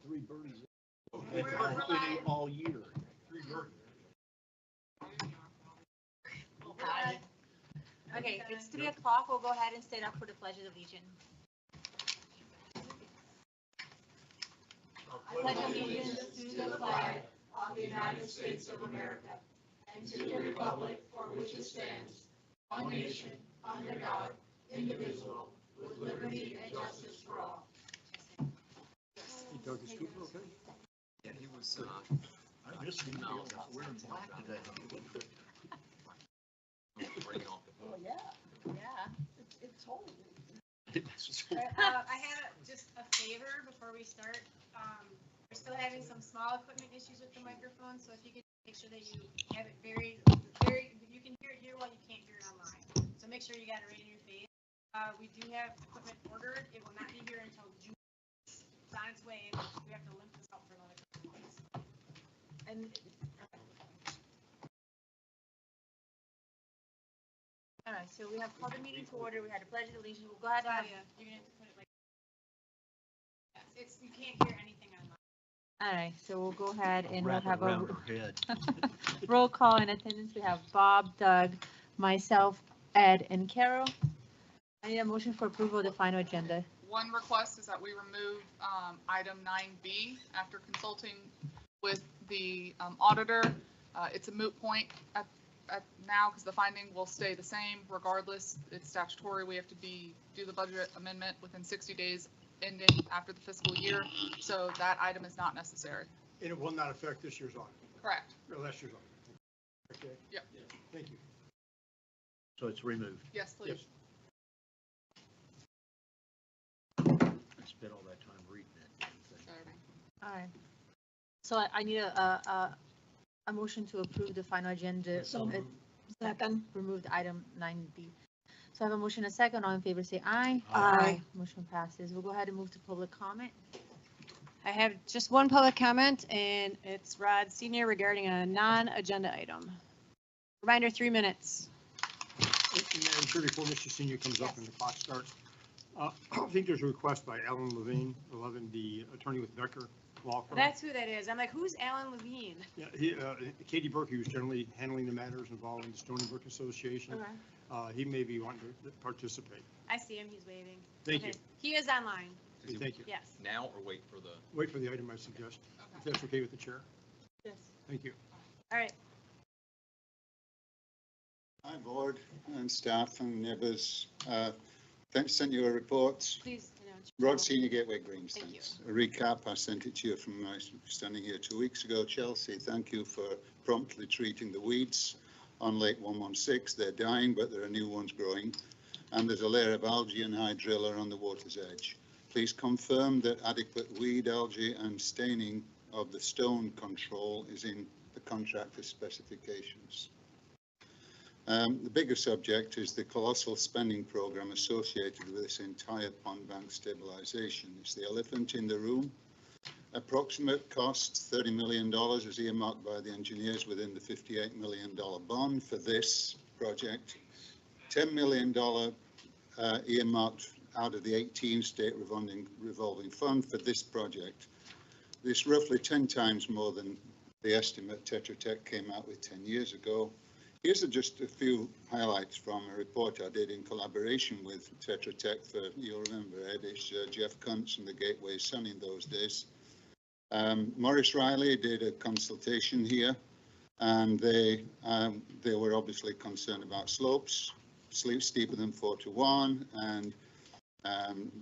three birdies all year. Okay, it's 3 o'clock. We'll go ahead and stand up for the Pledge of Allegiance. I pledge allegiance to the flag of the United States of America and to the republic for which it stands, one nation, under God, indivisible, with liberty and justice for all. You talk to Cooper, okay? Yeah, he was, I just didn't know we're in black today. bringing off the Oh, phone. yeah, it's holy. I had just a favor before we start. We're still having some small equipment issues with the microphone, so if you could make sure that you have it very, you can hear it here while you can't hear it online. So make sure you got it right in your face. We do have equipment ordered. It will not be here until June. It's on its way. We have to limp this up for another couple months. And All right, so we have called the meeting to order. We had a Pledge of Allegiance. We'll go ahead and have. Talia, you're gonna have to put it like. Yes, you can't hear anything online. All right, so we'll go ahead and we'll Wrap it have around a her head. roll call in attendance. We have Bob, Doug, myself, Ed, and Carol. I need a motion for approval of the final agenda. One request is that we remove item 9B after consulting with the auditor. It's a moot point at now because the finding will stay the same regardless. It's statutory. We have to do the budget amendment within 60 days ending after the fiscal year. So that item is not necessary. And it will not affect this year's audit, Correct. or last year's audit. Okay? Yep. Thank you. So it's removed. Yes, please. Yes. I spent all that time reading that thing. Sorry. All right. So I need a motion to approve the final agenda. So second. Remove the item 9B. So I have a motion, a second. All in favor, say aye. Aye. Motion passes. We'll go ahead and move to public comment. I have just one public comment, and it's Rod Senior regarding a non-agenda item. Reminder, 3 minutes. And I'm sure before Mr. Senior comes up and the clock starts, I think there's a request by Alan Levine, the attorney with Becker Law Firm. That's who that is. I'm like, who's Alan Levine? Yeah, Katie Burke, who's generally handling the matters involved in the Stony Brook Association. He may be wanting to participate. I see him. He's waving. Thank you. Okay. He is online. Thank you. Yes. Now or wait for the, Wait for the item, I suggest, if that's okay with the chair. Yes. Thank you. All right. Hi, board and staff and neighbours. Sent you a report. Please announce. Rod Senior Gateway Greens, Thank thanks. A recap, I sent it to you from my standing here 2 weeks ago. Chelsea, thank you for promptly treating the weeds on Lake 116. They're dying, but there are new ones growing. And there's a layer of algae and hydrilla on the water's edge. Please confirm that adequate weed, algae and staining of the stone control is in the contractor specifications. The bigger subject is the colossal spending program associated with this entire pond bank stabilisation. It's the elephant in the room. Approximate cost $30 million is earmarked by the engineers within the $58 million bond for this project. $10 million earmarked out of the 18 state revolving fund for this project. This is roughly 10 times more than the estimate Tetra Tech came out with 10 years ago. Here's just a few highlights from a report I did in collaboration with Tetra Tech for, you'll remember, Ed, it's Jeff Kuntz from the Gateway Sun in those days. Maurice Riley did a consultation here, and they were obviously concerned about slopes, steeper than 4 to 1, and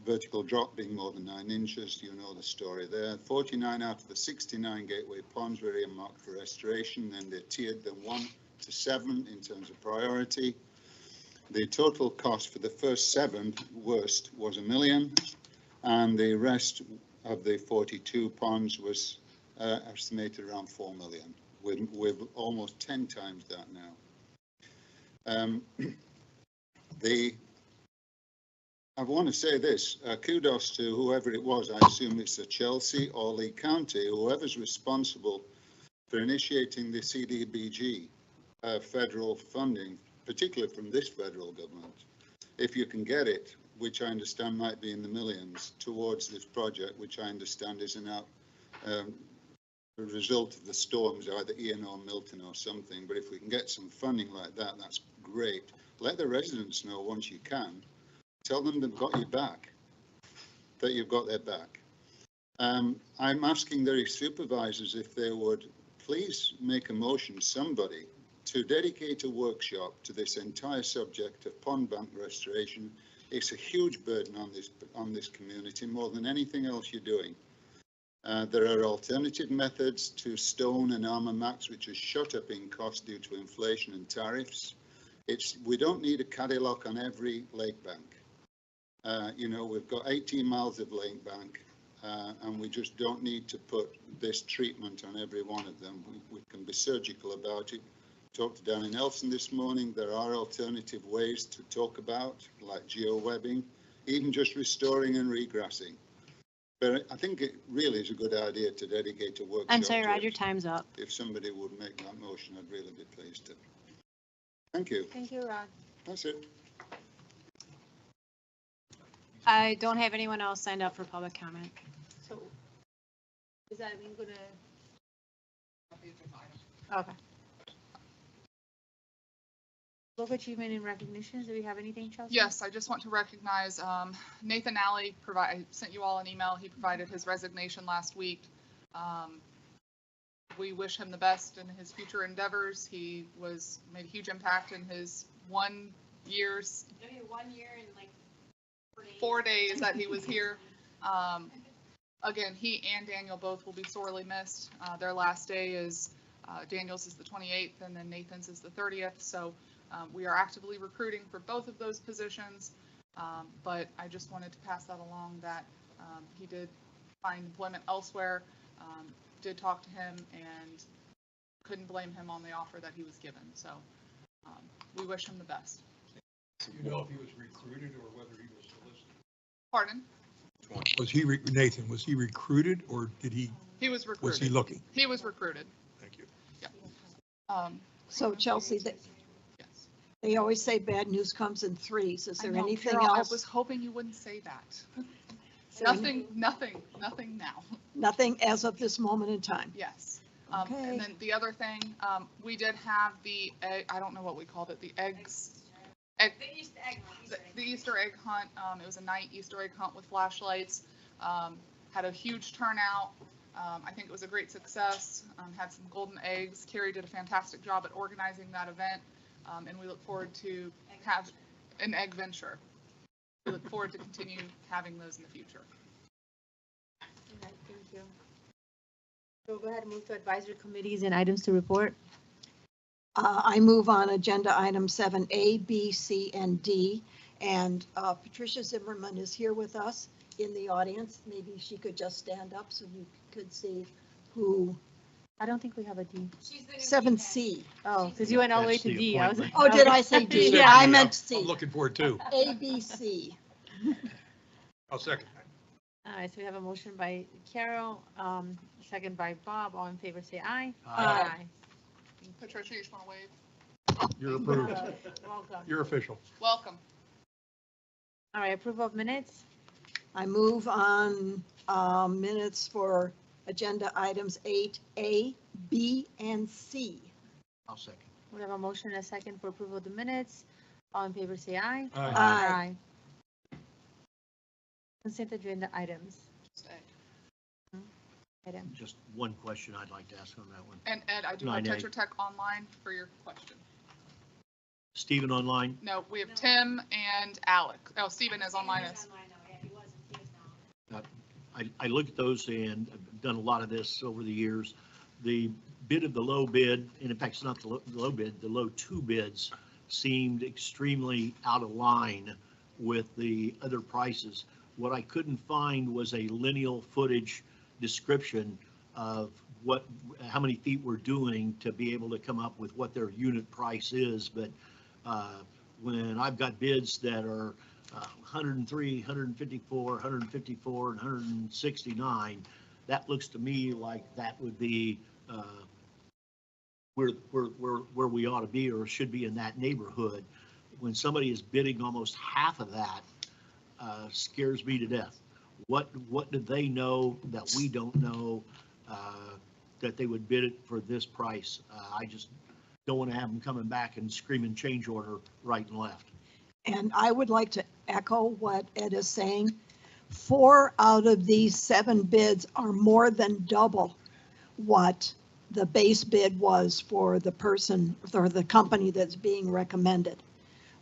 vertical drop being more than 9 inches. You know the story there. 49 out of the 69 gateway ponds were earmarked for restoration, and they tiered them 1 to 7 in terms of priority. The total cost for the first 7 worst was $1 million, and the rest of the 42 ponds was estimated around $4 million. We're almost 10 times that now. I want to say this, kudos to whoever it was. I assume it's a Chelsea or Lee County, whoever's responsible for initiating the CDBG federal funding, particularly from this federal government. If you can get it, which I understand might be in the millions, towards this project, which I understand is a result of the storms, either Ian or Milton or something. But if we can get some funding like that, that's great. Let the residents know once you can. Tell them they've got your back, that you've got their back. I'm asking the supervisors if they would please make a motion, somebody, to dedicate a workshop to this entire subject of pond bank restoration. It's a huge burden on this community, more than anything else you're doing. There are alternative methods to stone and armor mats, which has shot up in cost due to inflation and tariffs. We don't need a Cadillac on every lake bank. You know, we've got 18 miles of lake bank, and we just don't need to put this treatment on every one of them. We can be surgical about it. Talked to Danny Nelson this morning. There are alternative ways to talk about, like geo-webbing, even just restoring and regrassing. But I think it really is a good idea to dedicate a workshop. I'm sorry, to Rod, it. your time's up. If somebody would make that motion, I'd really be pleased to. Thank you. Thank you, Rod. That's it. I don't have anyone else signed up for public comment. So, is that mean gonna? Okay. Local achievement and recognitions, do we have anything, Chelsea? Yes, I just want to recognize Nathan Alley. I sent you all an email. He provided his resignation last week. We wish him the best in his future endeavors. He made a huge impact in his 1 year's. 1 year and like 4 days that he was here. Again, he and Daniel both will be sorely missed. Their last day is, Daniel's is the 28th and then Nathan's is the 30th. So we are actively recruiting for both of those positions. But I just wanted to pass that along that he did find employment elsewhere, did talk to him and couldn't blame him on the offer that he was given. So we wish him the best. Do you know if he was recruited or whether he was solicited? Pardon? Was he, Nathan, was he recruited or did he, He was recruited. was he looking? He was recruited. Thank you. So Chelsea, Yes. they always say bad news comes in threes. Is I there know, anything Carol, else? I was hoping you wouldn't say that. Is there Nothing now. Nothing as of this moment in time. Yes. Okay. And then the other thing, we did have the egg, I don't know what we called it, the the Easter egg hunt. It was a night Easter egg hunt with flashlights. Had a huge turnout. I think it was a great success. Had some golden eggs. Carrie did a fantastic job at organizing that event. And we look forward to have an egg venture. We look forward to continue having those in the future. All right, thank you. So go ahead and move to advisory committees and items to report. I move on agenda item 7A, B, C, and D. And Patricia Zimmerman is here with us in the audience. Maybe she could just stand up so you could see who. I don't think we have a D. She's the new 7C. Oh, because you went all the way That's to the D. I was appointment. Oh, did I say D? Yeah. I meant C. I'm looking for it too. A, B, C. I'll second. All right, so we have a motion by Carol, second by Bob. All in favor, say aye. Aye. Patricia, you just want to wave? You're approved. Welcome. You're official. Welcome. All right, approval of minutes. I move on minutes for agenda items 8A, B, and C. I'll second. We have a motion and a second for approval of the minutes. All in favor, say aye. Aye. Aye. Consent agenda items. Stay. Item. Just one question I'd like to ask on that one. And Ed, I do have 9A. Tetra Tech online for your question. Stephen online? No, we have Tim and Alec. Oh, Stephen is online. He was now. I looked at those and I've done a lot of this over the years. The bid of the low bid, and in fact, it's not the low bid, the low two bids seemed extremely out of line with the other prices. What I couldn't find was a lineal footage description of how many feet we're doing to be able to come up with what their unit price is. But when I've got bids that are 103, 154, 154, and 169, that looks to me like that would be where we ought to be or should be in that neighborhood. When somebody is bidding almost half of that, scares me to death. What do they know that we don't know, that they would bid it for this price? I just don't want to have them coming back and screaming change order right and left. And I would like to echo what Ed is saying. 4 out of these 7 bids are more than double what the base bid was for the person or the company that's being recommended.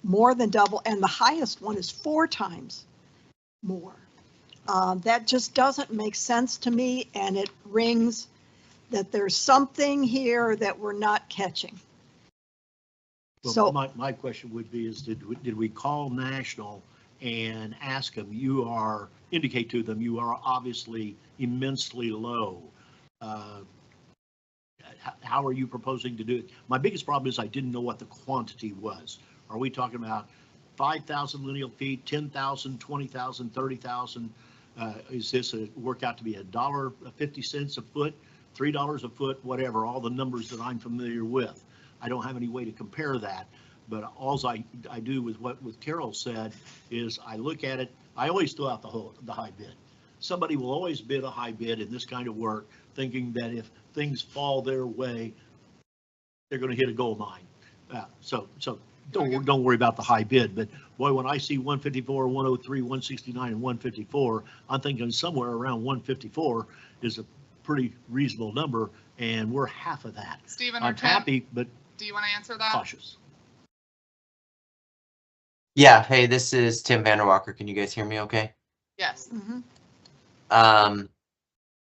More than double, and the highest one is 4 times more. That just doesn't make sense to me, and it rings that there's something here that we're not catching. Well, So my question would be is did we call National and ask them, indicate to them, you are obviously immensely low. How are you proposing to do it? My biggest problem is I didn't know what the quantity was. Are we talking about 5,000 lineal feet, 10,000, 20,000, 30,000? Is this work out to be $1.50 a foot, $3 a foot, whatever, all the numbers that I'm familiar with? I don't have any way to compare that, but alls I do with what Carol said is I look at it, I always throw out the high bid. Somebody will always bid a high bid in this kind of work, thinking that if things fall their way, they're going to hit a gold mine. So don't worry about the high bid, but boy, when I see 154, 103, 169, and 154, I'm thinking somewhere around 154 is a pretty reasonable number, and we're half of that. Stephen or I'm Tim, happy, but do you want to answer that? cautious. Yeah, hey, this is Tim Vanderwalker. Can you guys hear me okay? Yes.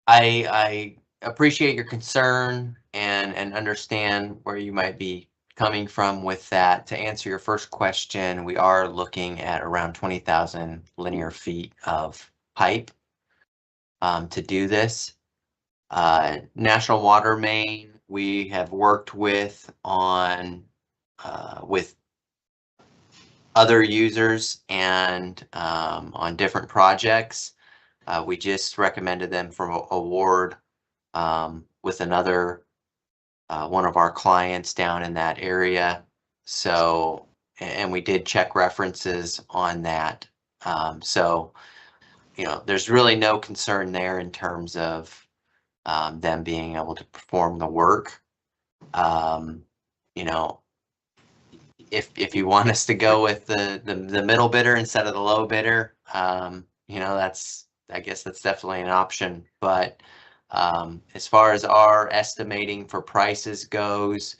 I appreciate your concern and understand where you might be coming from with that. To answer your first question, we are looking at around 20,000 linear feet of pipe to do this. National Water Main, we have worked with with other users and on different projects. We just recommended them for award with another one of our clients down in that area. So, and we did check references on that. So, there's really no concern there in terms of them being able to perform the work. If you want us to go with the middle bidder instead of the low bidder, I guess that's definitely an option. But as far as our estimating for prices goes,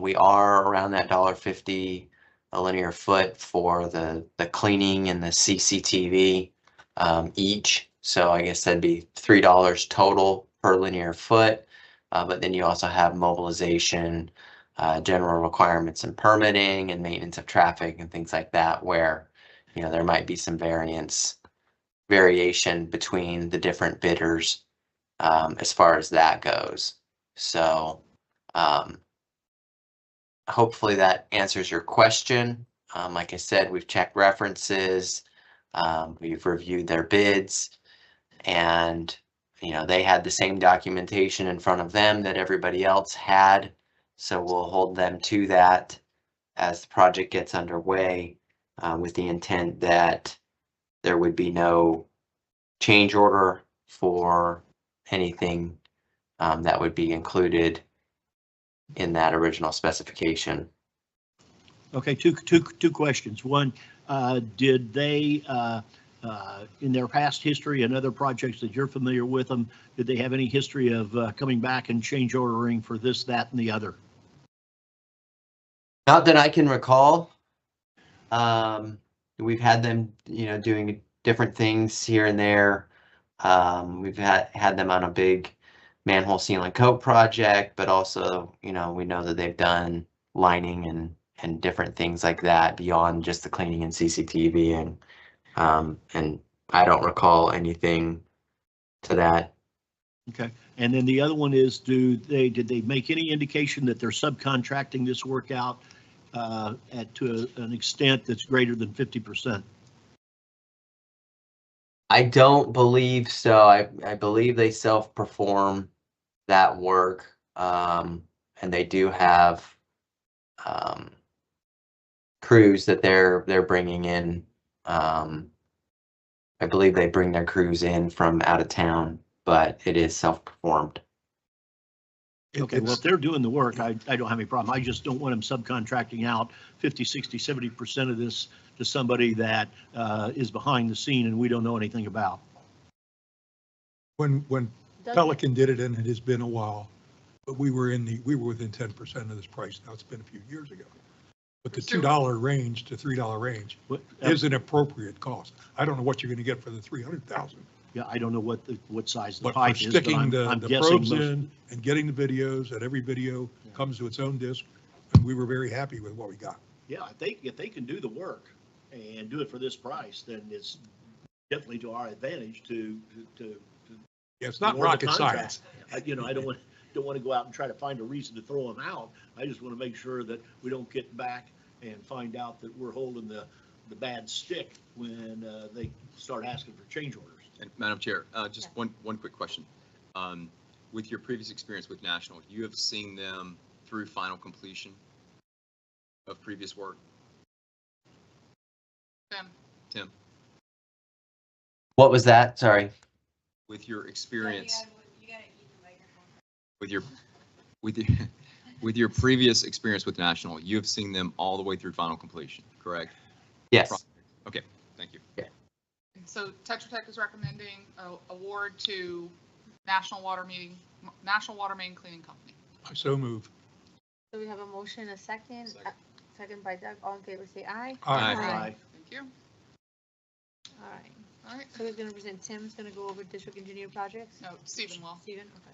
we are around that $1.50 a linear foot for the cleaning and the CCTV each. So I guess that'd be $3 total per linear foot. But then you also have mobilization, general requirements and permitting and maintenance of traffic and things like that, where there might be some variation between the different bidders as far as that goes. So hopefully that answers your question. Like I said, we've checked references, we've reviewed their bids, and they had the same documentation in front of them that everybody else had. So we'll hold them to that as the project gets underway, with the intent that there would be no change order for anything that would be included in that original specification. Okay, two questions. One, did they, in their past history and other projects that you're familiar with them, did they have any history of coming back and change ordering for this, that, and the other? Not that I can recall. We've had them, doing different things here and there. We've had them on a big manhole seal and coat project, but also, we know that they've done lining and different things like that beyond just the cleaning and CCTV, and I don't recall anything to that. Okay, and then the other one is, did they make any indication that they're subcontracting this work out to an extent that's greater than 50%? I don't believe so. I believe they self-perform that work, and they do have crews that they're bringing in I believe they bring their crews in from out of town, but it is self-performed. Okay, well, if they're doing the work, I don't have any problem. I just don't want them subcontracting out 50, 60, 70% of this to somebody that is behind the scene and we don't know anything about. When Does- Pelican did it, and it has been a while, but we were within 10% of this price. Now, it's been a few years ago. But the $2 range to $3 range What, is an appropriate cost. I don't know what you're going to get for the 300,000. yeah, I don't know what size the But for pipe is, but sticking I'm the guessing probes most. in and getting the videos, and every video Yeah. comes to its own disc, and we were very happy with what we got. Yeah, if they can do the work and do it for this price, then it's definitely to our advantage to Yeah, it's not award the rocket contract. science. I don't want to go out and try to find a reason to throw them out. I just want to make sure that we don't get back and find out that we're holding the bad stick when they start asking for change orders. And Madam Chair, just one quick question. With your previous experience with National, you have seen them through final completion of previous work? Tim, What was that? Sorry. with your experience, You gotta eat the microphone. with your previous experience with National, you have seen them all the way through final completion, correct? Yes. Okay, thank you. So Tetra Tech is recommending award to National Water Main Cleaning Company. I so move. So we have a motion, a second. Second. Second by Doug. All in favor, say aye. Aye. Aye. Thank you. All right. All right. So we're going to present, Tim's going to go over district engineer projects. No, Stephen will. Stephen, okay.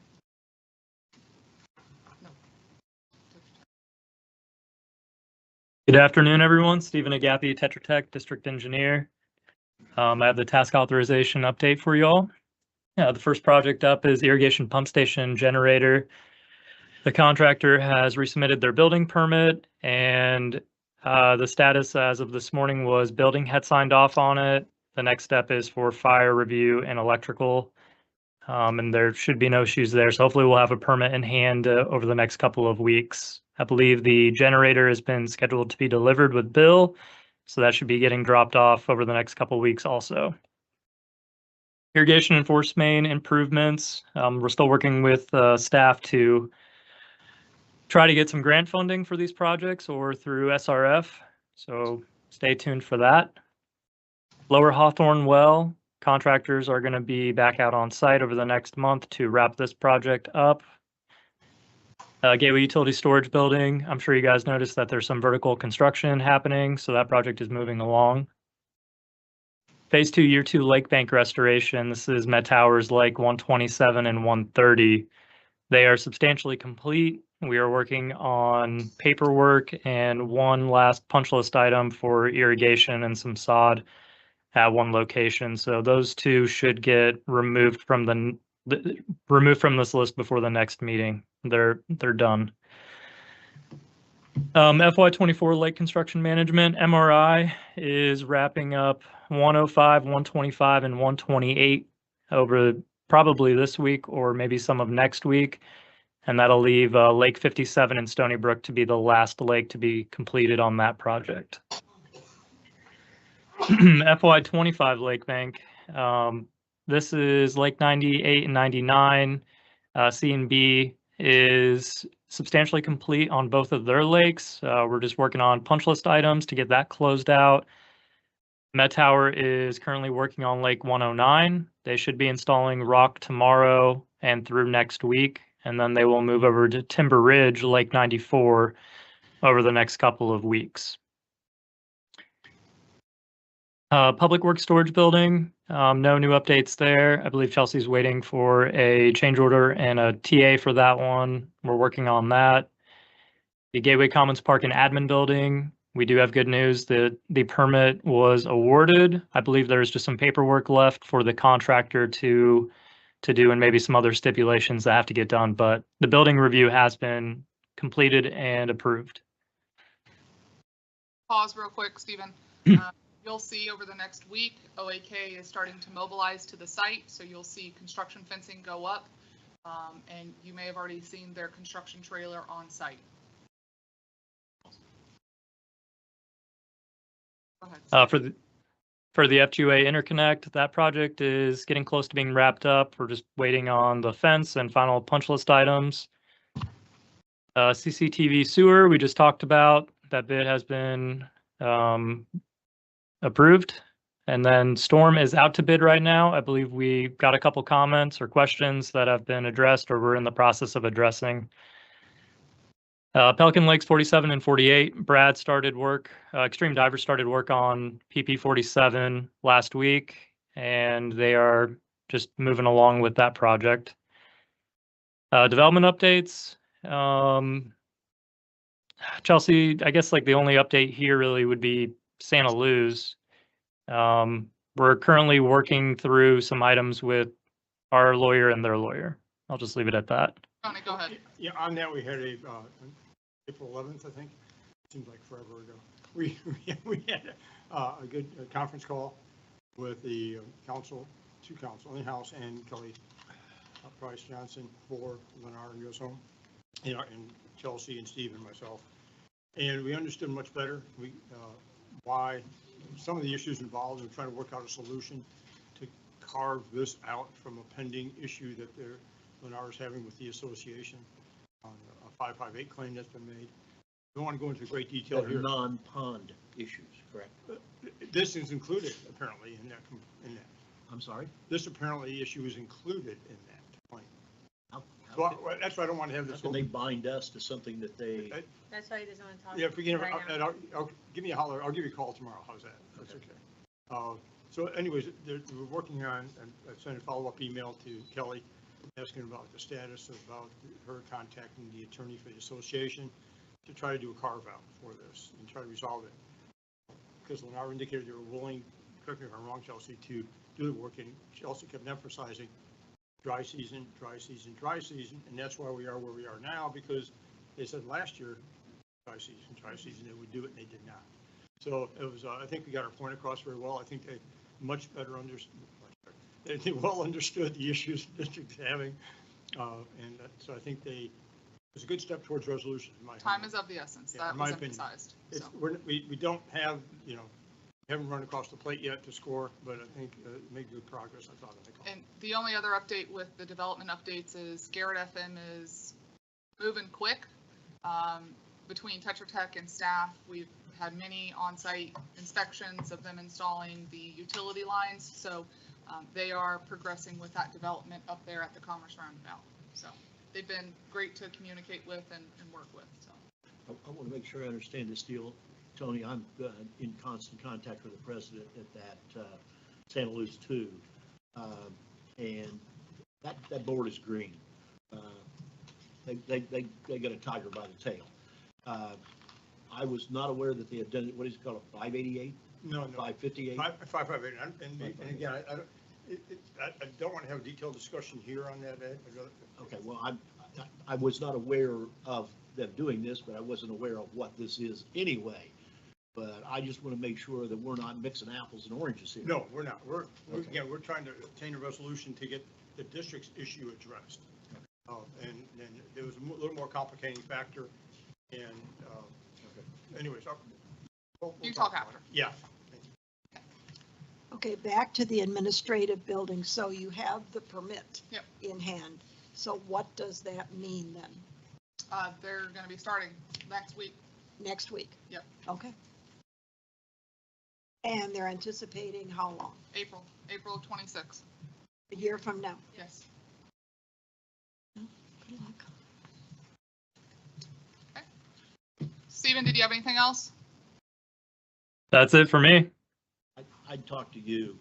Good afternoon, everyone. Stephen Agapi, Tetra Tech District Engineer. I have the task authorization update for you all. The first project up is irrigation pump station generator. The contractor has resubmitted their building permit, and the status as of this morning was building had signed off on it. The next step is for fire review and electrical, and there should be no issues there. So hopefully we'll have a permit in hand over the next couple of weeks. I believe the generator has been scheduled to be delivered with bill, so that should be getting dropped off over the next couple of weeks also. Irrigation and force main improvements. We're still working with staff to try to get some grant funding for these projects or through SRF, so stay tuned for that. Lower Hawthorne Well, contractors are going to be back out on site over the next month to wrap this project up. Gateway Utility Storage Building, I'm sure you guys noticed that there's some vertical construction happening, so that project is moving along. Phase 2, Year 2 Lake Bank Restoration. This is Met Towers Lake 127 and 130. They are substantially complete. We are working on paperwork and one last punch list item for irrigation and some sod at one location. So those two should get removed from this list before the next meeting. They're done. FY24 Lake Construction Management, MRI is wrapping up 105, 125, and 128 over probably this week or maybe some of next week. And that'll leave Lake 57 in Stony Brook to be the last lake to be completed on that project. FY25 Lake Bank. This is Lake 98 and 99. C and B is substantially complete on both of their lakes. We're just working on punch list items to get that closed out. Met Tower is currently working on Lake 109. They should be installing rock tomorrow and through next week, and then they will move over to Timber Ridge, Lake 94, over the next couple of weeks. Public Works Storage Building, no new updates there. I believe Chelsea's waiting for a change order and a TA for that one. We're working on that. The Gateway Commons Park and Admin Building, we do have good news that the permit was awarded. I believe there's just some paperwork left for the contractor to do and maybe some other stipulations that have to get done, but the building review has been completed and approved. Pause real quick, Stephen. You'll see over the next week, OAK is starting to mobilize to the site, so you'll see construction fencing go up, and you may have already seen their construction trailer on site. Go ahead. for the FGA interconnect, that project is getting close to being wrapped up. We're just waiting on the fence and final punch list items. CCTV sewer, we just talked about. That bid has been approved. And then storm is out to bid right now. I believe we got a couple comments or questions that have been addressed or we're in the process of addressing. Pelican Lakes 47 and 48, Brad started work, Extreme Divers started work on PP 47 last week, and they are just moving along with that project. Development updates. Chelsea, I guess like the only update here really would be Santa Luz. We're currently working through some items with our lawyer and their lawyer. I'll just leave it at that. Tony, go ahead. Yeah, on that, we had a, April 11th, I think, seems like forever ago. We had a good conference call with the council, two council, in the House, and Kelly Price Johnson for Lennar and Yo's Home, and Chelsea and Steve and myself. And we understood much better why some of the issues involved in trying to work out a solution to carve this out from a pending issue that Lennar is having with the association on a 558 claim that's been made. I don't want to go into great detail That are here. non-pond issues, correct? This is included apparently in that. I'm sorry? This apparently issue is included in that claim. How Well, that's why I don't want to have how this. can they bind us to something that they, That's why he doesn't want to talk. Yeah, if we can, right now. I'll give me a holler, I'll give you a call tomorrow, how's that? That's okay. So anyways, we're working on, and I sent a follow-up email to Kelly, asking about the status about her contacting the attorney for the association to try to do a carve-out for this and try to resolve it. Because Lennar indicated they were willing, correct me if I'm wrong, Chelsea, to do the work, and Chelsea kept emphasizing dry season, dry season, dry season, and that's why we are where we are now, because they said last year, dry season, they would do it, and they did not. So it was, I think we got our point across very well. I think they much better understood, they well understood the issues the district's having. And so I think it was a good step towards resolution in my opinion. Time is of the essence. Yeah, That in my was opinion. emphasized. It's, So. we don't have, haven't run across the plate yet to score, but I think made good progress, I thought, on the call. And the only other update with the development updates is Garrett FM is moving quick. Between Tetra Tech and staff, we've had many on-site inspections of them installing the utility lines. So they are progressing with that development up there at the Commerce Roundabout. So they've been great to communicate with and work with. So I want to make sure I understand this deal. Tony, I'm in constant contact with the president at that Santa Luz 2. And that board is green. They got a tiger by the tail. I was not aware that they had done, what is it called, a 588? No. 558? 558, and again, I don't want to have a detailed discussion here on that, Ed. Okay, well, I was not aware of them doing this, but I wasn't aware of what this is anyway. But I just want to make sure that we're not mixing apples and oranges here. No, we're not. Okay. Again, we're trying to obtain a resolution to get the district's issue addressed. And then there was a little more complicating factor. And anyways, we'll you can talk about after. it. Yeah. Okay, back to the administrative building. So you have the permit Yep. in hand. So what does that mean then? They're going to be starting next week. Next week? Yep. Okay. And they're anticipating how long? April 26th. A year from now? Yes. Good luck. Stephen, did you have anything else? That's it for me. I talked to you,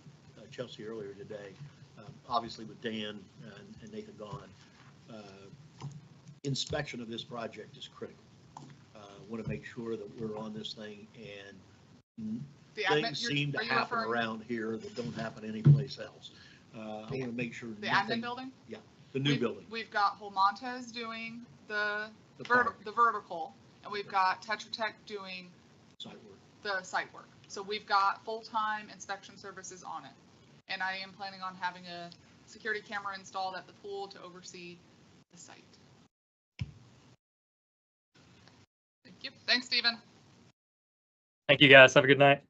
Chelsea, earlier today, obviously with Dan and Nathan gone. Inspection of this project is critical. Want to make sure that we're on this thing, and The admin, things seem to are you happen referring around here that don't happen anyplace else. I want to make sure the nothing, admin building? the new building, We've got Holmontes doing the park, vertical, and we've got Tetra Tech doing site work. the site work. So we've got full-time inspection services on it. And I am planning on having a security camera installed at the pool to oversee the site. Thank you. Thanks, Stephen. Thank you guys. Have a good night.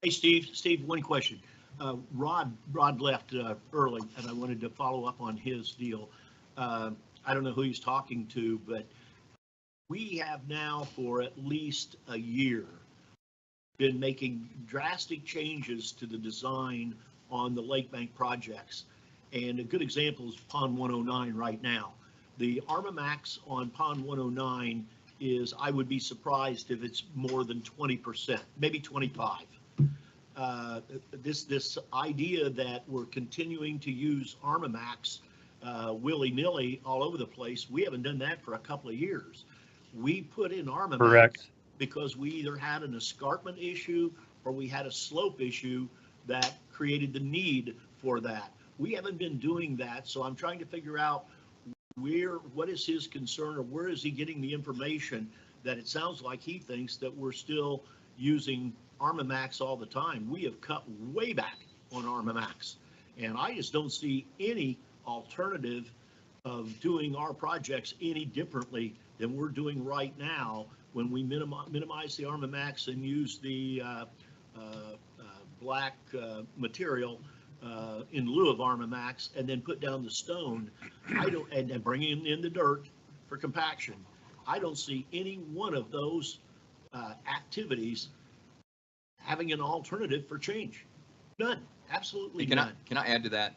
Hey, Steve, one question. Rod left early, and I wanted to follow up on his deal. I don't know who he's talking to, but we have now for at least a year been making drastic changes to the design on the Lake Bank projects. And a good example is Pond 109 right now. The Armamax on Pond 109 is, I would be surprised if it's more than 20%, maybe 25. This idea that we're continuing to use Armamax willy-nilly all over the place, we haven't done that for a couple of years. We put in Armamax Correct. because we either had an escarpment issue or we had a slope issue that created the need for that. We haven't been doing that, so I'm trying to figure out what is his concern, or where is he getting the information that it sounds like he thinks that we're still using Armamax all the time. We have cut way back on Armamax, and I just don't see any alternative of doing our projects any differently than we're doing right now when we minimize the Armamax and use the black material in lieu of Armamax, and then put down the stone. And bring in the dirt for compaction. I don't see any one of those activities having an alternative for change. None, absolutely none. Can I add to that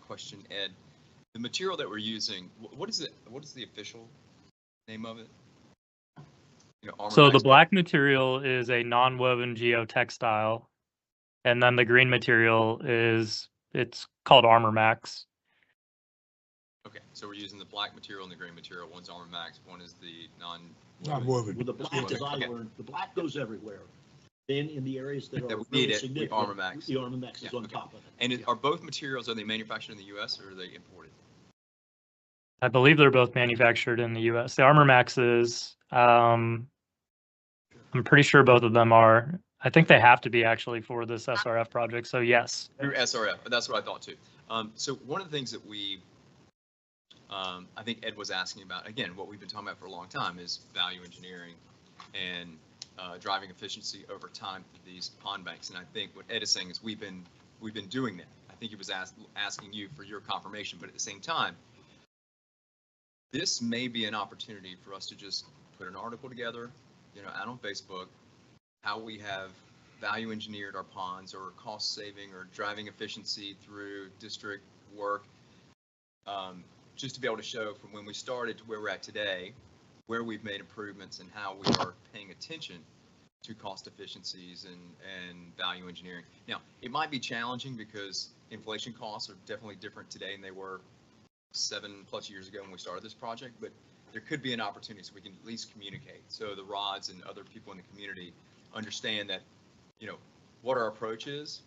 question, Ed? The material that we're using, what is it? What is the official name of it? So the black material is a non-woven geotextile, and then the green material it's called Armamax. Okay, so we're using the black material and the green material. One's Armamax, one is the Non-woven. Well, the black, as I learned, the black goes everywhere. Then in the areas that are really significant, the Armamax is on top of it. And are both materials, are they manufactured in the U.S. or are they imported? I believe they're both manufactured in the U.S. The Armamax is, I'm pretty sure both of them are. I think they have to be actually for this SRF project. So yes. Through SRF, but that's what I thought too. So one of the things that I think Ed was asking about, again, what we've been talking about for a long time is value engineering and driving efficiency over time for these pond banks. And I think what Ed is saying is we've been doing that. I think he was asking you for your confirmation, but at the same time, this may be an opportunity for us to just put an article together, out on Facebook, how we have value engineered our ponds, or cost saving, or driving efficiency through district work, just to be able to show from when we started to where we're at today, where we've made improvements and how we are paying attention to cost efficiencies and value engineering. Now, it might be challenging because inflation costs are definitely different today than they were 7+ years ago when we started this project, but there could be an opportunity so we can at least communicate. So the Rods and other people in the community understand that, what our approach is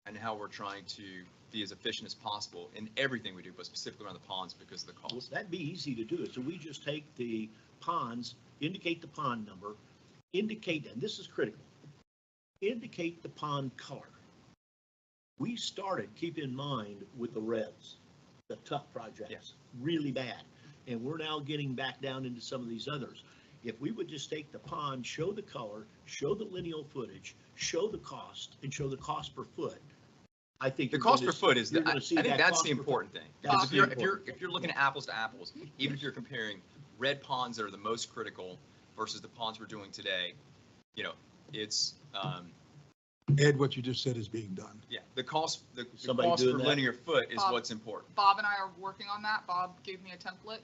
and how we're trying to be as efficient as possible in everything we do, but specifically around the ponds because of the cost. Well, that'd be easy to do it. So we just take the ponds, indicate the pond number, indicate, and this is critical, indicate the pond color. We started, keep in mind, with the reds, the tough projects, really bad. And we're now getting back down into some of these others. If we would just take the pond, show the color, show the lineal footage, show the cost, and show the cost per foot, I think the cost per foot is, I think that's the important thing. Because if you're looking at apples to apples, even if you're comparing red ponds that are the most critical versus the ponds we're doing today, it's Ed, what you just said is being done. Yeah, the cost per linear foot is what's important. Bob and I are working on that. Bob gave me a template.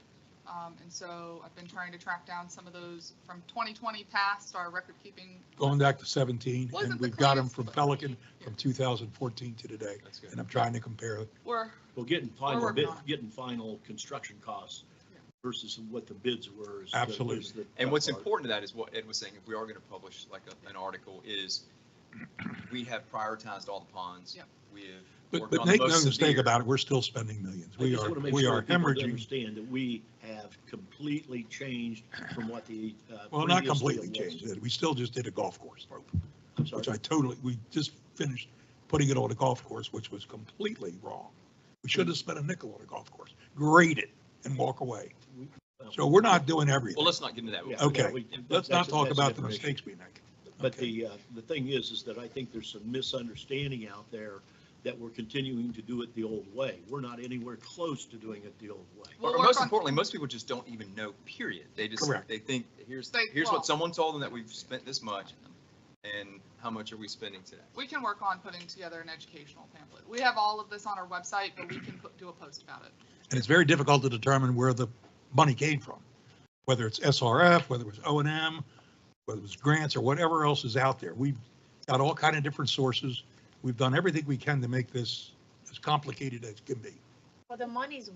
And so I've been trying to track down some of those from 2020 past our record keeping. Going back to 17, and we've got them from Pelican from 2014 to today. And I'm trying to compare. Well, getting final construction costs versus what the bids were. Absolutely. And what's important to that is what Ed was saying, if we are going to publish like an article, is we have prioritized all the ponds. Yep. We have. But make no mistake about it, we're still spending millions. We are hemorrhaging. Understand that we have completely changed from what the. Well, not completely changed it. We still just did a golf course, we just finished putting it on a golf course, which was completely wrong. We should have spent a nickel on a golf course, grade it and walk away. So we're not doing everything. Well, let's not get into that. Okay, let's not talk about the mistakes we make. But Okay. the thing is that I think there's some misunderstanding out there that we're continuing to do it the old way. We're not anywhere close to doing it the old way. We'll Or work most on- importantly, most people just don't even know, period. They just, Correct. they think, here's well- what someone told them, that we've spent this much, and how much are we spending today? We can work on putting together an educational pamphlet. We have all of this on our website, but we can do a post about it. And it's very difficult to determine where the money came from, whether it's SRF, whether it was O&M, whether it was grants or whatever else is out there. We've got all kind of different sources. We've done everything we can to make this as complicated as can be. Well, the money's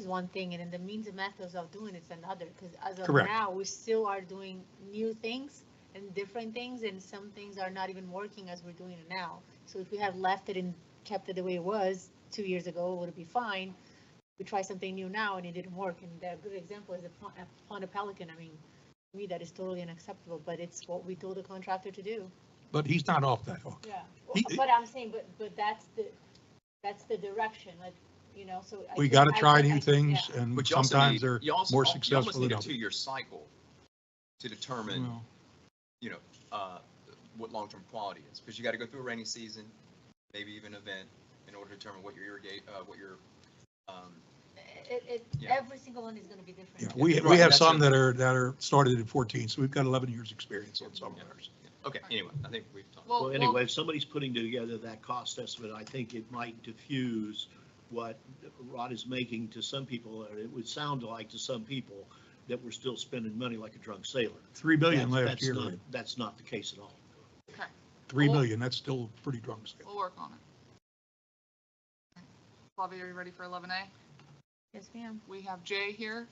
one thing, and then the means and methods of doing it's another, because as of Correct. now, we still are doing new things and different things, and some things are not even working as we're doing it now. So if we had left it and kept it the way it was 2 years ago, would it be fine? We try something new now and it didn't work, and a good example is the Pond of Pelican. I mean, to me, that is totally unacceptable, but it's what we told the contractor to do. But he's not off that hook. Yeah, He- but I'm saying, but that's the direction, like, you know, so. We got to try new yeah. things, and But you also sometimes need- they're you also- more you almost successful need than a others. 2-year cycle to determine, Well, you know, what long-term quality is, because you got to go through a rainy season, maybe even event, in order to determine what your yeah. Every single one is gonna be different. Yeah, we Right, have that's some it. that are started in 14, so we've got 11 years' experience on some of ours. Okay, anyway, I think we've talked. Well, Well, anyway, if somebody's putting together that cost estimate, I think it might diffuse what Rod is making to some people, or it would sound like to some people, that we're still spending money like a drunk sailor. 3 billion That's- last year, That's not the case at all. 3 Well- million, that's still pretty drunk scale. We'll work on it. Bobby, are you ready for 11A? Yes, ma'am. We have Jay here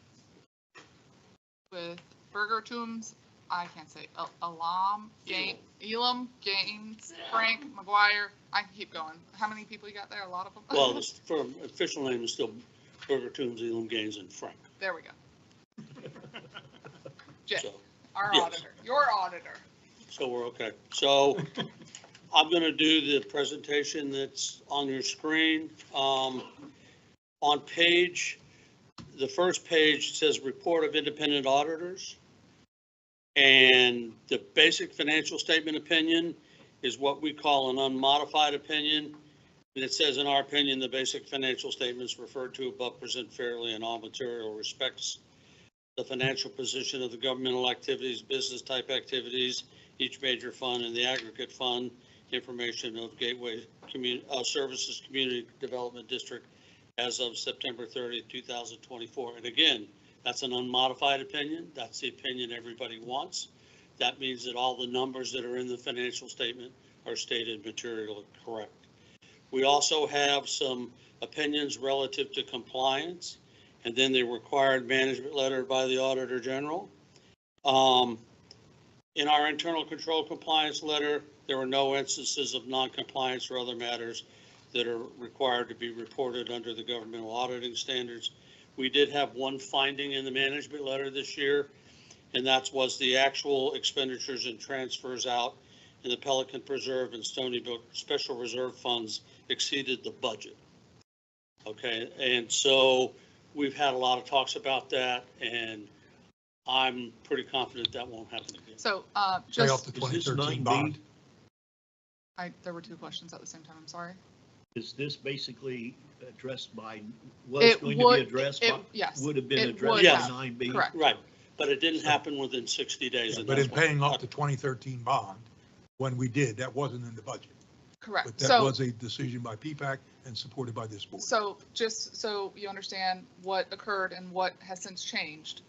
with Burger Tooms. I can't say Elam, Gaines, Frank, McGuire. I can keep going. How many people you got there? A lot of them? Well, the firm official name is still Burger Toombs, Elam Gaines, and Frank. There we go. Jay, So, our yes. auditor, your auditor. so we're okay. So I'm going to do the presentation that's on your screen. On the first page says Report of Independent Auditors. And the basic financial statement opinion is what we call an unmodified opinion. And it says, in our opinion, the basic financial statements referred to above present fairly in all material respects the financial position of the governmental activities, business type activities, each major fund and the aggregate fund information of Gateway Services Community Development District as of September 30th, 2024. And again, that's an unmodified opinion. That's the opinion everybody wants. That means that all the numbers that are in the financial statement are stated materially correct. We also have some opinions relative to compliance, and then the required management letter by the Auditor General. In our internal control compliance letter, there were no instances of non-compliance or other matters that are required to be reported under the governmental auditing standards. We did have one finding in the management letter this year, and that was the actual expenditures and transfers out in the Pelican Preserve and Stony Brook Special Reserve funds exceeded the budget. Okay, and so we've had a lot of talks about that, and I'm pretty confident that won't happen again. So, Pay off just, the Is this 2013 9B? bond. there were two questions at the same time, I'm sorry. Is this basically addressed by, was going to be addressed by, Yes, would have been it addressed would by have. 9B? correct. Right, but it didn't happen within 60 days. and But in that's what- paying off the 2013 bond, when we did, that wasn't in the budget. But Correct. that So, was a decision by PPAC and supported by this board. so just so you understand what occurred and what has since changed.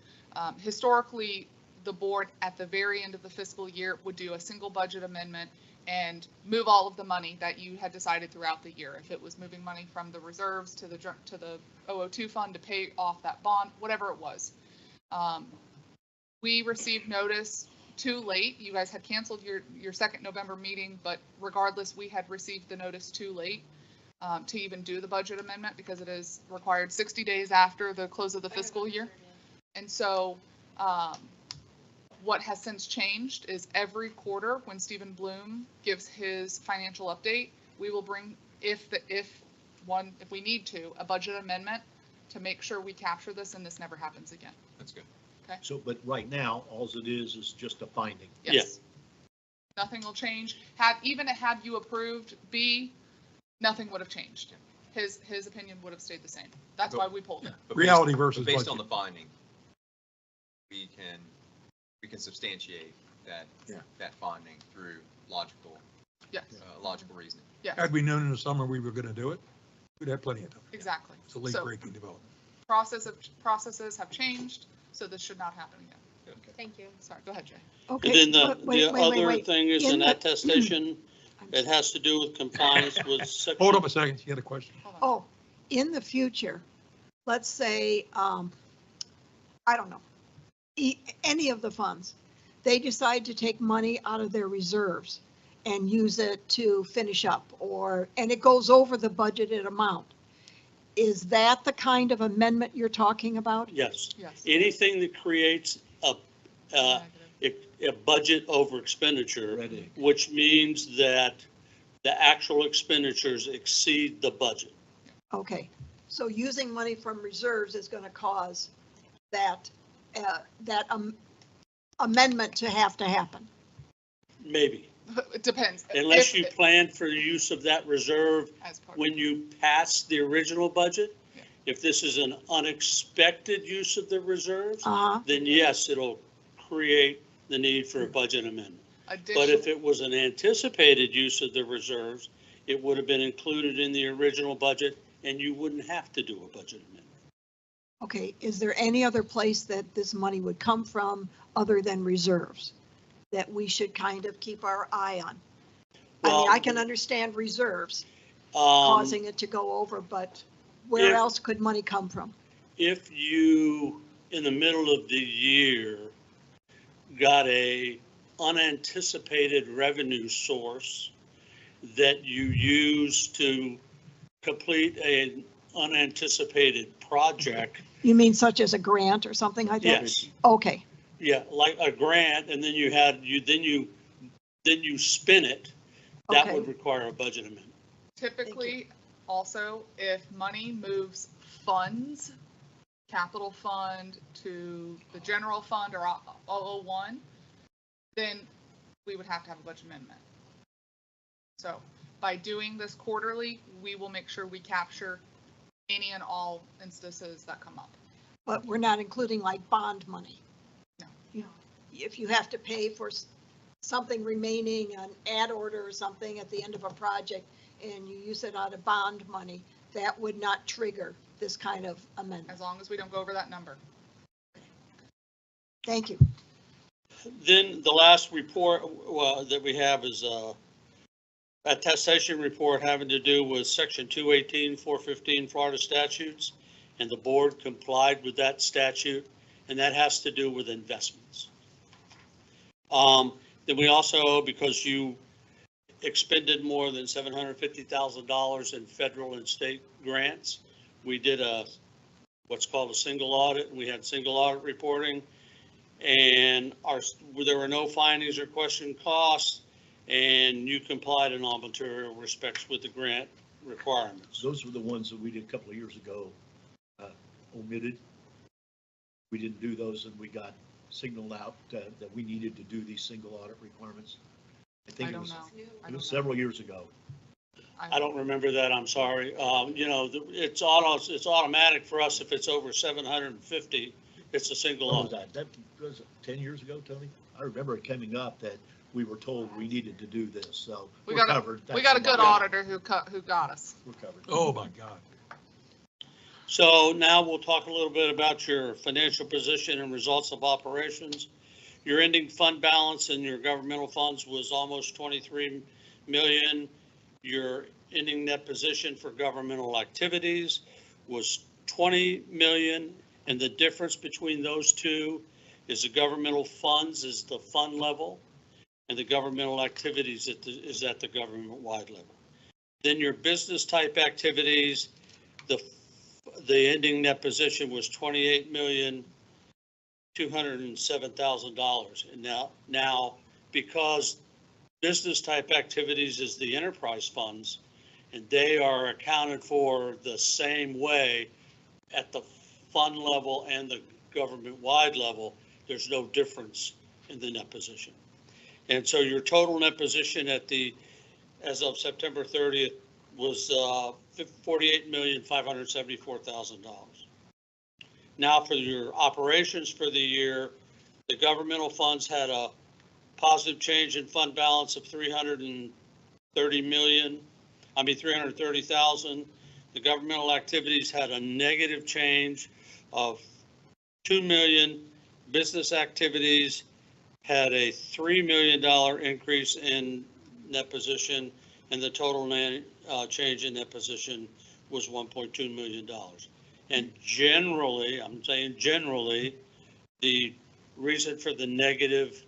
Historically, the board at the very end of the fiscal year would do a single budget amendment and move all of the money that you had decided throughout the year. If it was moving money from the reserves to the 002 fund to pay off that bond, whatever it was. We received notice too late. You guys had canceled your second November meeting, but regardless, we had received the notice too late to even do the budget amendment because it is required 60 days after the close of the fiscal year. And so what has since changed is every quarter when Stephen Bloom gives his financial update, we will bring, if we need to, a budget amendment to make sure we capture this and this never happens again. That's good. So, but right now, all it is just a finding. Yes. Nothing will change. Even had you approved B, nothing would have changed. His opinion would have stayed the same. That's why we pulled it. But Reality based- versus but based on budget. the finding, we can substantiate that finding through logical Yes, reasoning. yes, Had we known in the summer we were going to do it, we'd have plenty of time. exactly. It's a late So breaking development. processes have changed, so this should not happen again. Thank you. Sorry, go ahead, Jay. Okay. And then wait, the wait, wait, other wait. thing is In an the- attestation. I'm It has to do with compliance with section. Hold up a second, you had a question? Hold on. Oh, in the future, let's say, I don't know, any of the funds, they decide to take money out of their reserves and use it to finish up, and it goes over the budgeted amount. Is that the kind of amendment you're talking about? Yes. Yes. Anything that creates a budget over expenditure, Ready. which means that the actual expenditures exceed the budget. Okay, so using money from reserves is going to cause that amendment to happen. Maybe, It depends. unless you If- plan for the use of that reserve as part- when you pass the original budget. Yeah. If this is an unexpected use of the reserves, Uh-huh, then yes, it'll create the need for a budget amendment. But addition- if it was an anticipated use of the reserves, it would have been included in the original budget and you wouldn't have to do a budget amendment. okay, is there any other place that this money would come from other than reserves that we should kind of keep our eye on? I mean, I can understand reserves causing it to go over, but where If- else could money come from? If you, in the middle of the year, got a unanticipated revenue source that you use to complete an unanticipated project, You mean such as a grant or something like that? yes, Okay, yeah, like a grant, and then you spin it, that Okay. would require a budget amendment. Typically, also, if money moves funds, capital fund to the general fund or 001, then we would have to have a budget amendment. So by doing this quarterly, we will make sure we capture any and all instances that come up. but we're not including like bond money. No. You know, if you have to pay for something remaining, an ad order or something at the end of a project, and you use it out of bond money, that would not trigger this kind of amendment. As long as we don't go over that number. Thank you. Then the last report that we have is a attestation report having to do with section 218, 415 Florida statutes, and the board complied with that statute, and that has to do with investments. Then we also, because you expended more than $750,000 in federal and state grants, we did what's called a single audit, and we had single audit reporting. And there were no findings or question costs, and you complied in all material respects with the grant requirements. Those were the ones that we did a couple of years ago, omitted. We didn't do those and we got signaled out that we needed to do these single audit requirements. I think I it don't was, know. I it don't was know. several years ago. I don't remember that, I'm sorry. It's automatic for us if it's over 750, it's a single What was audit. that? That was 10 years ago, Tony? I remember it coming up that we were told we needed to do this, so We we're got covered. We got a good auditor who got us. We're covered. Oh, my God. So now we'll talk a little bit about your financial position and results of operations. Your ending fund balance in your governmental funds was almost 23 million. Your ending net position for governmental activities was 20 million. And the difference between those two is the governmental funds is the fund level and the governmental activities is at the government-wide level. Then your business type activities, the ending net position was $28,207,000. And now, because business type activities is the enterprise funds, and they are accounted for the same way at the fund level and the government-wide level, there's no difference in the net position. And so your total net position as of September 30th was $48,574,000. Now for your operations for the year, the governmental funds had a positive change in fund balance of $330,000. The governmental activities had a negative change of $2 million. Business activities had a $3 million increase in net position, and the total change in net position was $1.2 million. And generally, I'm saying generally, the reason for the negative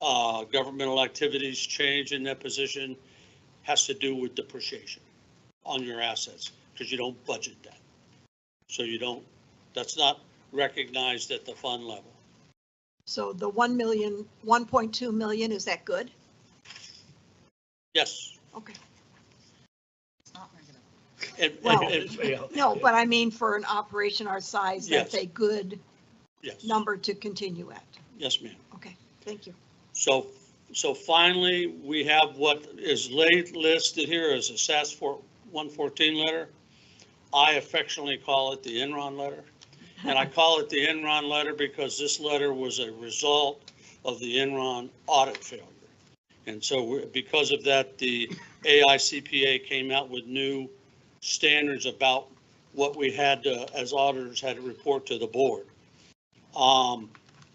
governmental activities change in net position has to do with depreciation on your assets, because you don't budget that. So that's not recognized at the fund level. So the 1.2 million, is that good? Yes. Okay. It's not negative. Well, no, but I mean, for an operation our size, that's Yes. a good Yes. number to continue at. Yes, ma'am. Okay, thank you. So finally, we have what is listed here as a SAS 114 letter. I affectionately call it the Enron letter. And I call it the Enron letter because this letter was a result of the Enron audit failure. And so because of that, the AICPA came out with new standards about what we had to, as auditors, had to report to the board.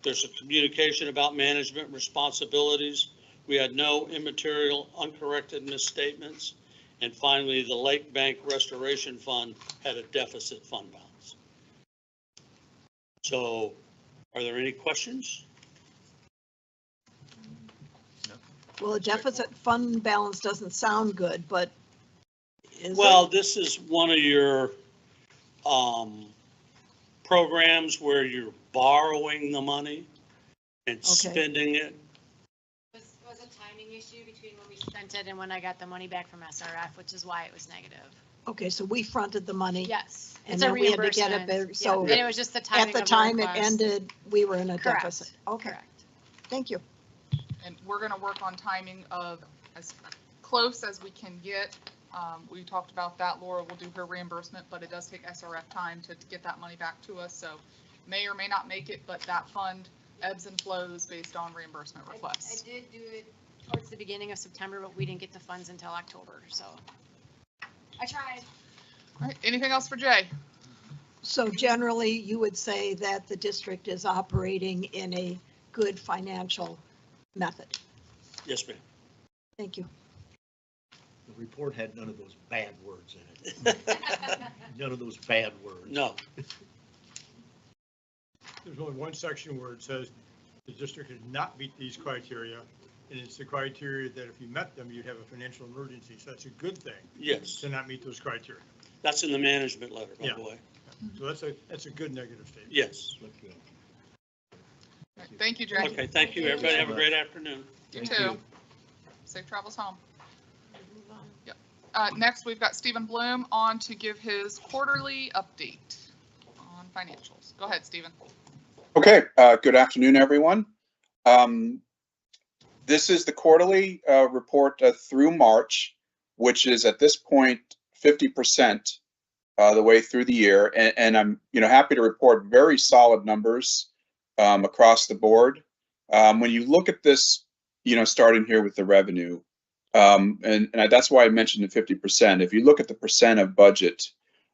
There's a communication about management responsibilities. We had no immaterial, uncorrected misstatements. And finally, the Lake Bank Restoration Fund had a deficit fund balance. So are there any questions? Well, a deficit fund balance doesn't sound good, but is Well, it? this is one of your programs where you're borrowing the money and spending it. It was a timing issue between when we spent it and when I got the money back from SRF, which is why it was negative. Okay, so we fronted the money. Yes, And it's a then we had to get reimbursement. it back, so Yeah, and it was just the timing at the of time it request. ended, we were in a Correct. deficit. Okay, Correct. thank you. And we're going to work on timing of as close as we can get. We talked about that. Laura will do her reimbursement, but it does take SRF time to get that money back to us. So may or may not make it, but that fund ebbs and flows based on reimbursement requests. I did do it towards the beginning of September, but we didn't get the funds until October, so I tried. All right, anything else for Jay? So generally, you would say that the district is operating in a good financial method. Yes, ma'am. Thank you. The report had none of those bad words in it. None of those bad words. No. There's only one section where it says the district did not meet these criteria, and it's the criteria that if you met them, you'd have a financial emergency. So that's a good thing Yes, to not meet those criteria. that's in the management letter, by Yeah. the way. So that's a good negative statement. Yes. Look good. All right, thank you, Jay. Okay, thank you, everybody. Have a great afternoon. You Thank too. you. Safe travels home. Yep. Next, we've got Stephen Bloom on to give his quarterly update on financials. Go ahead, Stephen. Okay, good afternoon, everyone. This is the quarterly report through March, which is at this point 50% the way through the year, and I'm happy to report very solid numbers across the board. When you look at this, starting here with the revenue, and that's why I mentioned the 50%. If you look at the percent of budget,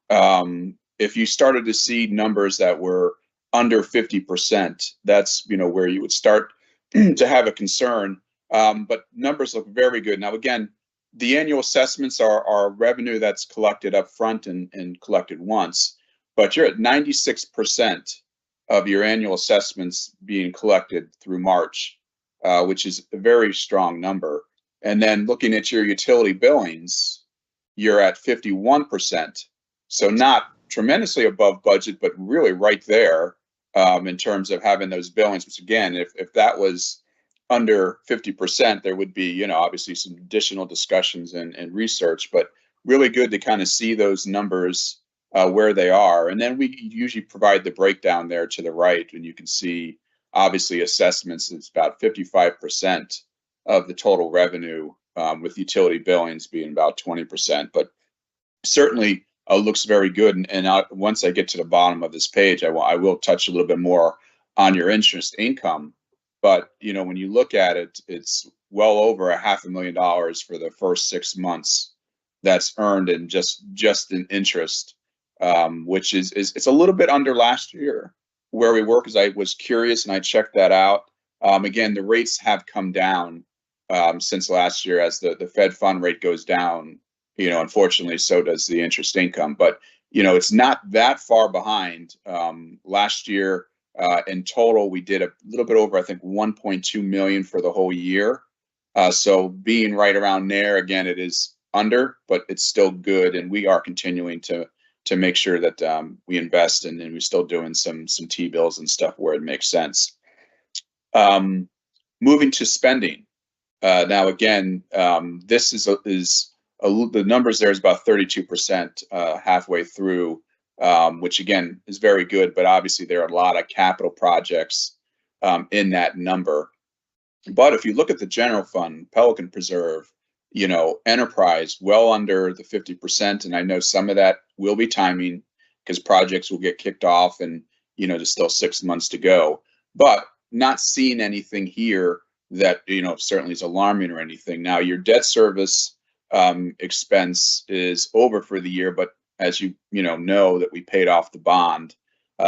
if you started to see numbers that were under 50%, that's where you would start to have a concern. But numbers look very good. Now, again, the annual assessments are revenue that's collected up front and collected once, but you're at 96% of your annual assessments being collected through March, which is a very strong number. And then looking at your utility billings, you're at 51%. So not tremendously above budget, but really right there in terms of having those billings, which again, if that was under 50%, there would be, obviously some additional discussions and research, but really good to kind of see those numbers where they are. And then we usually provide the breakdown there to the right, and you can see obviously assessments is about 55% of the total revenue, with utility billings being about 20%, but certainly looks very good. And once I get to the bottom of this page, I will touch a little bit more on your interest income. But, you know, when you look at it, it's well over $500,000 for the first 6 months that's earned in just in interest, which is it's a little bit under last year where we were, because I was curious and I checked that out. Again, the rates have come down since last year as the Fed fund rate goes down. You know, unfortunately, so does the interest income. But, you know, it's not that far behind. Last year, in total, we did a little bit over, I think, 1.2 million for the whole year. So being right around there, again, it is under, but it's still good. And we are continuing to make sure that we invest and we're still doing some T-bills and stuff where it makes sense. Moving to spending. Now, again, this is the numbers there is about 32% halfway through, which again is very good, but obviously there are a lot of capital projects in that number. But if you look at the general fund, Pelican Preserve, you know, enterprise well under the 50%, and I know some of that will be timing because projects will get kicked off and, you know, there's still 6 months to go, but not seeing anything here that, you know, certainly is alarming or anything. Now, your debt service expense is over for the year, but as you know that we paid off the bond,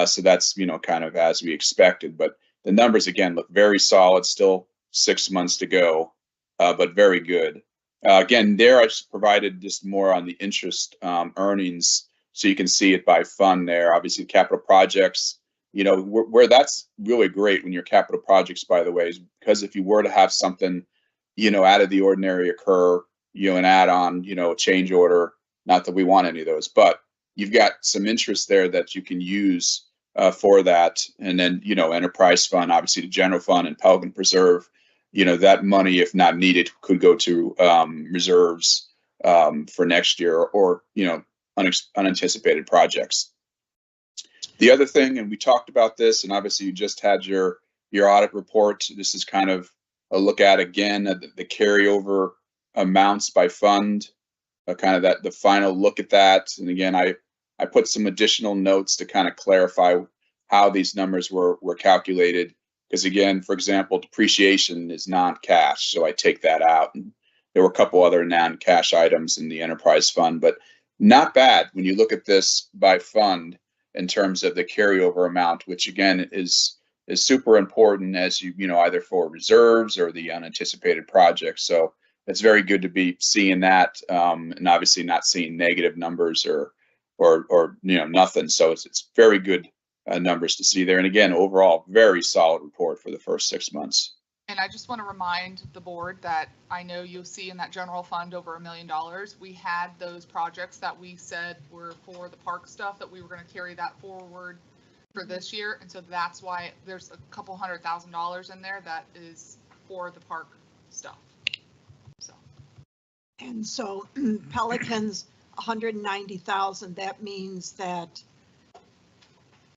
so that's, you know, kind of as we expected. But the numbers again look very solid. Still 6 months to go, but very good. Again, there I just provided just more on the interest earnings, so you can see it by fund there. Obviously, capital projects, you know, where that's really great when your capital projects, by the way, is because if you were to have something, you know, out of the ordinary occur, you know, an add-on, you know, a change order, not that we want any of those, but you've got some interest there that you can use for that. And then, you know, enterprise fund, obviously the general fund and Pelican Preserve, you know, that money, if not needed, could go to reserves for next year or, you know, unanticipated projects. The other thing, and we talked about this, and obviously you just had your audit report. This is kind of a look at again at the carryover amounts by fund, kind of the final look at that. And again, I put some additional notes to kind of clarify how these numbers were calculated. Because again, for example, depreciation is non-cash, so I take that out. And there were a couple other non-cash items in the enterprise fund, but not bad when you look at this by fund in terms of the carryover amount, which again is super important as you know, either for reserves or the unanticipated projects. So it's very good to be seeing that, and obviously not seeing negative numbers or you know, nothing. So it's very good numbers to see there. And again, overall, very solid report for the first 6 months. And I just want to remind the board that I know you'll see in that general fund over $1 million. We had those projects that we said were for the park stuff that we were going to carry that forward for this year. And so that's why there's a couple $100,000 in there that is for the park stuff. So. And so Pelican's 190,000, that means that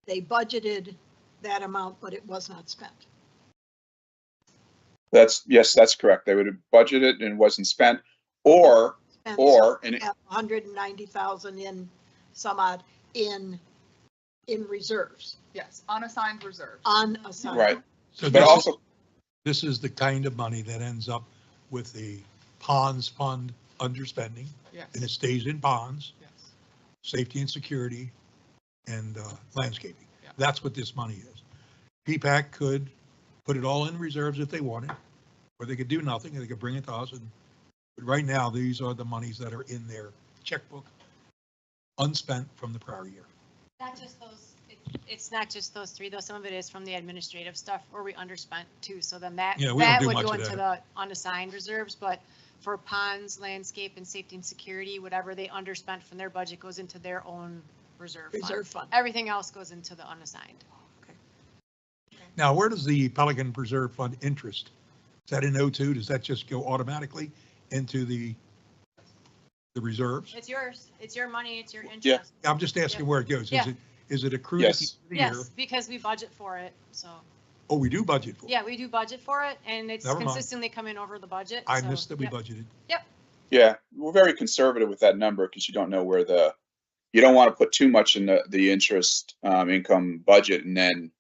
they budgeted that amount, but it was not spent. Yes, that's correct. They would have budgeted and it wasn't spent, or And and 190,000 in some odd in reserves. Yes, unassigned reserves. Unassigned. right. So But also, this is the kind of money that ends up with the ponds fund underspending, Yes. and it stays in ponds, Yes. safety and security, and landscaping. Yeah. That's what this money is. PPAC could put it all in reserves if they wanted, or they could do nothing and they could bring it to us. But right now, these are the monies that are in their checkbook, unspent from the prior year. Not just those, it's not just those three, though. Some of it is from the administrative stuff where we underspent too. So then that Yeah, we don't that do would much go of into that. the unassigned reserves. But for ponds, landscape, and safety and security, whatever they underspent from their budget goes into their own reserve Reserve fund. fund. Everything else goes into the unassigned. Now, where does the Pelican Preserve Fund interest? Is that in O2? Does that just go automatically into the reserves? It's yours. It's your money. It's your interest. Yeah. I'm just asking where it goes. Yeah. Is it accrued at the Yes. end of the year? Yes, because we budget for it. So Oh, we do budget for it. Yeah, we do budget for it and it's Never mind. consistently coming over the budget. I so, missed that we yep. budgeted. Yeah, we're very conservative with that number because you don't know where you don't want to put too much in the interest income budget and then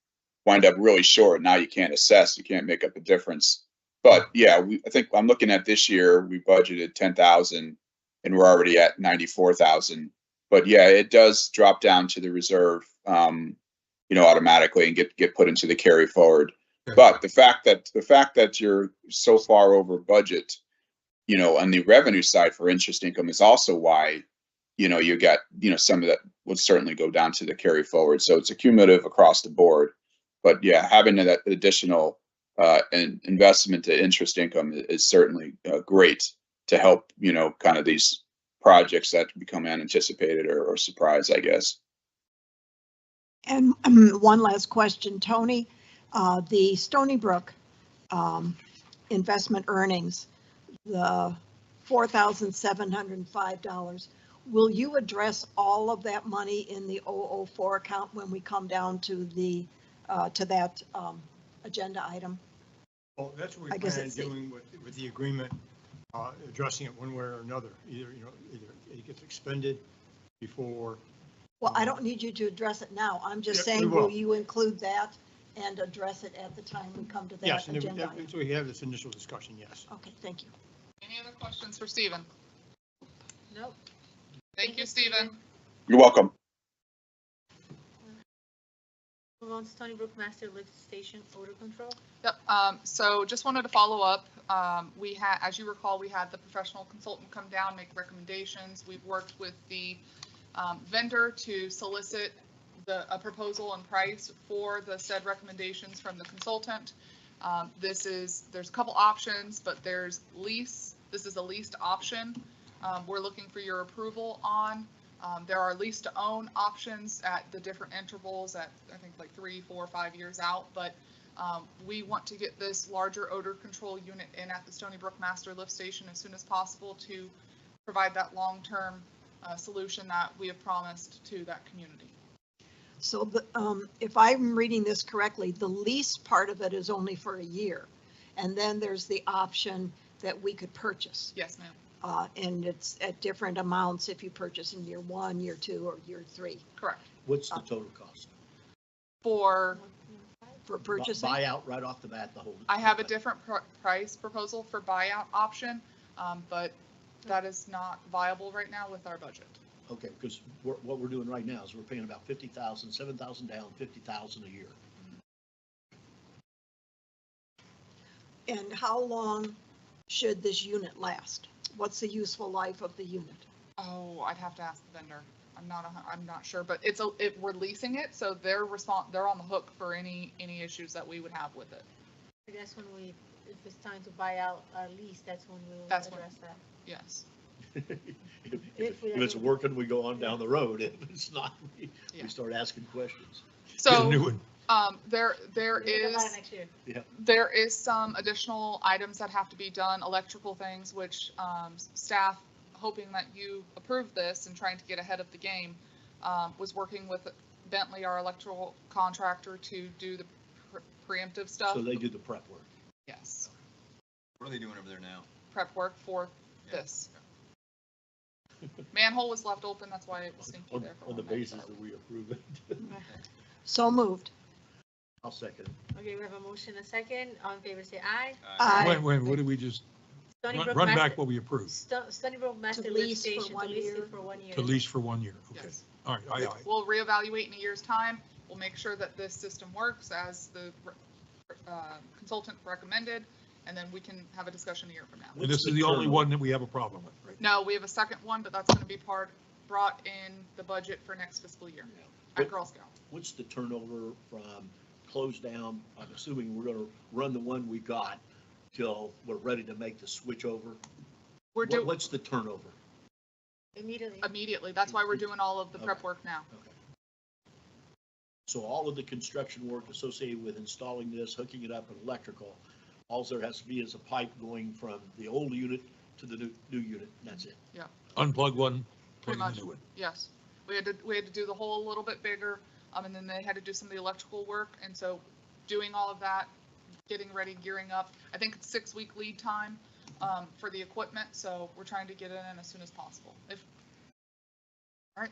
wind up really short. Now you can't assess, you can't make up the difference. But yeah, I think I'm looking at this year, we budgeted 10,000 and we're already at 94,000. But yeah, it does drop down to the reserve, automatically and get put into the carry forward. Okay. But the fact that you're so far over budget, on the revenue side for interest income is also why, you got, some of that would certainly go down to the carry forward. So it's a cumulative across the board. But yeah, having that additional investment to interest income is certainly great to help, kind of these projects that become unanticipated or surprise, I guess. And one last question, Tony, the Stony Brook investment earnings, the $4,705, will you address all of that money in the 004 account when we come down to the to that agenda item? Well, that's what I we guess plan on it's the- doing with the agreement, addressing it one way or another. Either it gets expended before. Well, I don't need you to address it now. I'm just Yeah, saying, we will. will you include that and address it at the time we come to that Yes, and agenda item? so we have this initial discussion, yes. Okay, thank you. Any other questions for Stephen? Nope. Thank you, Stephen. You're welcome. Move on to Stony Brook Master Lift Station Odor Control. Yep, so just wanted to follow up. We had, as you recall, we had the professional consultant come down, make recommendations. We've worked with the vendor to solicit a proposal and price for the said recommendations from the consultant. There's a couple options, but there's lease. This is a leased option. We're looking for your approval on. There are lease to own options at the different intervals at, I think, like 3, 4, 5 years out. But we want to get this larger odor control unit in at the Stony Brook Master Lift Station as soon as possible to provide that long-term solution that we have promised to that community. So if I'm reading this correctly, the lease part of it is only for a year. And then there's the option that we could purchase. Yes, ma'am. And it's at different amounts if you purchase in year 1, year 2, or year 3 Correct. What's the total cost? For, for purchasing. Buyout right off the bat, the whole. I have a different price proposal for buyout option, but that is not viable right now with our budget. Okay, because what we're doing right now is we're paying about 50,000, 7,000 down, 50,000 a year. And how long should this unit last? What's the useful life of the unit? Oh, I'd have to ask the vendor. I'm not sure, but we're leasing it, so they're on the hook for any issues that we would have with it. I guess if it's time to buy out our lease, that's when we'll That's when- address that. Yes. If it's working, we go on down the road. If it's not, we Yeah. start asking questions. Get a So, new one. there We'll buy it is. next year. There is some additional items that have to be done, electrical things, which staff, hoping that you approve this and trying to get ahead of the game, was working with Bentley, our electrical contractor, to do the preemptive stuff. So they do the prep work. Yes, What are they doing over there now? prep work for Yeah. this. Manhole was left open, that's why it was stinky On there for on the one night, basis so. that we approve it. So moved. I'll second it. Okay, we have a motion, a second. All in favor, say aye. Aye. Wait, what did we just, Stony Brook run Master- back what we approved? Stony Brook Master Lift lease for Station, 1 to lease year. it for 1 year. To lease for 1 year, okay. Yes. All right, aye, aye. We'll reevaluate in a year's time. We'll make sure that this system works as the consultant recommended, and then we can have a discussion a year from now. And this is the only one that we have a problem with, right? No, we have a second one, but that's going to be brought in the budget for next fiscal year at Girl Scout. What's the turnover from close down? I'm assuming we're gonna run the one we got till we're ready to make the switch over. We're doing What's the turnover? immediately. That's why we're doing all of the prep Okay. work now. Okay. So all of the construction work associated with installing this, hooking it up with electrical, all there has to be is a pipe going from the old unit to the new unit, and that's it. Unplug one, Pretty plug in much. the new one. Yes, we had to do the hole a little bit bigger, and then they had to do some of the electrical work, and so doing all of that, getting ready, gearing up. I think it's 6-week lead time for the equipment, so we're trying to get it in as soon as possible. All right.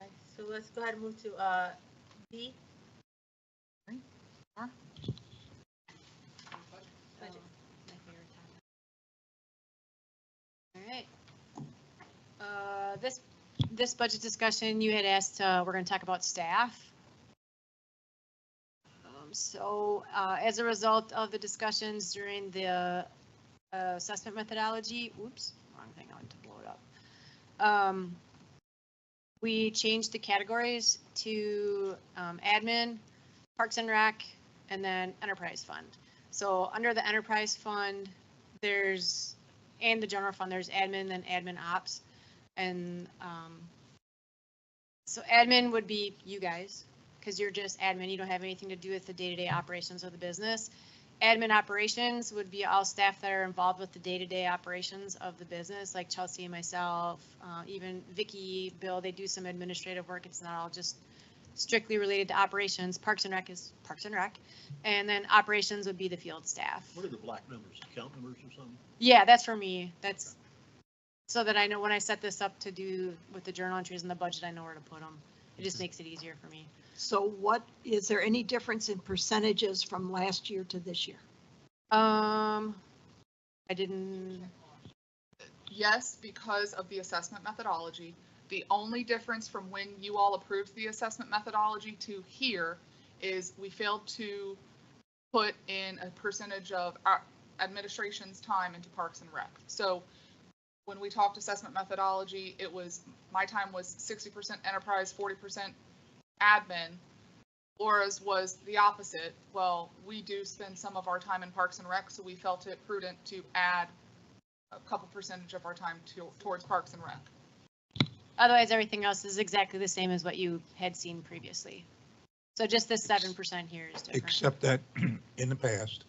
Okay, so let's go ahead and move to B. Laura? Budget. My favorite topic. All right. This budget discussion, you had asked, we're going to talk about staff. As a result of the discussions during the assessment methodology, whoops, wrong thing, I want to blow it up. We changed the categories to admin, Parks and Rec, and then enterprise fund. So under the enterprise fund, and the general fund, there's admin, then admin ops. And so admin would be you guys, because you're just admin. You don't have anything to do with the day-to-day operations of the business. Admin operations would be all staff that are involved with the day-to-day operations of the business, like Chelsea and myself, even Vicky, Bill, they do some administrative work. It's not all just strictly related to operations. Parks and Rec is Parks and Rec. And then operations would be the field staff. What are the black numbers, account numbers or something? Yeah, that's for me. That's so that I know when I set this up to do with the journal entries and the budget, I know where to put them. It just makes it easier for me. So is there any difference in percentages from last year to this year? I didn't. Yes, because of the assessment methodology. The only difference from when you all approved the assessment methodology to here is we failed to put in a percentage of our administration's time into Parks and Rec. So when we talked assessment methodology, my time was 60% enterprise, 40% admin. Laura's was the opposite. Well, we do spend some of our time in Parks and Rec, so we felt it prudent to add a couple percentage of our time towards Parks and Rec. Otherwise, everything else is exactly the same as what you had seen previously. So just this 7% here is different. Except that in the past,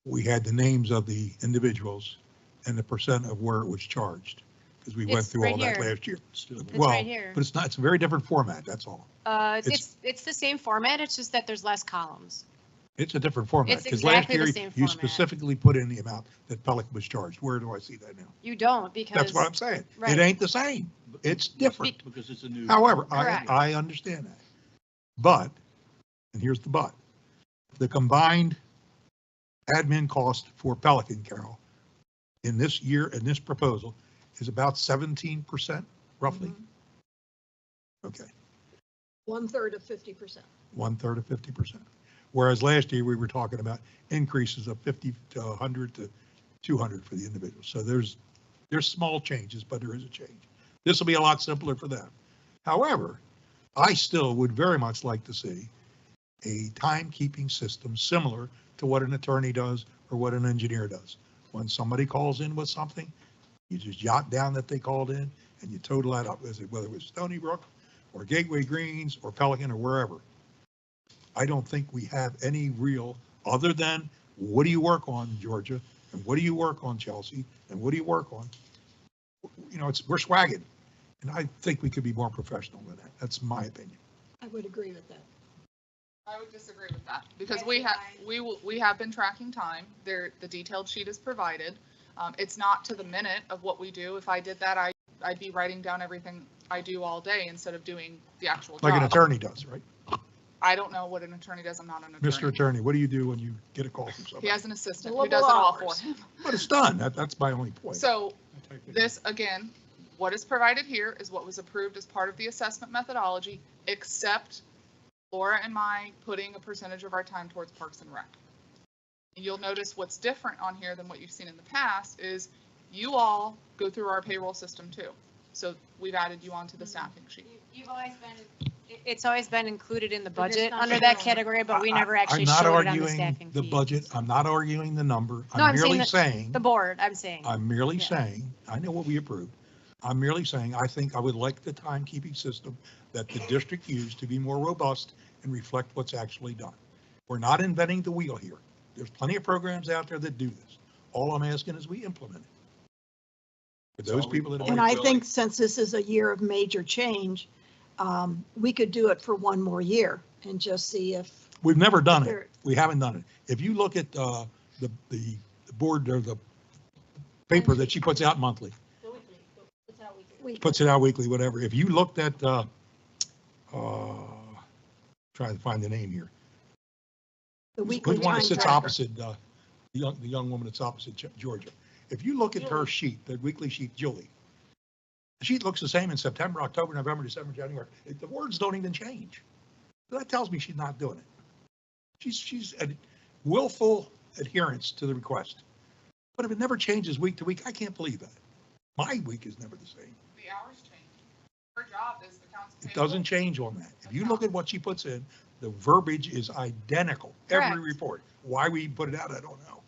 we had the names of the individuals and the percent of where it was charged, because we went It's through right all that here. last year. It's Well, right here. but it's not, it's a very different format, that's all. It's the same format. It's just that there's less columns. It's a different format. It's Because last exactly the year, same you format. specifically put in the amount that Pelican was charged. Where do I see that now? You don't because. That's what I'm saying. Right. It ain't the same. It's different. Because it's a new. However, Correct. I understand that. But, and here's the but, the combined admin cost for Pelican, Carol, in this year, in this proposal, is about 17%, roughly. Mm-hmm. Okay, 1/3 of 50%. 1/3 of 50%. Whereas last year, we were talking about increases of 50 to 100 to 200 for the individuals. So there's small changes, but there is a change. This will be a lot simpler for them. However, I still would very much like to see a timekeeping system similar to what an attorney does or what an engineer does. When somebody calls in with something, you just jot down that they called in and you total that up, whether it was Stony Brook or Gateway Greens or Pelican or wherever. I don't think we have any real, other than what do you work on, Georgia, and what do you work on, Chelsea, and what do you work on? You know, we're swagging, and I think we could be more professional than that. That's my opinion. I would agree with that. I would disagree with that because we have been tracking time. The detailed sheet is provided. It's not to the minute of what we do. If I did that, I'd be writing down everything I do all day instead of doing the actual job. Like an attorney does, right? I don't know what an attorney does. I'm not an attorney. Mr. Attorney, what do you do when you get a call from somebody? He has an assistant Billable who does it all hours. for him. But it's done. That's my only point. So this, again, what is provided here is what was approved as part of the assessment methodology, except Laura and my putting a percentage of our time towards Parks and Rec. And you'll notice what's different on here than what you've seen in the past is you all go through our payroll system too. So we've added you onto the staffing sheet. You've always been. It's always been included in the But it's budget not under that shown. category, but we never actually I'm not showed it on the arguing staffing the fees. budget. I'm not arguing the number. No, I'm I'm saying merely that- saying, The board, I'm saying. I'm merely Yeah. saying, I know what we approved. I'm merely saying, I think I would like the timekeeping system that the district used to be more robust and reflect what's actually done. We're not inventing the wheel here. There's plenty of programs out there that do this. All I'm asking is we implement it. For those people that. And I think since this is a year of major change, we could do it for one more year and just see if We've never done it. There- We haven't done it. If you look at the board or the paper that she puts out monthly, The weekly, it's our weekly. we- puts it out weekly, whatever. If you looked at, trying to find the name here. The weekly Who's one that time sits tracker. opposite, the young woman that's opposite Georgia? If you look at her sheet, the weekly sheet, Julie, the sheet looks the same in September, October, November, December, January. The words don't even change. So that tells me she's not doing it. She's a willful adherence to the request. But if it never changes week to week, I can't believe that. My week is never the same. The hours change. Her job is accounts It payable. doesn't change on that. If you look at what she puts in, the verbiage is identical, every Correct. report. Why we put it out, I don't know.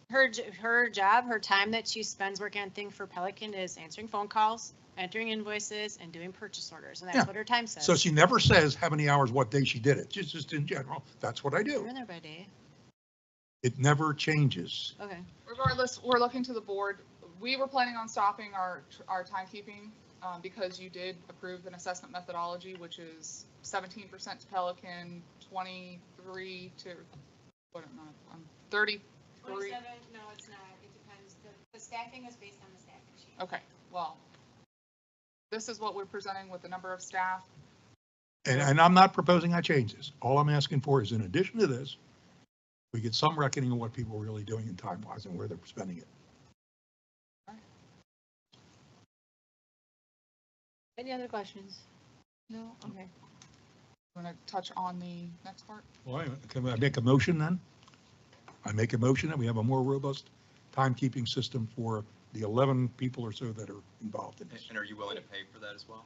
Her job, her time that she spends working on things for Pelican is answering phone calls, entering invoices, and doing purchase orders, and Yeah. that's what her time says. So she never says how many hours, what day she did it, just in general. That's what I You're do. in there by day. It never changes. Okay. Regardless, we're looking to the board. We were planning on stopping our timekeeping because you did approve an assessment methodology, which is 17% to Pelican, 23 to, what am I, 33. 27, no, it's not. It depends. The staffing is based on the staffing sheet. Okay, well, this is what we're presenting with the number of staff. And I'm not proposing I change this. All I'm asking for is in addition to this, we get some reckoning of what people are really doing in time wise and where they're spending it. Any other questions? No? Okay. Want to touch on the next part? Well, can I make a motion then? I make a motion that we have a more robust timekeeping system for the 11 people or so that are involved in this. And are you willing to pay for that as well?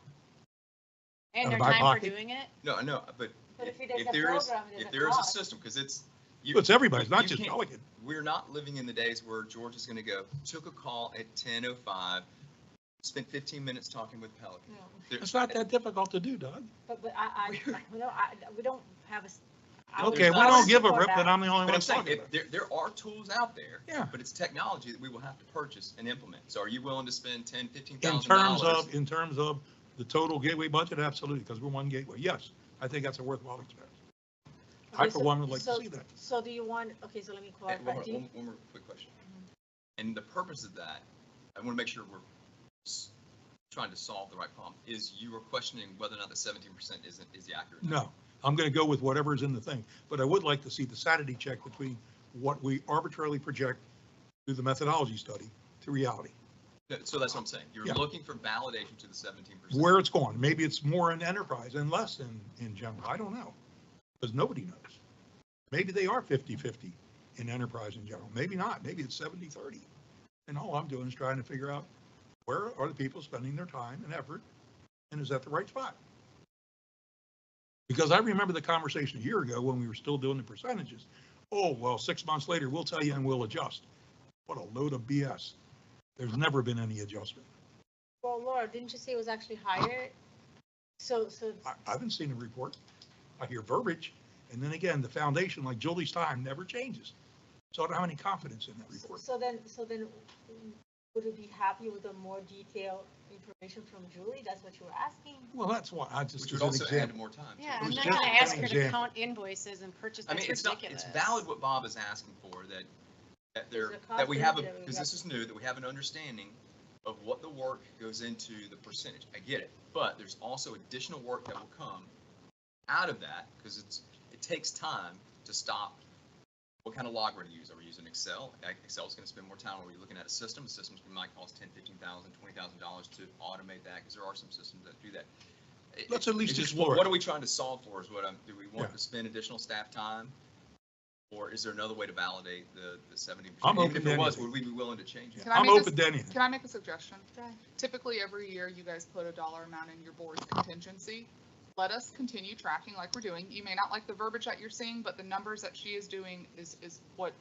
And Out her of my time for pocket? doing it? No, but But if there's if a there is, program, there's if a there is a cost. system, because it's. Well, it's everybody, it's not you just can't- Pelican. We're not living in the days where George is going to go, took a call at 10:05, spent 15 minutes talking with Pelican. There- It's not that difficult to do, Doug. But we don't have a. Okay, we not- don't give a support rip that. that I'm the only But one I'm saying, talking about. there are tools out there. Yeah. But it's technology that we will have to purchase and implement. So are you willing to spend $10,000, In $15,000? in terms of the total gateway budget, absolutely, because we're one gateway. Yes, I think that's a worthwhile expense. I, Okay, for so- one, would like to so- see that. So do you want, okay, so let me And clarify. Do you- one more quick question. And the purpose of that, I want to make sure we're trying to solve the right problem, is you are questioning whether or not the 17% is the accurate number. No, I'm going to go with whatever's in the thing, but I would like to see the sanity check between what we arbitrarily project through the methodology study to reality, No, so that's what I'm saying. You're Yeah. looking for validation to the 17%. where it's going. Maybe it's more in enterprise and less in general. I don't know, because nobody knows. Maybe they are 50-50 in enterprise in general. Maybe not. Maybe it's 70-30. And all I'm doing is trying to figure out where are the people spending their time and effort, and is that the right spot? Because I remember the conversation a year ago when we were still doing the percentages. Oh, well, 6 months later, we'll tell you and we'll adjust. What a load of BS. There's never been any adjustment. Well, Laura, didn't you say it was actually higher? So, I haven't seen a report. I hear verbiage. And then again, the foundation, like Julie's time, never changes. So I don't have any confidence in that report. so then, would you be happy with a more detailed information from Julie? That's what you were asking? Well, that's why I just, Which as would an also add example. more time. Yeah, It I'm was not just gonna an ask her to example. count invoices and purchase, I mean, that's it's not, ridiculous. it's valid what Bob is asking for, that There's there, a cost that we have, benefit that we because got. this is new, that we have an understanding of what the work goes into the percentage. I get it, but there's also additional work that will come out of that, because it takes time to stop. What kind of log we're going to use? Are we using Excel? Excel's going to spend more time. Are we looking at a system? Systems might cost $10,000, $15,000, $20,000 to automate that, because there are some systems that do that. Let's at least It's just, explore it. what are we trying to solve for is what do we want Yeah. to spend additional staff time? Or is there another way to validate the 70%? I'm Even open if to it was, anything. would we be willing to change it? Can I I'm make a- open to anything. Can I make a suggestion? Typically, every year, you guys put a dollar amount in your board's contingency. Let us continue tracking like we're doing. You may not like the verbiage that you're seeing, but the numbers that she is doing is what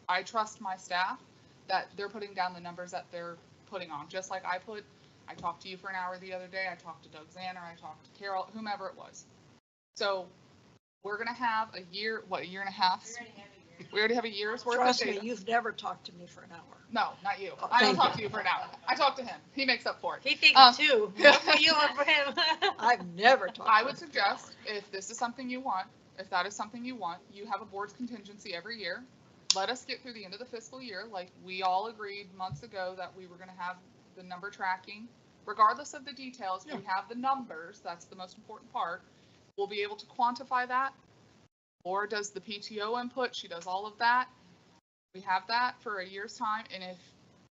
I trust my staff, that they're putting down the numbers that they're putting on, just like I talked to you for an hour the other day, I talked to Doug Zanner, I talked to Carol, whomever it was. So we're gonna have a year and a half? We already have a year's worth of Trust me, data. you've never talked to me for an hour. No, not you. Oh, I don't thank talk you. to you for an hour. I talk to him. He makes up for it. He thinks Um, too, not for you or for him. I've never talked. I to would him for an hour. suggest, if this is something you want, if that is something you want. You have a board's contingency every year. Let us get through the end of the fiscal year, like we all agreed months ago that we were gonna have the number tracking. Regardless of the details, we have the numbers, that's the most important part. We'll be able to quantify that. Laura does the PTO input, she does all of that. We have that for a year's time, and if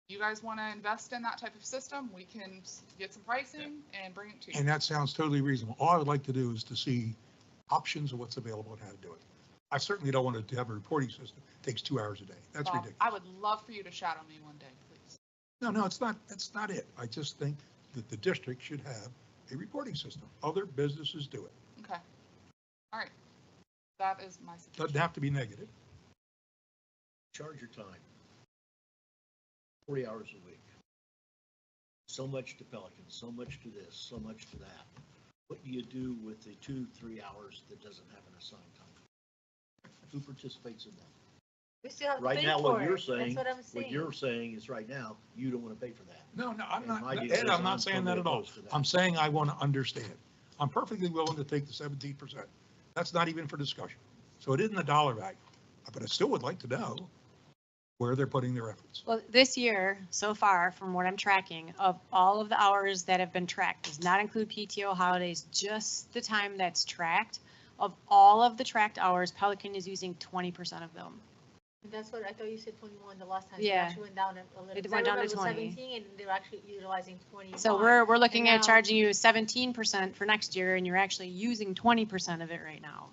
you guys wanna invest in that type of system, we can get some pricing and bring it to you. And that sounds totally reasonable. All I would like to do is to see options of what's available and how to do it. I certainly don't want to have a reporting system. It takes 2 hours a day. That's Bob, ridiculous. I would love for you to shadow me one day, please. No, it's not, that's not it. I just think that the district should have a reporting system. Other businesses do it. Okay. All right. That is my suggestion. Doesn't have to be negative. Charge your time. 40 hours a week. So much to Pelican, so much to this, so much to that. What do you do with the 2-3 hours that doesn't have an assigned time? Who participates in that? We still have to Right pay now, for what you're it. saying, That's what I'm saying. what you're saying is right now, you don't want to pay for that. No, I'm And not, my deal Ed, is I'm not saying that totally at all. opposed to that. I'm saying I want to understand. I'm perfectly willing to take the 17%. That's not even for discussion. So it isn't a dollar value, but I still would like to know where they're putting their efforts. Well, this year, so far, from what I'm tracking, of all of the hours that have been tracked, does not include PTO holidays, just the time that's tracked. Of all of the tracked hours, Pelican is using 20% of them. That's what I thought you said 21 the last time. So Yeah. It actually went down a little. It 'Cause went I down to remember it was 20. 17 and they're actually utilizing 21. So we're looking And at now- charging you 17% for next year, and you're actually using 20% of it right now.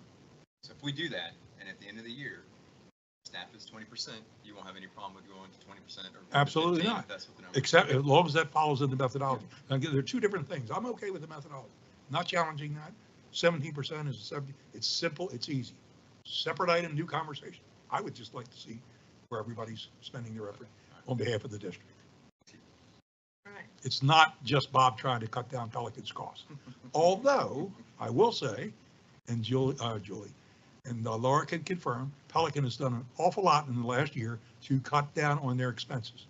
So if we do that, and at the end of the year, staff is 20%, you won't have any problem with going to 20% or going to Absolutely 15, not. if that's what the number is. Except as long as that follows in the methodology. Now, again, there are two different things. I'm okay with the methodology. Not challenging that. 17% is 70. It's simple. It's easy. Separate item, new conversation. I would just like to see where everybody's spending their effort on behalf of the district. All right. It's not just Bob trying to cut down Pelican's costs. Although, I will say, and Julie, and Laura can confirm, Pelican has done an awful lot in the last year to cut down on their expenses.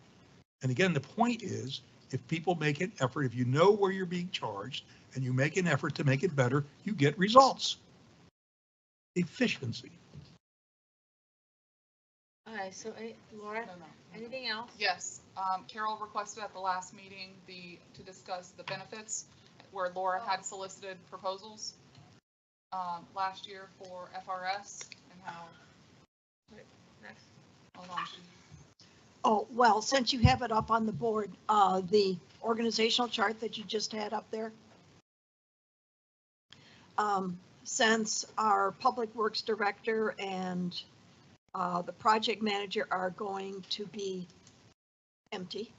And again, the point is, if people make an effort, if you know where you're being charged and you make an effort to make it better, you get results. Efficiency. All right, so Laura, No. anything else? Yes, Carol requested at the last meeting to discuss the benefits, where Laura had solicited proposals last year for FRS and how. Next. Hold on. Oh, well, since you have it up on the board, the organizational chart that you just had up there. Since our Public Works Director and the project manager are going to be empty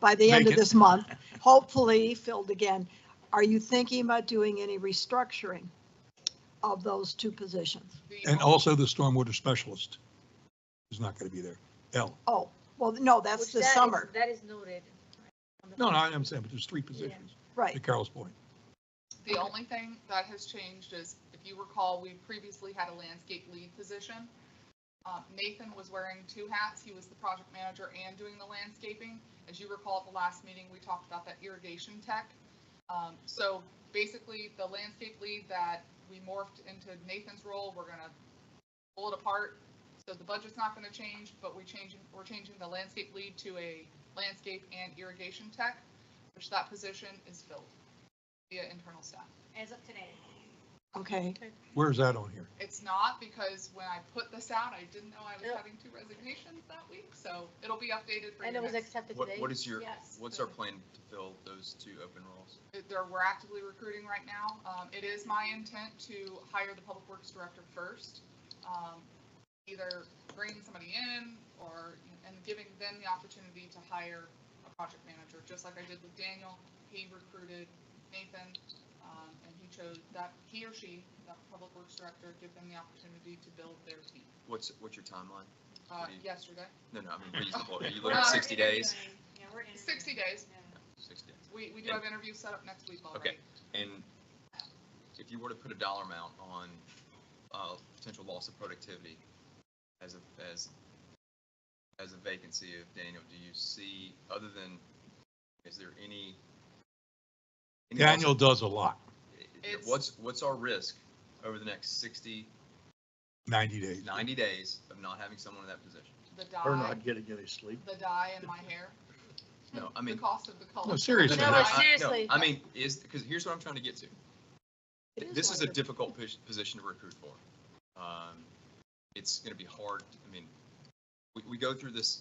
by the end of this month, hopefully filled again. Are you thinking about doing any restructuring of those two positions? And also the stormwater specialist is not going to be there. L. Oh, well, no, that's Which the that is- summer, That is noted. on the No, first- I understand, but there's three positions, right? to Carol's point. The only thing that has changed is, if you recall, we previously had a landscape lead position. Nathan was wearing two hats. He was the project manager and doing the landscaping. As you recall, at the last meeting, we talked about that irrigation tech. So basically, the landscape lead that we morphed into Nathan's role, we're gonna pull it apart. So the budget's not gonna change, but we're changing the landscape lead to a landscape and irrigation tech, which that position is filled via internal staff. As of today. Okay, Where's that on here? It's not, because when I put this out, I didn't know I was Yeah. having 2 resignations that week, so it'll be updated for And your it was next. accepted What, today? what is your, Yes. what's our plan to fill those 2 open roles? We're actively recruiting right now. It is my intent to hire the public works director first. Either bringing somebody in and giving them the opportunity to hire a project manager, just like I did with Daniel. He recruited Nathan, and he chose that he or she, that public works director, give them the opportunity to build their team. What's your timeline? Yesterday, No, I mean reasonable. Are you looking at 60 days? Yeah, we're 60 days. 60 days. We do have interviews set up next week already. Okay. And if you were to put a dollar amount on potential loss of productivity as a vacancy of Daniel, do you see, other than, is there any loss Daniel of- does a lot. It's- What's our risk over the next 60, 90 days. 90 days of not having someone in that position. The Or dye, not getting any sleep. the dye in my hair, No, I the mean, cost of the color. No, seriously. No, I- but seriously. I mean, because here's what I'm trying to get to. It This is a wonderful. difficult position to recruit for. It's going to be hard. I mean, we go through this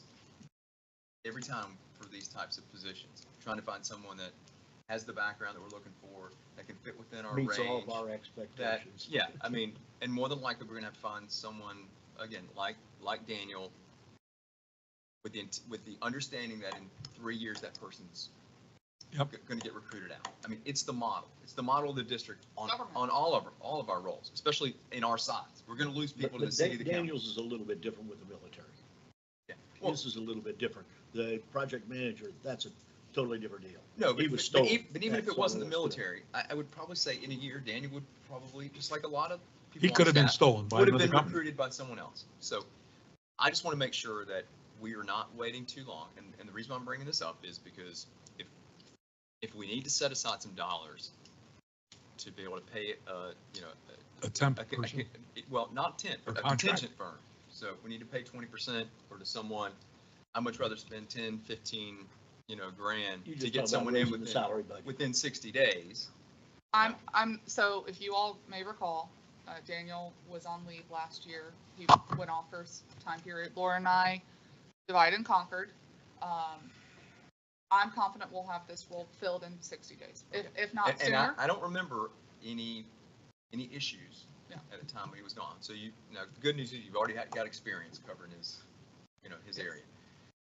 every time for these types of positions, trying to find someone that has the background that we're looking for, that can fit within our Meets all of range. our That, expectations. yeah, I mean, and more than likely, we're going to have to find someone, again, like Daniel, with the understanding that in 3 years, that person's Yep. going to get recruited out. I mean, it's the model. It's the model of the district on Government. all of our roles, especially in our size. We're going to lose people to the But city, the county. Daniels is a little bit different with the military. Yeah. Well, This is a little bit different. The project manager, that's a totally different deal. no, He but, was but, stolen. but even if That's it wasn't the all there is to it. military, I would probably say in a year, Daniel would probably, just like a lot of people He on could have been staff, stolen by would have another been company. recruited by someone else. So I just want to make sure that we are not waiting too long. And the reason I'm bringing this up is because if we need to set aside some dollars to be able to pay, A temp a- person. well, not temp, Or but a contract. contingent firm. So if we need to pay 20% or to someone, I'd much rather spend 10, 15, grand You to just get talk about someone in raising the salary budget. within 60 days. So if you all may recall, Daniel was on leave last year. He went off for a time period. Laura and I divided and conquered. I'm confident we'll have this role filled in 60 days, if not And sooner. I don't remember any issues Yeah. at the time when he was gone. So the good news is you've already got experience covering his area.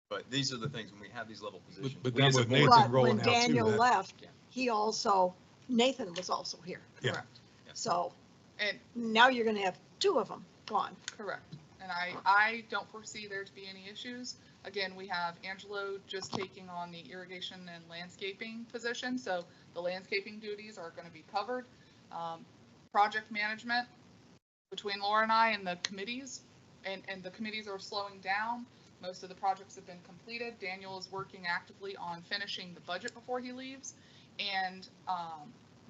But these are the things, when we have these level positions. but we then as a with board- Nathan But rolling when out too, Daniel that- left, Yeah. Nathan was also here. Yeah. Correct. So And now you're going to have two of them gone. correct. And I don't foresee there to be any issues. Again, we have Angelo just taking on the irrigation and landscaping position, so the landscaping duties are going to be covered. Project management between Laura and I and the committees, and the committees are slowing down. Most of the projects have been completed. Daniel is working actively on finishing the budget before he leaves and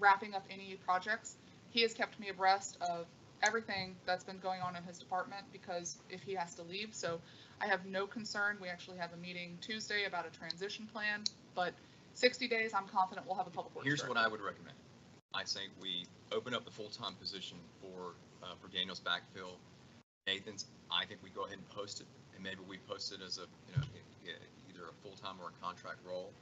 wrapping up any projects. He has kept me abreast of everything that's been going on in his department because if he has to leave, so I have no concern. We actually have a meeting Tuesday about a transition plan, but 60 days, I'm confident we'll have a public works Here's director. what I would recommend. I think we open up the full-time position for Daniel's backfill. Nathan's, I think we go ahead and post it, and maybe we post it as either a full-time or a contract role.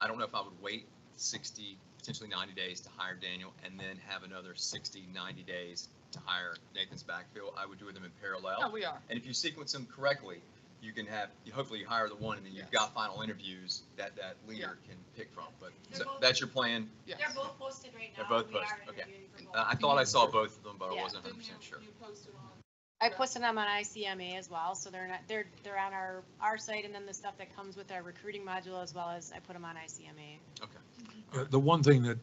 I don't know if I would wait 60, potentially 90 days to hire Daniel and then have another 60, 90 days to hire Nathan's backfill. I would do them in parallel. No, we are. And if you sequence them correctly, you can hopefully you hire the one and then you've Yes. got final interviews that leader can pick from. But They're both- that's your plan? Yes. They're both posted right now. They're both We are posted, okay. interviewing for both. I thought I saw both of them, but I Yeah. wasn't Didn't 100% sure. you posted on? I posted them on ICMA as well, so they're on our site, and then the stuff that comes with our recruiting module as well as I put them on ICMA. Okay. The one thing that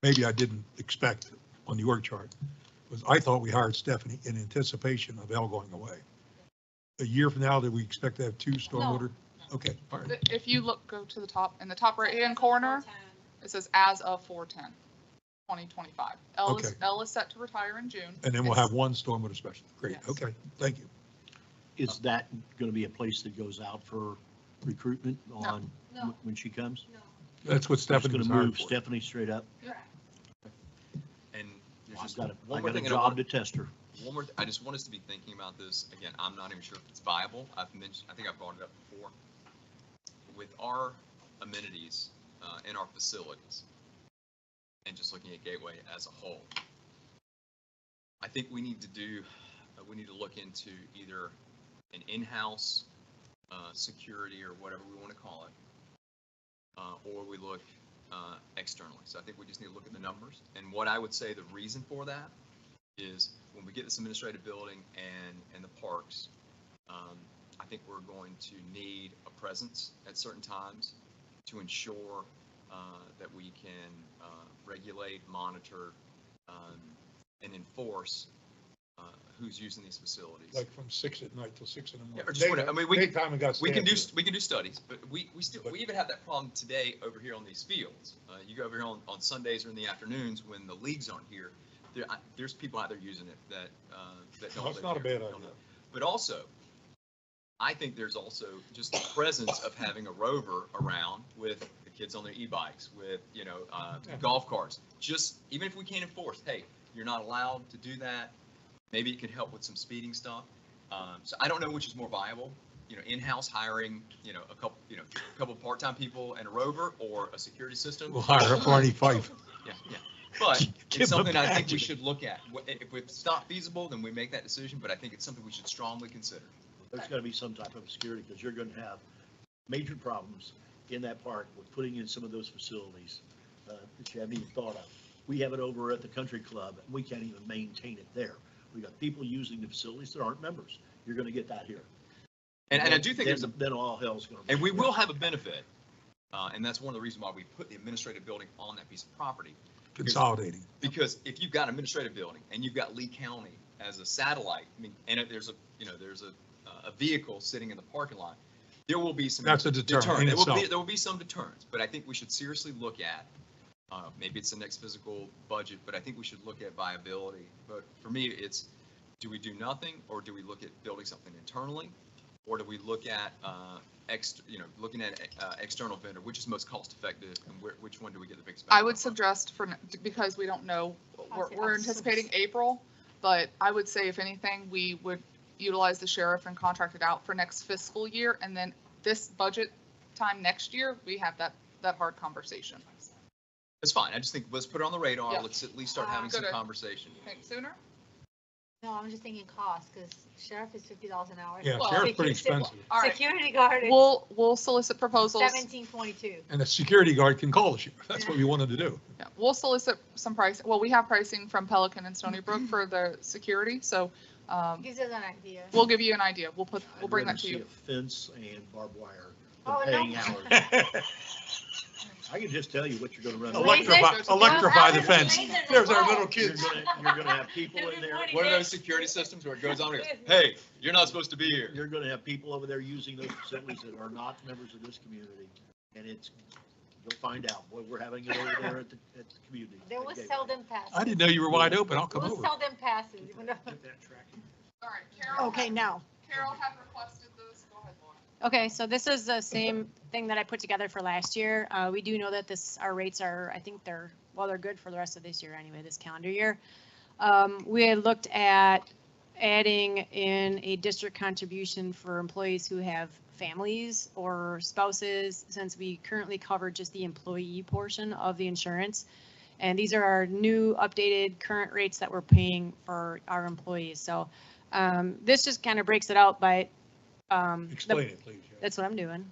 maybe I didn't expect on the org chart was I thought we hired Stephanie in anticipation of Elle going away. A year from now, do we expect to have two stormwater? Okay, all right. If you go to the top, in the top right-hand corner, it says as of 4/10/2025. Elle is set to retire in June. And then we'll have one stormwater specialist. Great, Yes. okay, thank you. Is that going to be a place that goes out for recruitment on No. when she comes? No, That's what Just Stephanie going was to hired move for. Stephanie straight up? correct. And there's I've just got one I more got a thing. and I job want- to test her. One more, I just want us to be thinking about this. Again, I'm not even sure if it's viable. I think I've brought it up before. With our amenities in our facilities, and just looking at Gateway as a whole, I think we need to look into either an in-house security or whatever we want to call it, or we look externally. So I think we just need to look at the numbers. And what I would say the reason for that is when we get this administrative building and the parks, I think we're going to need a presence at certain times to ensure that we can regulate, monitor, and enforce who's using these facilities. Like from 6 at night till 6 in the Yeah, morning. or just whatever. I mean, we can- Daytime and got We can staff do we can do studies, but we even have that problem today over here on these fields. You go over here on Sundays or in the afternoons when the leagues aren't here. there's people out there using it that don't. That's live not a here, bad don't idea. know. But also, I think there's also just the presence of having a rover around with the kids on their e-bikes, with, golf carts. Just, even if we can't enforce, hey, you're not allowed to do that, maybe it can help with some speeding stuff. So I don't know which is more viable, in-house hiring, a couple part-time people and a rover, or a security system. We'll hire up Barney Fife. Yeah. But Give it's him a something I think badge. we should look at. If it's not feasible, then we make that decision, but I think it's something we should strongly consider. There's got to be some type of security, because you're going to have major problems in that park with putting in some of those facilities that you haven't even thought of. We have it over at the country club, and we can't even maintain it there. We got people using the facilities that aren't members. You're going to get that here. And I do think then all hell's going to. and we will have a benefit, and that's one of the reasons why we put the administrative building on that piece of property. Consolidating. Because if you've got an administrative building and you've got Lee County as a satellite, and there's a vehicle sitting in the parking lot, there will be some. That's a deterrent in itself. There will be some deterrents, but I think we should seriously look at, maybe it's the next physical budget, but I think we should look at viability. But for me, it's, do we do nothing, or do we look at building something internally? Or do we look at, looking at external vendor, which is most cost effective, and which one do we get the biggest? I would suggest because we don't know, we're anticipating April, but I would say if anything, we would utilize the sheriff and contract it out for next fiscal year. And then this budget time next year, we have that hard conversation. It's fine. I just think let's put it on the radar. Yeah. Let's at least start having some Good. conversation. Think sooner? No, I'm just thinking cost, because sheriff is $50 an hour. Yeah, Well, sheriff's pretty security- expensive. All right. Security guard is We'll solicit proposals. 1722. And the security guard can call the sheriff. That's what we wanted to do. Yeah, we'll solicit some price. Well, we have pricing from Pelican and Stony Brook for the security, so Gives us an idea. we'll give you an idea. We'll bring that to I'd you. rather see a fence and barbed wire Oh, than no. paying hours. I can just tell you what you're going to run. Electrify the fence. There's our little You're kids. going to have people in there. What are those security systems where it goes on and goes, hey, you're not supposed to be here? You're going to have people over there using those facilities that are not members of this community. And you'll find out, boy, we're having it over there at the community. They will at Gateway. sell them passes. I didn't know you were wide open. I'll come We'll over. sell them passes. Even though- All right, Carol. Okay, now, Carol had requested this. Go ahead, Laura. Okay, so this is the same thing that I put together for last year. We do know that our rates are, I think they're good for the rest of this year anyway, this calendar year. We had looked at adding in a district contribution for employees who have families or spouses, since we currently cover just the employee portion of the insurance. And these are our new updated current rates that we're paying for our employees. So this just kind of breaks it out by Explain it, please. Yeah. that's what I'm doing.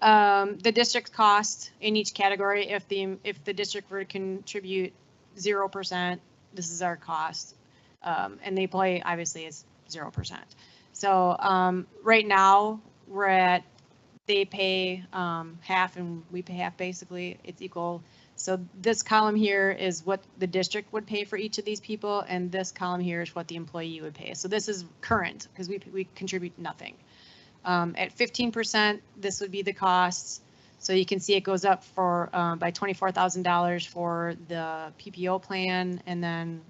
The district's cost in each category, if the district were to contribute 0%, this is our cost. And the employee obviously is 0%. So right now they pay half and we pay half, basically. It's equal. So this column here is what the district would pay for each of these people, and this column here is what the employee would pay. So this is current because we contribute nothing. At 15%, this would be the costs. So you can see it goes up by $24,000 for the PPO plan, and then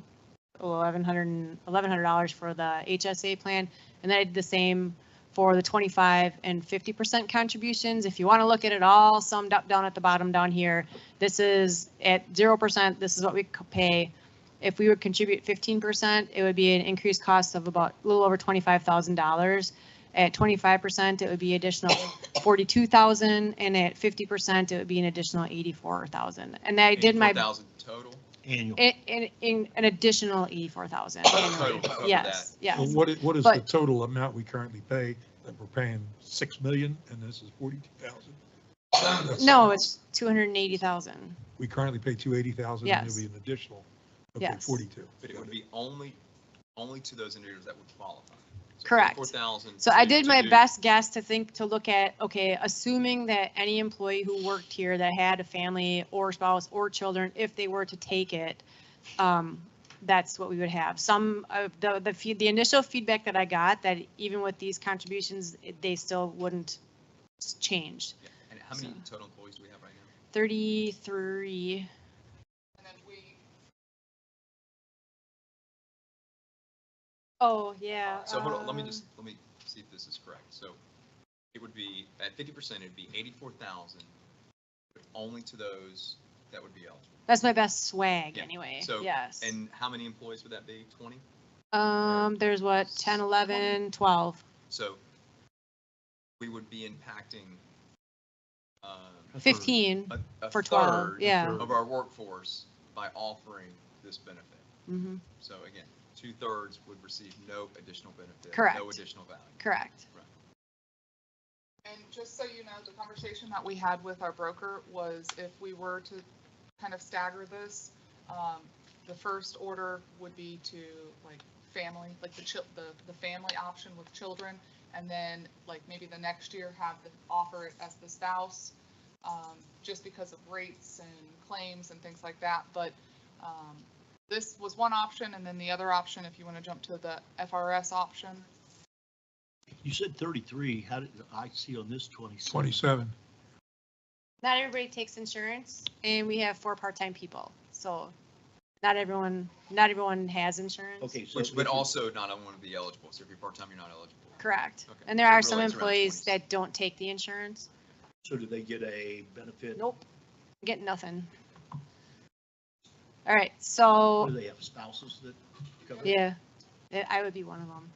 $1,100 for the HSA plan. And then I did the same for the 25 and 50% contributions. If you want to look at it all summed up down at the bottom down here, this is at 0%, this is what we pay. If we would contribute 15%, it would be an increased cost of about a little over $25,000. At 25%, it would be additional $42,000, and at 50%, it would be an additional $84,000. And I did my 4,000 total. Annual. in an additional $84,000. Total to cover Yes, yes. So what is the But- total amount we currently pay? That we're paying 6 million and this is 42,000? No, it's 280,000. We currently pay 280,000 and Yes. it'll be an additional, okay, Yes. 42. But it would be only to those individuals that would qualify. So Correct. 4,000. So I to- did to my do- best guess to look at, okay, assuming that any employee who worked here that had a family or spouse or children, if they were to take it, that's what we would have. Some of the initial feedback that I got, that even with these contributions, they still wouldn't change. Yeah. And how many total employees do we have right now? 33. And then we Oh, yeah. So hold on, let me see if this is correct. So it would be, at 50%, it'd be 84,000, but only to those that would be eligible. That's my best swag Yeah. anyway. So, Yes. and how many employees would that be? 20? There's what, 10, 11, 12, So we would be impacting 15 a for 12. third Yeah. of our workforce by offering this benefit. Mm-hmm. So again, 2/3 would receive no additional benefit. Correct. No additional value. Correct. And just so you know, the conversation that we had with our broker was if we were to kind of stagger this, the first order would be to like family, like the family option with children, and then like maybe the next year offer it as the spouse, just because of rates and claims and things like that. But this was one option, and then the other option, if you want to jump to the FRS option. You said 33. How did I see on this 27? 27. Not everybody takes insurance, and we have 4 part-time people, so not everyone has insurance. Okay, so. But also not everyone would be eligible. So if you're part-time, you're not eligible. Correct. Okay. And there So are really some it's around employees 20. that don't take the insurance. So do they get a benefit? Nope, get nothing. All right, Or so, do they have spouses that cover? yeah, I would be one of them.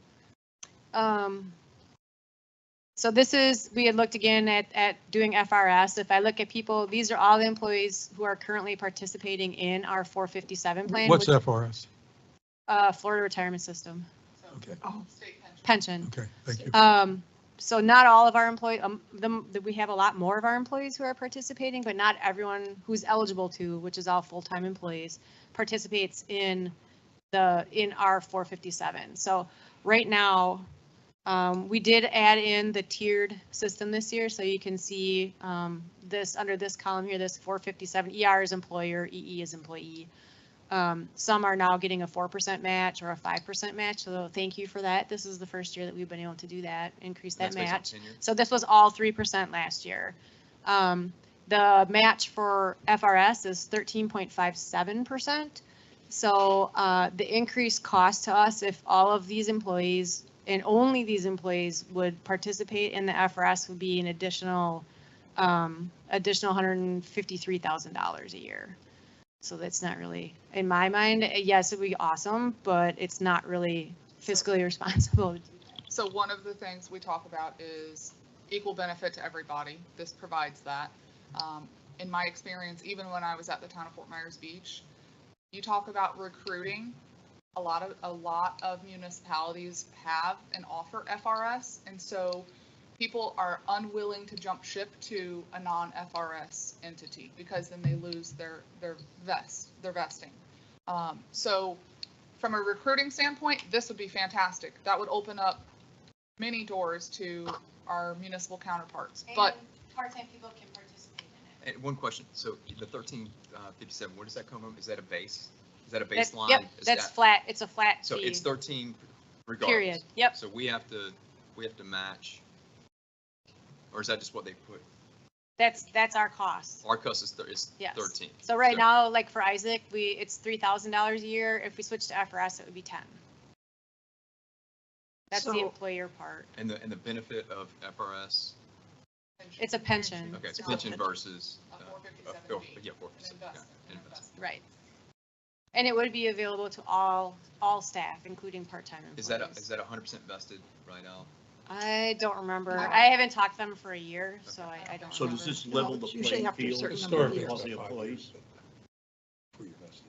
So this is, we had looked again at doing FRS. If I look at people, these are all the employees who are currently participating in our 457 plan. What's which- FRS? Florida Retirement System, Okay, State pension. pension. okay, thank you. So not all of our employees, we have a lot more of our employees who are participating, but not everyone who's eligible to, which is all full-time employees, participates in our 457. So right now, we did add in the tiered system this year, so you can see this under this column here, this 457, ER is employer, EE is employee. Some are now getting a 4% match or a 5% match, so thank you for that. This is the first year that we've been able to do that, increase that That's based on match. tenure? So this was all 3% last year. The match for FRS is 13.57%. So the increased cost to us, if all of these employees and only these employees would participate in the FRS, would be an additional $153,000 a year. So that's not really, in my mind, yes, it'd be awesome, but it's not really fiscally responsible. So one of the things we talk about is equal benefit to everybody. This provides that. In my experience, even when I was at the town of Fort Myers Beach, you talk about recruiting. A lot of municipalities have and offer FRS, and so people are unwilling to jump ship to a non-FRS entity because then they lose their vesting. So from a recruiting standpoint, this would be fantastic. That would open up many doors to our municipal counterparts. But part-time people can participate in it. And one question. So the 1357, where does that come from? Is that a base? Is that a baseline? Yep, Is that's that- flat. It's a flat So fee. it's 13 regardless. Period. Yep. So we have to match, or is that just what they put? That's our cost. Our cost is Yes. 13. So right now, like for Isaac, it's $3,000 a year. If we switch to FRS, it would be 10. That's the So- employer part. And the benefit of FRS, It's a pension. okay, it's It's a pension pension. versus. A 457B. Yeah, 457. An Okay, investment. investment. Right. And it would be available to all staff, including part-time employees. Is that 100% vested right now? I don't remember. No. I haven't talked to them for a year, so I don't So remember. does this level No, the it's usually playing after a field certain for number of Historically, years. all it's the about 5 employees? years. Before you're vested.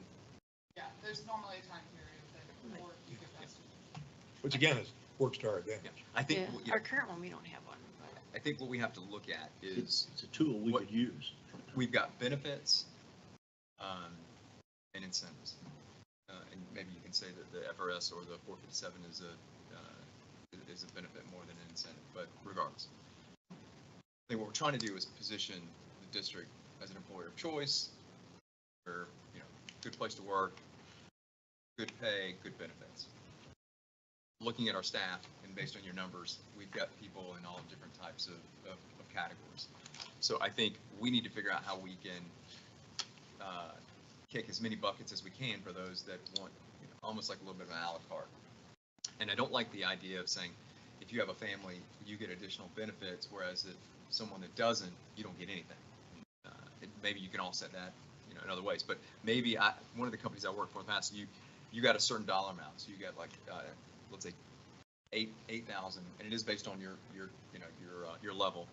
Yeah, there's normally a time period that before you get vested. Which again, is works to our advantage. Yeah. I think, Yeah. Our current one, we don't have one. I think what we have to look at is It's a tool we What- could use. we've got benefits and incentives. And maybe you can say that the FRS or the 457 is a benefit more than an incentive, but regardless. I think what we're trying to do is position the district as an employer of choice, or, good place to work, good pay, good benefits. Looking at our staff and based on your numbers, we've got people in all different types of categories. So I think we need to figure out how we can kick as many buckets as we can for those that want, almost like a little bit of an a la carte. And I don't like the idea of saying, if you have a family, you get additional benefits, whereas if someone that doesn't, you don't get anything. Maybe you can offset that, in other ways, but maybe one of the companies I work for in the past, you got a certain dollar amount, so you get like, let's say 8,000, and it is based on your level,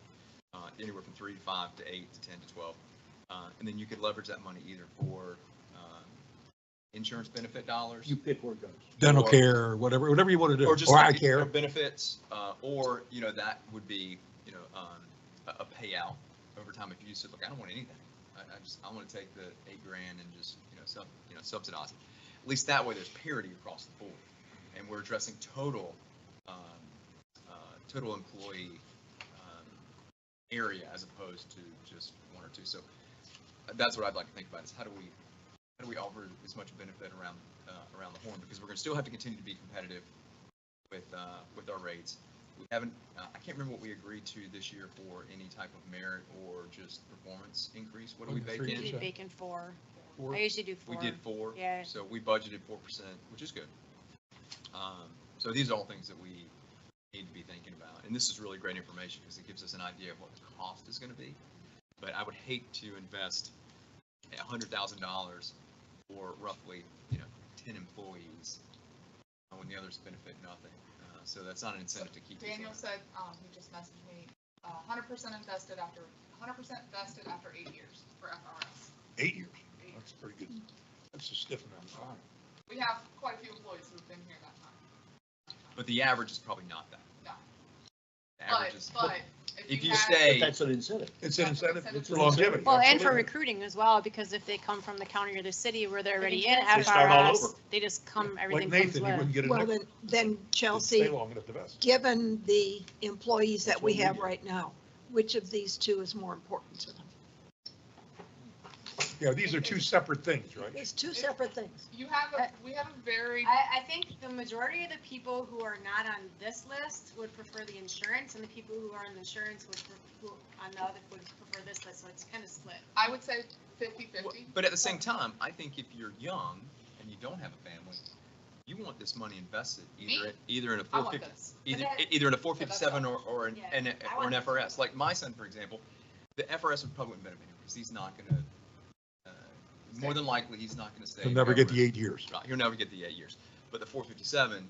anywhere from 3 to 5 to 8 to 10 to 12. And then you could leverage that money either for insurance benefit dollars. You pick where it goes. Dental Or- care, whatever you want to do, Or just or eye like, care. benefits, or, that would be, a payout over time if you said, look, I don't want anything. I want to take the $8,000 and just, subsidize it. At least that way there's parity across the board. And we're addressing total employee area as opposed to just one or two. So that's what I'd like to think about is how do we offer as much benefit around the horn, because we're going to still have to continue to be competitive with our rates. We haven't, I can't remember what we agreed to this year for any type of merit or just performance increase. What do we bake We in? did bacon 4. Or- I usually do 4. We did 4. Yeah. So we budgeted 4%, which is good. So these are all things that we need to be thinking about. And this is really great information because it gives us an idea of what the cost is going to be. But I would hate to invest $100,000 for roughly, 10 employees when the others benefit nothing. So that's not an incentive to keep. Daniel said, he just messaged me, 100% vested after 8 years for FRS. 8 years. That's pretty good. That's a stiff amount of time. We have quite a few employees who've been here that time. But the average is probably not that. No. The average is, But if you had- stay, But that's an incentive. It's an incentive It's for an longevity. Well, and for absolutely. recruiting as well, because if they come from the county or the city where they're already in They start all FRS, over. they just come, Like everything comes Nathan, he with. wouldn't get a Well, nickel. then Didn't Stay Chelsea, long enough to vest. given the employees That's that we what we have do. right now, which of these two is more important to them? Yeah, these are two separate things, right? It's two separate things. we have a very, I think the majority of the people who are not on this list would prefer the insurance, and the people who are on the insurance who on the other would prefer this list, so it's kind of split. I would say 50-50. but at the same time, I think if you're young and you don't have a family, you want this money invested either in a I want 450, this. either in a 457 or an Yeah, an I or an want FRS. Like my son, for example, the FRS would probably benefit him because he's not going to. More than likely, he's not going to stay. You'll in never get the government. 8 years. Right, he'll never get the 8 years. But the 457,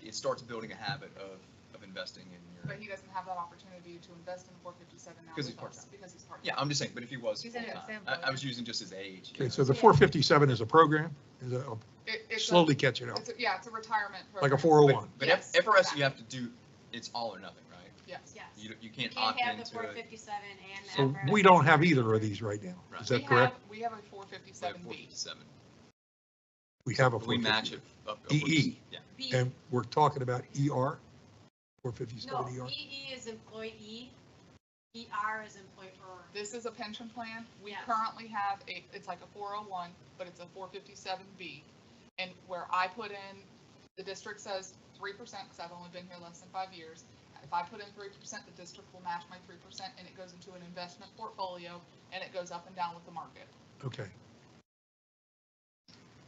it starts building a habit of investing in your. But he doesn't have that opportunity to invest in 457 now. Because he's with us, part-time. Because he's part-time. Yeah, I'm just saying, but if he was He's an full-time, example, I was using just his age. Okay, so the 457 is a program, is a It's slowly catching up, It's it's a retirement like a program. 401. But Yes, FRS, exactly. you have to do, it's all or nothing, right? Yes. Yes. You You can't can't opt have the into it. 457 and the So FRS. we don't have either of these right now. Right. Is We that correct? we have a We have 457B. 457. We have a We match it 457. up. EE. Yeah. B, And we're talking about ER, no, 457 ER. EE is employee, ER is employer. This is a pension plan. We Yes. currently have it's like a 401, but it's a 457B. And where I put in, the district says 3%, because I've only been here less than 5 years. If I put in 3%, the district will match my 3%, and it goes into an investment portfolio, and it goes up and down with the market. Okay.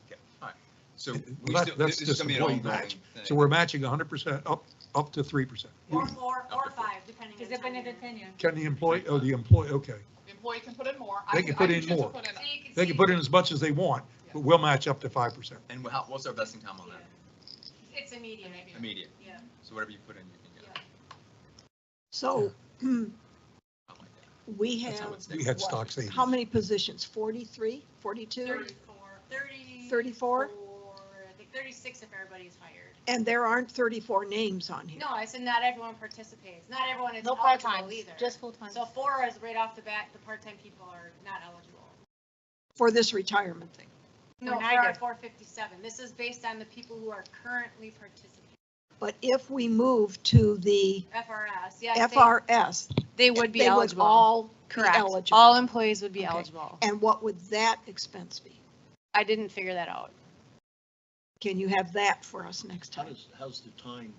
Okay, all right. So Well, we that- still, that's this is just going to be an employee ongoing match. thing. So we're matching 100% up to 3%. Or 4 Up or to 4. 5, depending on Because depending on the tenure. tenure. Can the employee, the employee, okay. The employee can put in more. They can put in choose to more. put in- So you can They see- can put in as much as they want, but we'll match up to 5%. And what's our vesting time on that? It's immediate. Immediate. Yeah. So whatever you put in, you can get. So I like that. we That's how have, it's We had what, stock savings. how many positions? 43, 42, 34? I think 36 if everybody's hired. And there aren't 34 names on here. No, I said not everyone participates. Not everyone is No eligible part-time, either. just full-time. So 4 is right off the bat, the part-time people are not eligible. For this retirement thing. No, for neither. our 457. This is based on the people who are currently participating. But if we move to the FRS, yes. FRS, They would be they would eligible. all be Correct. eligible. All employees would be Okay. eligible. And what would that expense be? I didn't figure that out. Can you have that for us next time? How's the time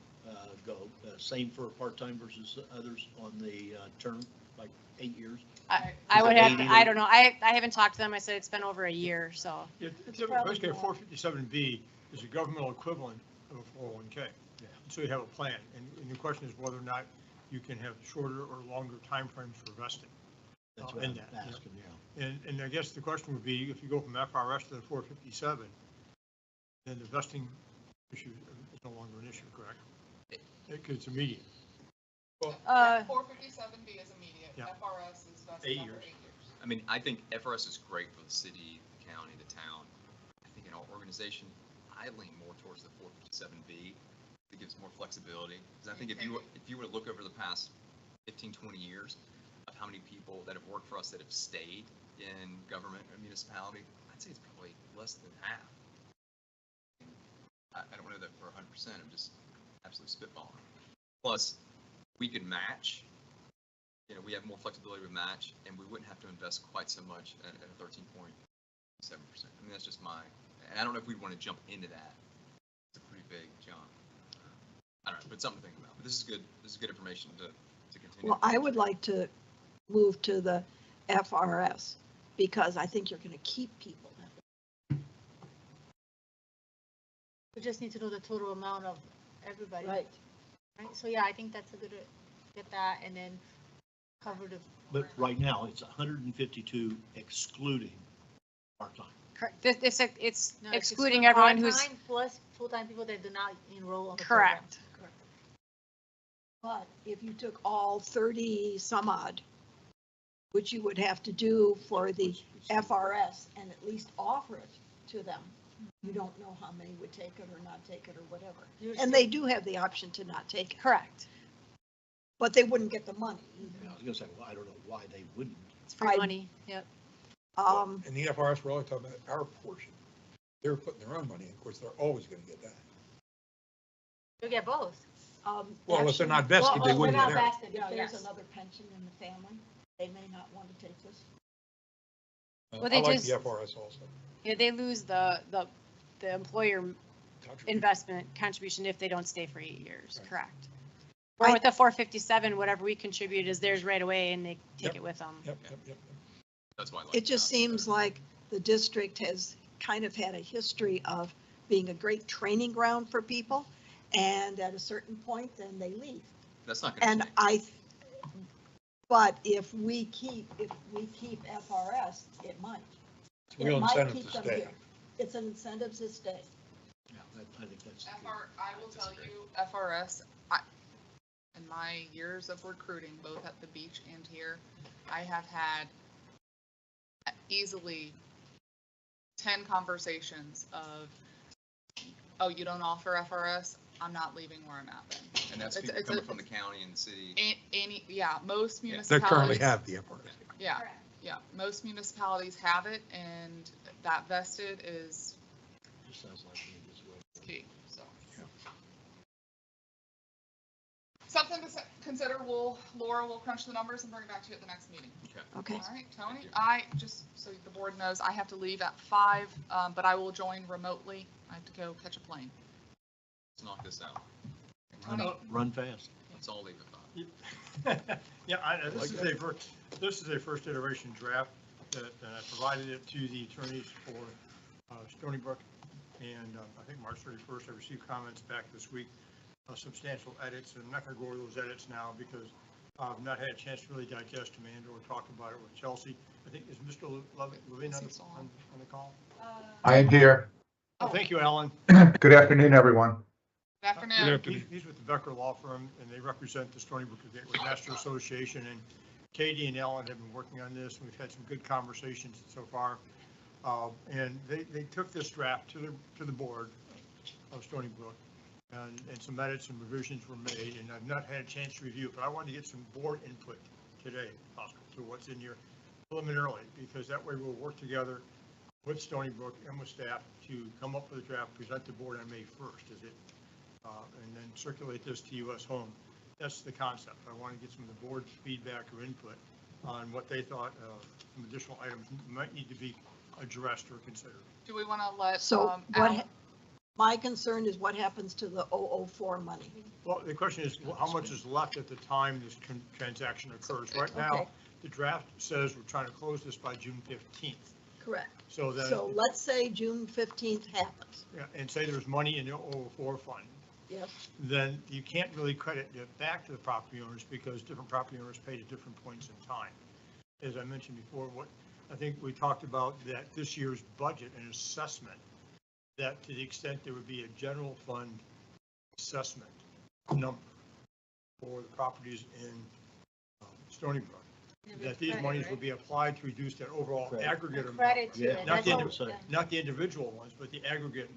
go? Same for part-time versus others on the term, like 8 years? I would it have, 80 I don't know. I haven't talked to them. I said it's been over a year, so. Basically, a 457B is a governmental equivalent of a 401K. Yeah. So you have a plan, and the question is whether or not you can have shorter or longer timeframes for vesting. That's what in I'm that, asking, yeah. And I guess the question would be, if you go from FRS to the 457, then the vesting issue is no longer an issue, correct? Because it's immediate. Uh, 457B is immediate. Yeah. FRS is vested 8 after years. 8 years. I mean, I think FRS is great for the city, the county, the town. I think in our organization, I lean more towards the 457B. It gives more flexibility. Because I think if you were to look over the past 15, 20 years of how many people that have worked for us that have stayed in government or municipality, I'd say it's probably less than half. I don't know that for 100%. I'm just absolutely spitballing. Plus, we can match. You know, we have more flexibility with match, and we wouldn't have to invest quite so much at a 13.7%. I mean, that's just my, and I don't know if we'd want to jump into that. It's a pretty big jump. I don't know, but something to think about. But this is good. This is good information to continue. Well, I would like to move to the FRS because I think you're going to keep people. We just need to know the total amount of everybody. Right. Right, so yeah, I think that's a good, get that and then cover the. But right now, it's 152 excluding part-time. correct. It's No, it's excluding for everyone who's part-time Plus full-time people that do not enroll on the program. correct. But if you took all 30 some odd, which you would have to do for the FRS and at least offer it to them, you don't know how many would take it or not take it or whatever. You're And they do have the option to not take it, Correct. but they wouldn't get the money Yeah, I was gonna say, well, I don't know why they wouldn't. It's free money. Yep. either. And the FRS, we're only talking about our portion. They're putting their own money in. Of course, they're always going to get that. You get both. Well, if they're not actually- vested, they Well, wouldn't they're get not theirs. vested, Yeah, there's yes. another pension in the family. They may not want to take this. Well, I they like just- the FRS also. Yeah, they lose the employer investment contribution if they don't stay for 8 years. Right. Correct. Or Right. with the 457, whatever we contribute is theirs right away and they take Yep. it with them. Yep. That's why I like It just that. seems like the district has kind of had a history of being a great training ground for people. And at a certain point, then they leave. That's not going And to change. but if we keep FRS, it might. It's a real It might incentive keep to them stay. here. It's an incentive to stay. Yeah, I think that's. good. I will tell you, FRS, in my years of recruiting, both at the beach and here, I have had easily 10 conversations of, oh, you don't offer FRS? I'm not leaving where I'm at then. And that's It's- people it's coming a- from the county and the city. Most They municipalities. currently have the FRS. Yeah, yeah, most municipalities have it, and that vested is Just sounds like me as well. key, so. Yeah. Something to consider, Laura will crunch the numbers and bring it back to you at the next meeting. Okay. All right, Tony, Thank you. just so the board knows, I have to leave at 5, but I will join remotely. I have to go catch a plane. Let's knock this out. Run fast. Let's all leave at 5. Yeah, this is a first iteration draft that I provided it to the attorneys for Stony Brook. And I think March 31st, I received comments back this week, substantial edits. And I'm not going to go over those edits now because I've not had a chance to really digest them and or talk about it with Chelsea. I think, is Mr. Levine on the call? I am here. Oh, thank you, Alan. Good afternoon, everyone. Good afternoon. He's with the Becker Law Firm, and they represent the Stony Brook Gateway Master Association. And Katie and Ellen have been working on this, and we've had some good conversations so far. And they took this draft to the board of Stony Brook, and some edits and revisions were made, and I've not had a chance to review it, but I wanted to get some board input today, if possible, to what's in here preliminarily, because that way we'll work together with Stony Brook and with staff to come up with a draft, present the board on May 1st, and then circulate this to US Home. That's the concept. I want to get some of the board's feedback or input on what they thought some additional items might need to be addressed or considered. Do we want to let, So Alan? my concern is what happens to the 004 money. Well, the question is, how much is left at the time this transaction occurs? Right now, Okay. the draft says we're trying to close this by June 15th. Correct. So then, So let's say June 15th happens. yeah, and say there's money in the 004 fund, Yes. then you can't really credit it back to the property owners because different property owners paid at different points in time. As I mentioned before, what I think we talked about that this year's budget and assessment, that to the extent there would be a general fund assessment number for the properties in Stony Brook, that these monies would be applied to reduce that overall Credit. aggregate amount. Credit to Yeah, it. Not That's the, what- indiv- yeah. not the individual ones, but the aggregate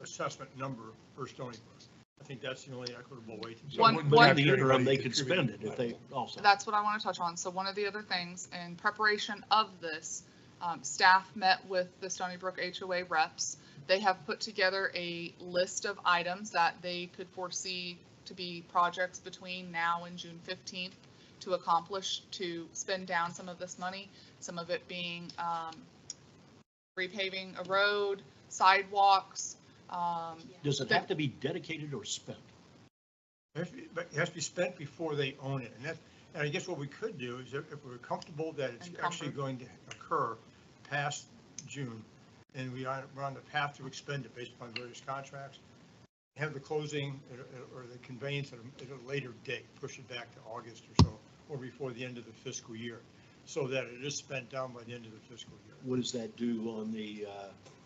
assessment number for Stony Brook. I think that's the only equitable way to do it. One- wouldn't one- In the capture interim, anybody they could contributing spend it if they also. That's what I want to touch on. So one of the other things, in preparation of this, staff met with the Stony Brook HOA reps. They have put together a list of items that they could foresee to be projects between now and June 15th to accomplish, to spend down some of this money, some of it being repaving a road, sidewalks. Does it have to be dedicated or spent? But it has to be spent before they own it. And I guess what we could do is if we're comfortable that it's actually Encumbered. going to occur past June, and we're on the path to expend it based upon various contracts, have the closing or the conveyance at a later date, push it back to August or so, or before the end of the fiscal year, so that it is spent down by the end of the fiscal year. What does that do on the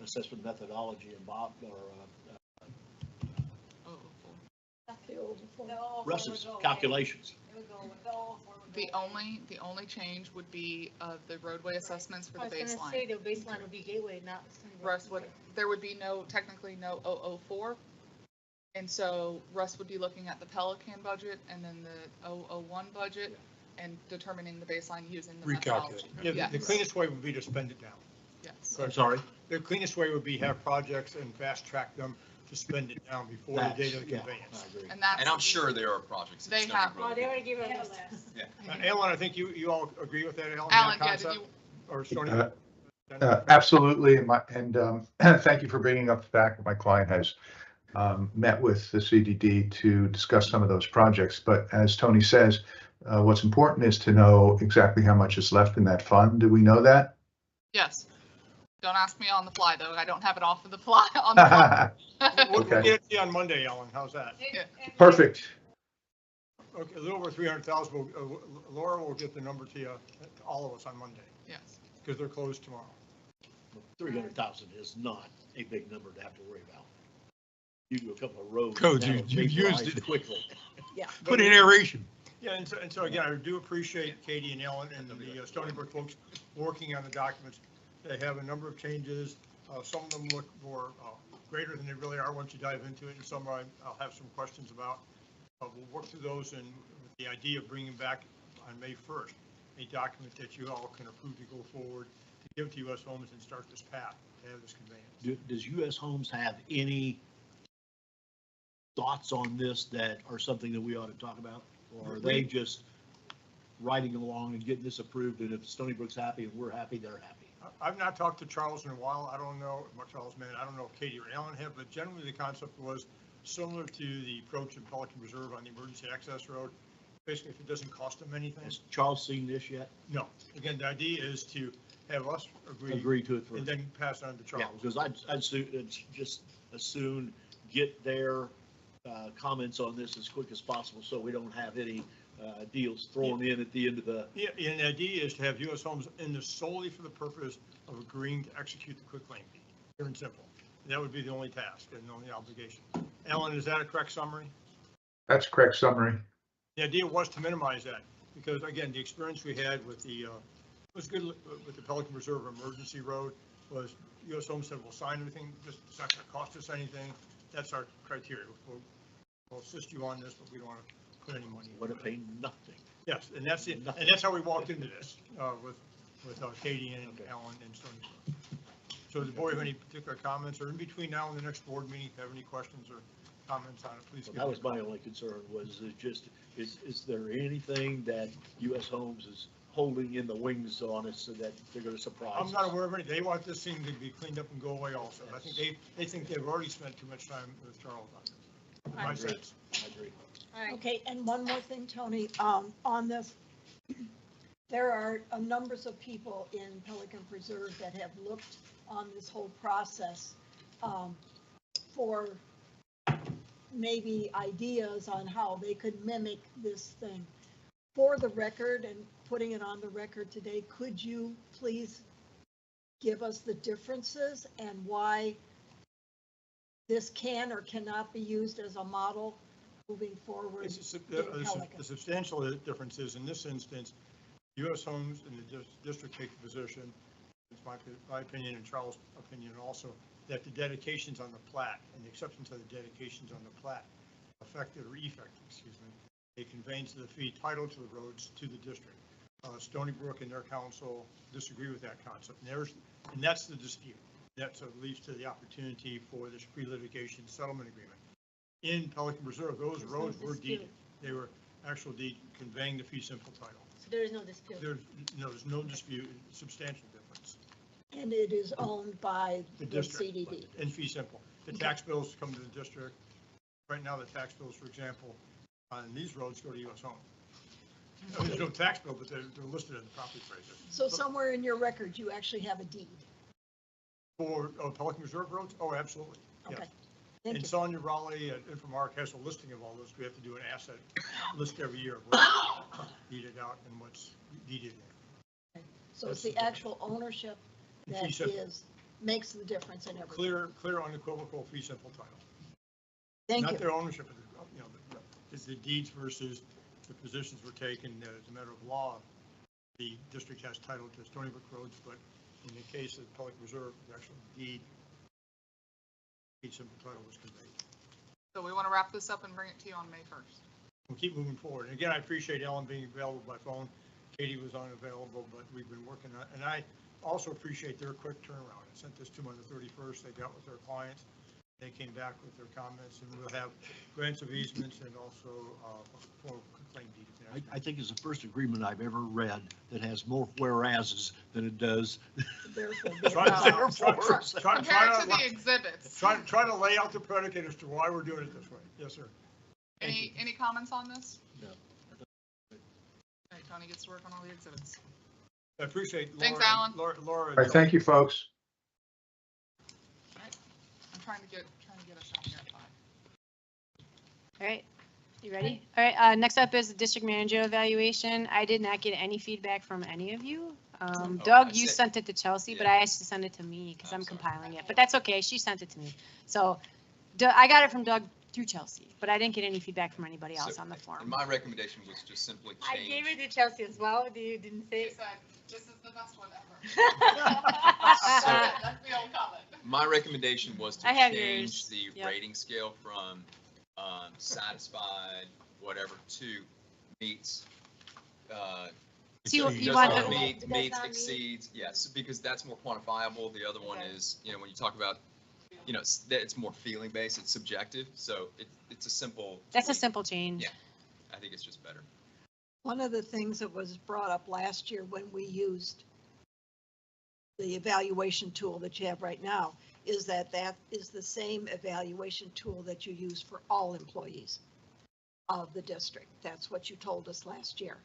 assessment methodology and Bob or Russ's calculations? The only change would be the roadway assessments for I the was gonna say baseline. the baseline would be Gateway, not. Russ would, there would be technically no 004. And so Russ would be looking at the Pelican budget and then the 001 budget and determining the baseline using the methodology. Yeah, the Yes. cleanest way would be to spend it down. Yes. I'm sorry? The cleanest way would be have projects and fast track them to spend it down before the date of the Yeah, conveyance. I agree. And that's. And I'm sure there are projects. They in Stony have- Brook. Oh, they already gave us. Alan, I think you all agree with that, Alan? Alan, that yeah, did concept? you, Or Stony? Absolutely, and thank you for bringing up the fact that my client has met with the CDD to discuss some of those projects. But as Tony says, what's important is to know exactly how much is left in that fund. Do we know that? yes. Don't ask me on the fly, though. I don't have it off of the fly, on the fly. We'll Okay. get it to you on Monday, Alan. How's that? Perfect. Okay, a little over 300,000. Laura will get the number to you, to all of us on Monday, Yes. because they're closed tomorrow. 300,000 is not a big number to have to worry about. You do a couple of roads. Codes, that'll you've used vaporize it. Quickly. Yeah. Put in aeration. Yeah, and so again, I do appreciate Katie and Ellen and the Stony Brook folks working on the documents. They have a number of changes. Some of them look more greater than they really are once you dive into it, and some I'll have some questions about. We'll work through those, and with the idea of bringing back on May 1st, a document that you all can approve to go forward, to give to U.S. Homes and start this path, to have this conveyance. Does U.S. Homes have any thoughts on this that are something that we ought to talk about? Or are they just riding along and getting this approved, and if Stony Brook's happy and we're happy, they're happy? I've not talked to Charles in a while. I don't know, Charles, man, I don't know if Katie or Alan have, but generally the concept was similar to the approach in Pelican Reserve on the emergency access road. Basically, if it doesn't cost them anything, Has Charles seen this yet? no. Again, the idea is to have us agree Agree to it and first? then pass it on to Yeah, Charles. because I'd just as soon get their comments on this as quick as possible, so we don't have any deals thrown in at the end of the. Yeah, and the idea is to have U.S. Homes in this solely for the purpose of agreeing to execute the quick lane deed. Pure and simple. That would be the only task and the only obligation. Alan, is that a correct summary? That's a correct summary. The idea was to minimize that, because again, the experience we had with the, was good with the Pelican Reserve Emergency Road was U.S. Homes said, we'll sign everything, it's not gonna cost us anything. That's our criteria. We'll assist you on this, but we don't want to put any money. Would have paid nothing. Yes, and that's it. And that's how we walked into this, with Katie and Alan and Stony Brook. So does the board have any particular comments, or in between now and the next board meeting, if you have any questions or comments on it, please. That was my only concern, was it just, is there anything that U.S. Homes is holding in the wings on us so that they're going to surprise us? I'm not aware of any. They want this thing to be cleaned up and go away also. I think they think they've already spent too much time with Charles on this. I My agree. sense. I agree. Okay, and one more thing, Tony, on this, There are a numbers of people in Pelican Preserve that have looked on this whole process for maybe ideas on how they could mimic this thing. For the record and putting it on the record today, could you please give us the differences and why this can or cannot be used as a model moving forward in Pelican? The substantial difference is, in this instance, U.S. Homes and the district take the position, it's my opinion and Charles' opinion also, that the dedications on the plat and the acceptance of the dedications on the plat affected or effective, excuse me, a conveyance of the fee title to the roads to the district. Stony Brook and their council disagree with that concept. And that's the dispute. That leads to the opportunity for this pre-litigation settlement agreement. In Pelican Reserve, those roads were deeded. They were actual deed conveying the fee simple title. So there is no dispute. There's no dispute, substantial difference. And it is owned by the district CDD. in fee simple. The tax bills come to the district. Right now, the tax bills, for example, on these roads go to U.S. Home. There's no tax bill, but they're listed in the property appraiser. So somewhere in your record, you actually have a deed. For Pelican Reserve roads? Oh, absolutely. Yes. Okay. Thank And you. Sonia Raleigh at Infomark has a listing of all those. We have to do an asset list every year of what's deeded out and what's deeded in. So it's the actual ownership that Fee simple. makes the difference in everything. Clear, unequivocal fee simple title. Thank Not you. their ownership of it's the deeds versus the positions were taken as a matter of law. The district has title to Stony Brook roads, but in the case of Pelican Reserve, the actual deed, fee simple title was conveyed. So we want to wrap this up and bring it to you on May 1st. We'll keep moving forward. And again, I appreciate Ellen being available by phone. Katie was unavailable, but we've been working on it. And I also appreciate their quick turnaround. I sent this to them on the 31st. They dealt with their clients. They came back with their comments, and we'll have grants of easements and also a full claim deed. I think it's the first agreement I've ever read that has more whereases than it does. Try Compared to the exhibits. Try to lay out the predicate as to why we're doing it this way. Yes, sir. Any comments on this? No. Okay, Tony gets to work on all the exhibits. I appreciate Laura. Thanks, Alan. Laura. All right, thank you, folks. All right. I'm trying to get us out here at 5. All right, you ready? All right, next up is the district manager evaluation. I did not get any feedback from any of you. Doug, you sent it to Chelsea, but I asked to send it to me because I'm compiling it, but that's okay. She sent it to me. So I got it from Doug through Chelsea, but I didn't get any feedback from anybody else on the form. And my recommendation was just simply I change. gave it to Chelsea as well. You didn't say She it? said, this is the best one ever. So- That's the old comment. My recommendation was to I have change yours. the Yep. rating scale from satisfied, whatever, to meets. So you just want not the- meets, Does not meet? exceeds, yes, because that's more quantifiable. The other one Okay. is, when you talk about, it's more feeling based, it's subjective, so it's a simple. That's a tweak. simple change. Yeah. I think it's just better. One of the things that was brought up last year when we used the evaluation tool that you have right now is that is the same evaluation tool that you use for all employees of the district. That's what you told us last year.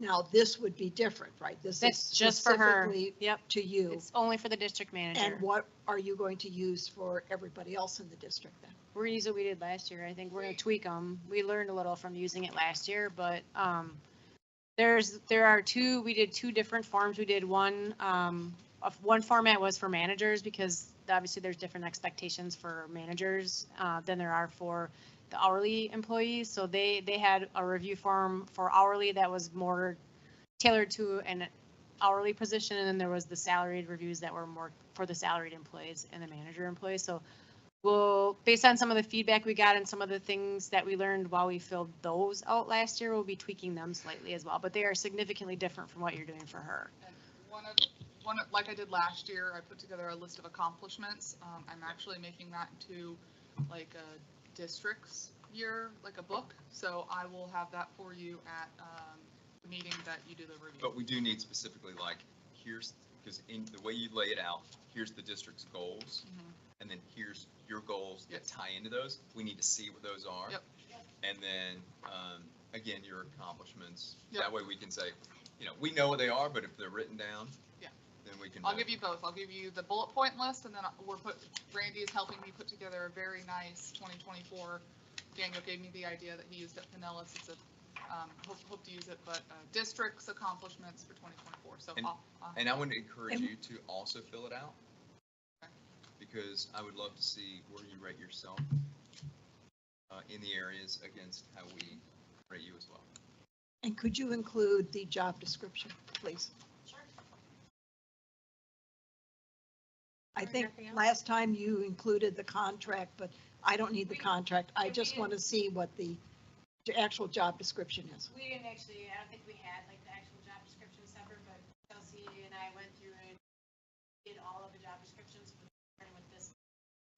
Now, this would be different, right? This is That's just for her. specifically Yep. to you. It's only for the district manager. And what are you going to use for everybody else in the district then? We're gonna use what we did last year. I think we're gonna tweak them. We learned a little from using it last year, but we did 2 different forms. We did one format was for managers because obviously there's different expectations for managers than there are for the hourly employees. So they had a review form for hourly that was more tailored to an hourly position, and then there was the salaried reviews that were more for the salaried employees and the manager employees. So we'll, based on some of the feedback we got and some of the things that we learned while we filled those out last year, we'll be tweaking them slightly as well, but they are significantly different from what you're doing for her. And like I did last year, I put together a list of accomplishments. I'm actually making that into like a district's year, like a book. So I will have that for you at the meeting that you do the review. But we do need specifically because in the way you lay it out, here's the district's goals. Mhm. And then here's your goals that tie into those. We need to see what those are. Yep. And then, again, your accomplishments. Yep. That way we can say, you know, we know what they are, but if they're written down, Yeah. then we can. I'll give you both. I'll give you the bullet point list, and then Randy is helping me put together a very nice 2024. Daniel gave me the idea that he used at Pinellas. It's a, hope to use it, but district's accomplishments for 2024. So And I would encourage you to also fill it out, because I would love to see where you rate yourself in the areas against how we rate you as well. And could you include the job description, please? Sure. I think Nothing else? last time you included the contract, but I don't need the contract. I just want to see what the actual job description is. We didn't actually, I don't think we had like the actual job description separate, but Chelsea and I went through and did all of the job descriptions starting with this.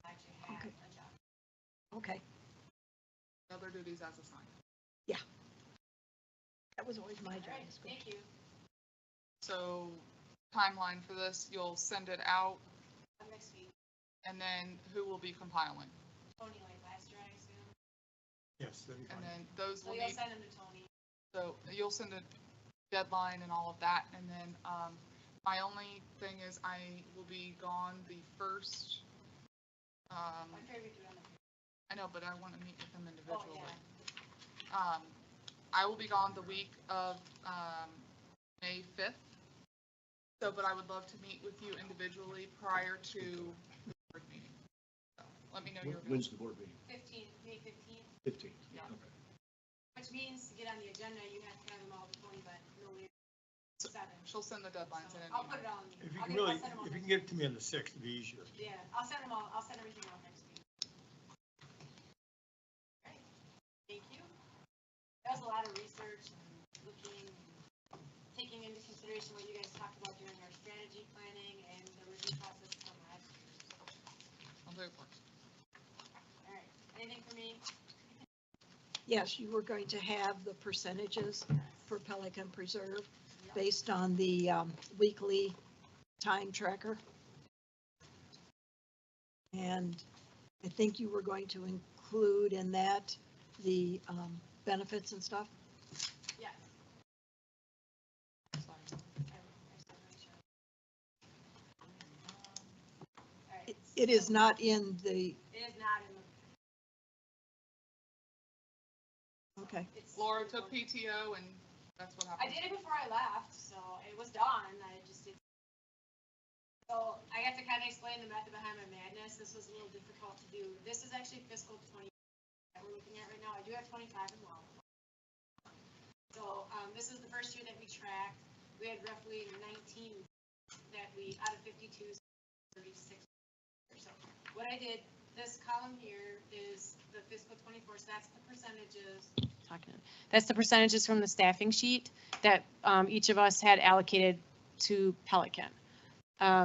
Actually had Okay. a job. Okay, other duties as assigned. that was always my All job right, description. thank you. So timeline for this, you'll send it out, Next week, and then who will be compiling? Tony like last year, I assume. Yes, that'd be And fine. then those So will you'll need, send them to Tony. so you'll send a deadline and all of that, and then my only thing is I will be gone the first, I'm sure we do on the. I know, but I want to meet with them Oh, individually. yeah. I will be gone the week of May 5th. So, but I would love to meet with you individually prior to the board meeting. So, let me know your. When's the board meeting? 15th, May 15th, 15th. Yeah. Okay. which means to get on the agenda, you have to have them all to Tony, but no later than 7. She'll send the deadlines So in an I'll put email. it on. If you I'll can get- really, I'll send them all if you next can get it to me on the 6th, it'd be easier. week. Yeah, I'll send them all, I'll send everything out next week. Alright, thank you. That was a lot of research and looking, taking into consideration what you guys talked about during our strategy planning and the review process from last year. I'll do it for you. Alright, anything for me? Yes, you were going to have the percentages for Pelican Preserve based on the weekly time tracker. And I think you were going to include in that the benefits and stuff. Yes. Sorry. Alright. It is not in the, It is not in okay. the, it's. Laura took PTO and that's what I happened. did it before I left, so it was done, I just did. So I have to kind of explain the method behind my madness, this was a little difficult to do. This is actually fiscal 20 that we're looking at right now, I do have 25 as well. So, this is the first year that we tracked, we had roughly 19 that we, out of 52, 36 or so. What I did, this column here is the fiscal 24, so that's the percentages. That's the percentages from the staffing sheet that each of us had allocated to Pelican.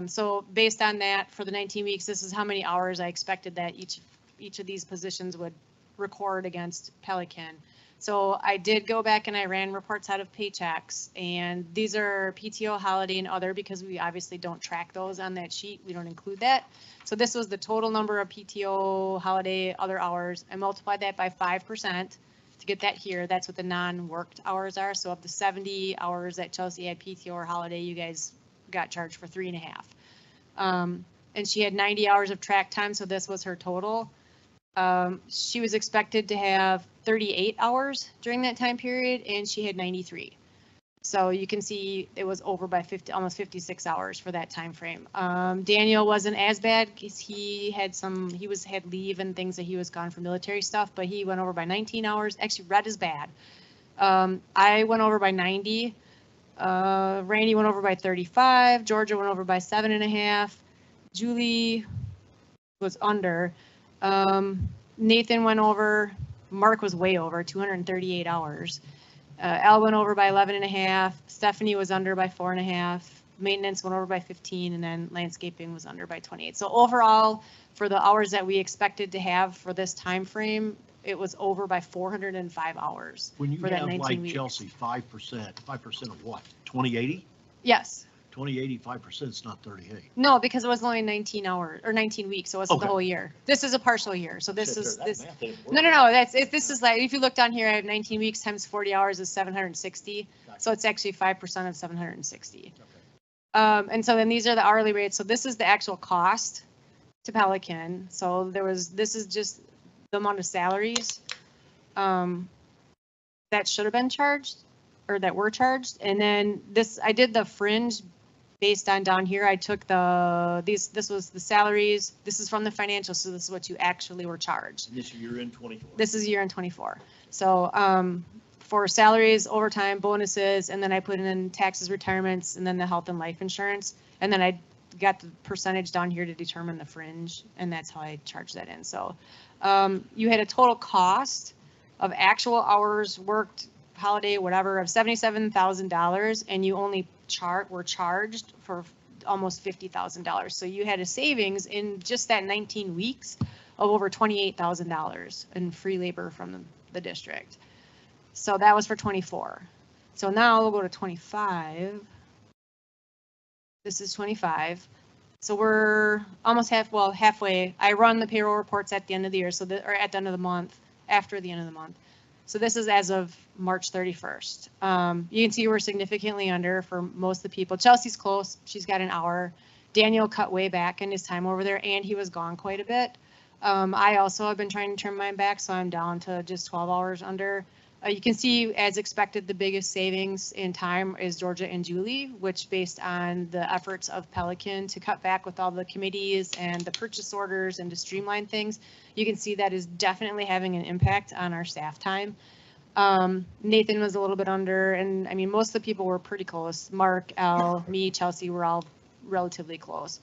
So based on that, for the 19 weeks, this is how many hours I expected that each of these positions would record against Pelican. So I did go back and I ran reports out of paychecks, and these are PTO, holiday, and other, because we obviously don't track those on that sheet. We don't include that. So this was the total number of PTO, holiday, other hours. I multiplied that by 5%. To get that here, that's what the non-worked hours are. So of the 70 hours that Chelsea had PTO or holiday, you guys got charged for 3.5. And she had 90 hours of track time, so this was her total. She was expected to have 38 hours during that time period, and she had 93. So you can see it was over by 50, almost 56 hours for that time frame. Daniel wasn't as bad because he had had leave and things that he was gone for military stuff, but he went over by 19 hours. Actually, red is bad. I went over by 90. Randy went over by 35. Georgia went over by 7.5. Julie was under. Nathan went over. Mark was way over, 238 hours. Al went over by 11.5. Stephanie was under by 4.5. Maintenance went over by 15, and then landscaping was under by 28. So overall, for the hours that we expected to have for this time frame, it was over by 405 hours. When you for that have 19 like weeks. Chelsea, 5% of what? 2080? Yes. 85% is not 38. No, because it was only 19 hours or 19 weeks, so it wasn't the Okay. whole year. This is a partial year, so this Shit, is, that this, math didn't work. no, that's, this is like, if you look down here, I have 19 weeks times 40 hours is 760. So it's actually 5% of 760. And so then these are the hourly rates. So this is the actual cost to Pelican. So this is just the amount of salaries that should have been charged or that were charged. And then I did the fringe based on down here. I took this was the salaries. This is from the financials. So this is what you actually were charged. This year in 24. This is year in 24. So for salaries, overtime, bonuses, and then I put in taxes, retirements, and then the health and life insurance. And then I got the percentage down here to determine the fringe, and that's how I charge that in. So you had a total cost of actual hours worked, holiday, whatever, of $77,000, and you only were charged for almost $50,000. So you had a savings in just that 19 weeks of over $28,000 in free labor from the district. So that was for 24. So now we'll go to 25. This is 25. So we're almost halfway. I run the payroll reports at the end of the year, or at the end of the month, after the end of the month. So this is as of March 31st. You can see we're significantly under for most of the people. Chelsea's close. She's got an hour. Daniel cut way back in his time over there, and he was gone quite a bit. I also have been trying to trim mine back, so I'm down to just 12 hours under. You can see, as expected, the biggest savings in time is Georgia and Julie, which based on the efforts of Pelican to cut back with all the committees and the purchase orders and to streamline things, you can see that is definitely having an impact on our staff time. Nathan was a little bit under, and I mean, most of the people were pretty close. Mark, Al, me, Chelsea were all relatively close.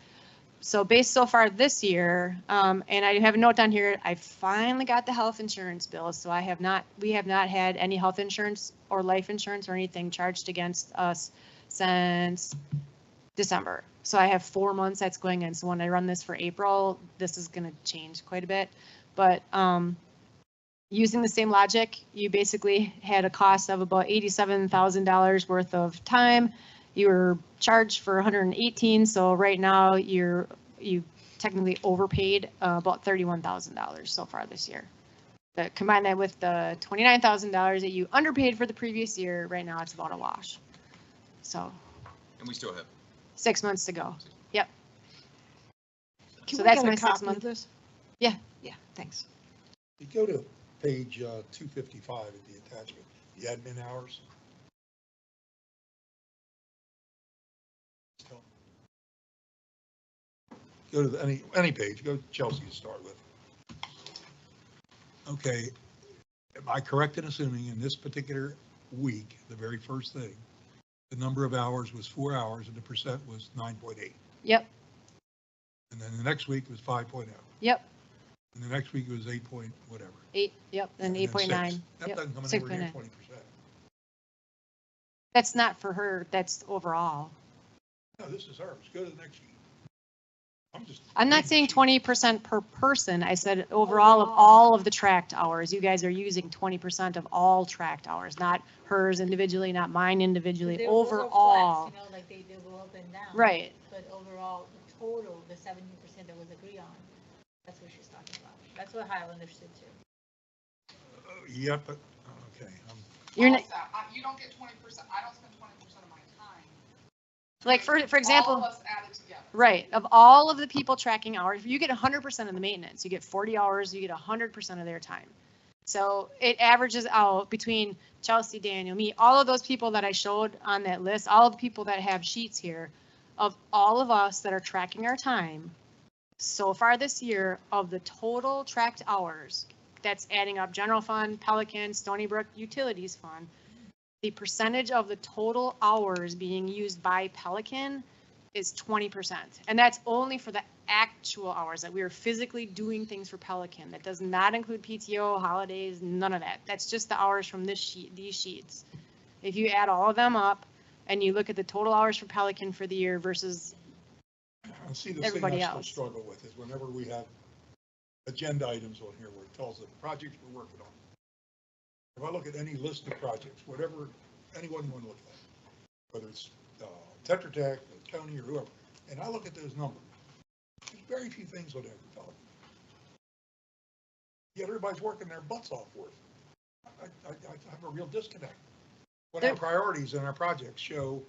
So based so far this year, and I have a note down here, I finally got the health insurance bill. So we have not had any health insurance or life insurance or anything charged against us since December. So I have 4 months that's going in. So when I run this for April, this is going to change quite a bit. But using the same logic, you basically had a cost of about $87,000 worth of time. You were charged for 118, so right now you technically overpaid about $31,000 so far this year. But combine that with the $29,000 that you underpaid for the previous year, right now it's about a wash. So. And we still have 6 months to go. Yep. Can So we that's get a my copy 6 month. of this? Yeah. Yeah, thanks. You go to page 255 of the attachment, the admin hours. Go to any page, go to Chelsea to start with. Okay, am I correct in assuming in this particular week, the very first thing, the number of hours was 4 hours and the percent was 9.8? Yep. And then the next week was 5.0. Yep. And the next week was 8 point whatever. 8. Yep. And 8.9. That Yep. doesn't come anywhere near 6.9. 20%. That's not for her. That's overall. No, this is hers. Go to the next sheet. I'm not saying 20% per person. I said overall of all of the tracked hours. You guys are using 20% of all tracked hours, not hers individually, not mine individually, Those are flats, overall. you know, like they go up and down. Right. But overall, the total, the 17% that was agreed on, that's what she's talking about. That's what I understood too. Yep, but, okay. You're not, You don't get 20%. I don't spend 20% of my time. like, for example. All of us added together. Right. Of all of the people tracking hours, you get 100% of the maintenance. You get 40 hours, you get 100% of their time. So it averages out between Chelsea, Daniel, me, all of those people that I showed on that list, all of the people that have sheets here, of all of us that are tracking our time so far this year, of the total tracked hours, that's adding up general fund, Pelican, Stony Brook, utilities fund, the percentage of the total hours being used by Pelican is 20%. And that's only for the actual hours that we are physically doing things for Pelican. That does not include PTO, holidays, none of that. That's just the hours from this sheet, these sheets. If you add all of them up and you look at the total hours for Pelican for the year versus everybody Thing I else. still struggle with is whenever we have agenda items on here where it tells us the projects we're working on. If I look at any list of projects, whatever anyone want to look at, whether it's Tetra Tech, or Tony, or whoever, and I look at those numbers, there's very few things on there for Pelican. Yet everybody's working their butts off for it. I have a real disconnect. When our priorities and our projects show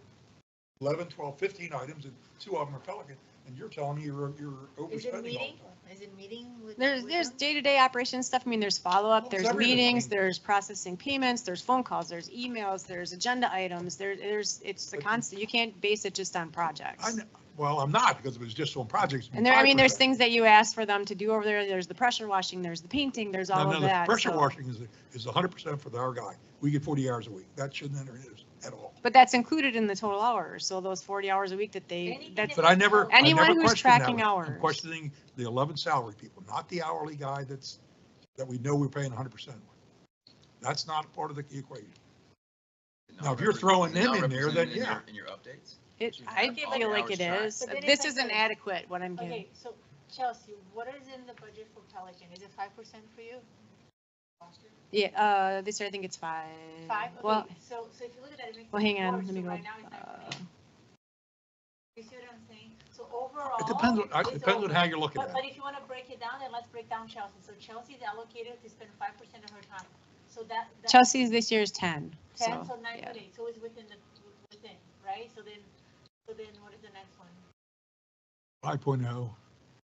11, 12, 15 items, and 2 of them are Pelican, and you're telling me you're Is it overspending all meeting? the time. Is it meeting with? There's them? day-to-day operations stuff. I mean, there's follow-up, Well, there's it's everything. meetings, there's processing payments, there's phone calls, there's emails, there's agenda items, it's the But- constant, you can't base it just on projects. Well, I'm not, because it was just on projects. And there, I mean, there's 5%. things that you ask for them to do over there. There's the pressure washing, there's the painting, there's all No, of the that. pressure so- washing is 100% for our guy. We get 40 hours a week. That shouldn't enter his at all. But that's included in the total hours. So those 40 hours a week that Anything that's, But I never. I Anyone never who's question that tracking one. hours. I'm questioning the 11 salary people, not the hourly guy that we know we're paying 100%. That's not part of the equation. Now, if you're throwing them in there, then yeah. In your updates? I Okay, feel but- like it is. But then This if I isn't go- adequate, what I'm getting. Okay, so Chelsea, what is in the budget for Pelican? Is it 5% for you? Yeah, this year I think it's 5. 5? Well, Okay, so if you look at that, it makes. well, hang it on, worse. let me So go. Right now it's 9.8. You see what I'm saying? So overall. It depends on, it's it depends on over. how you're looking at But it. if you want to break it down, then let's break down Chelsea. So Chelsea's allocated to spend 5% of her time. So that. Chelsea's this year is 10. 10, so yeah. 9.8, so it's within, right? So then what is the next one? 5.0,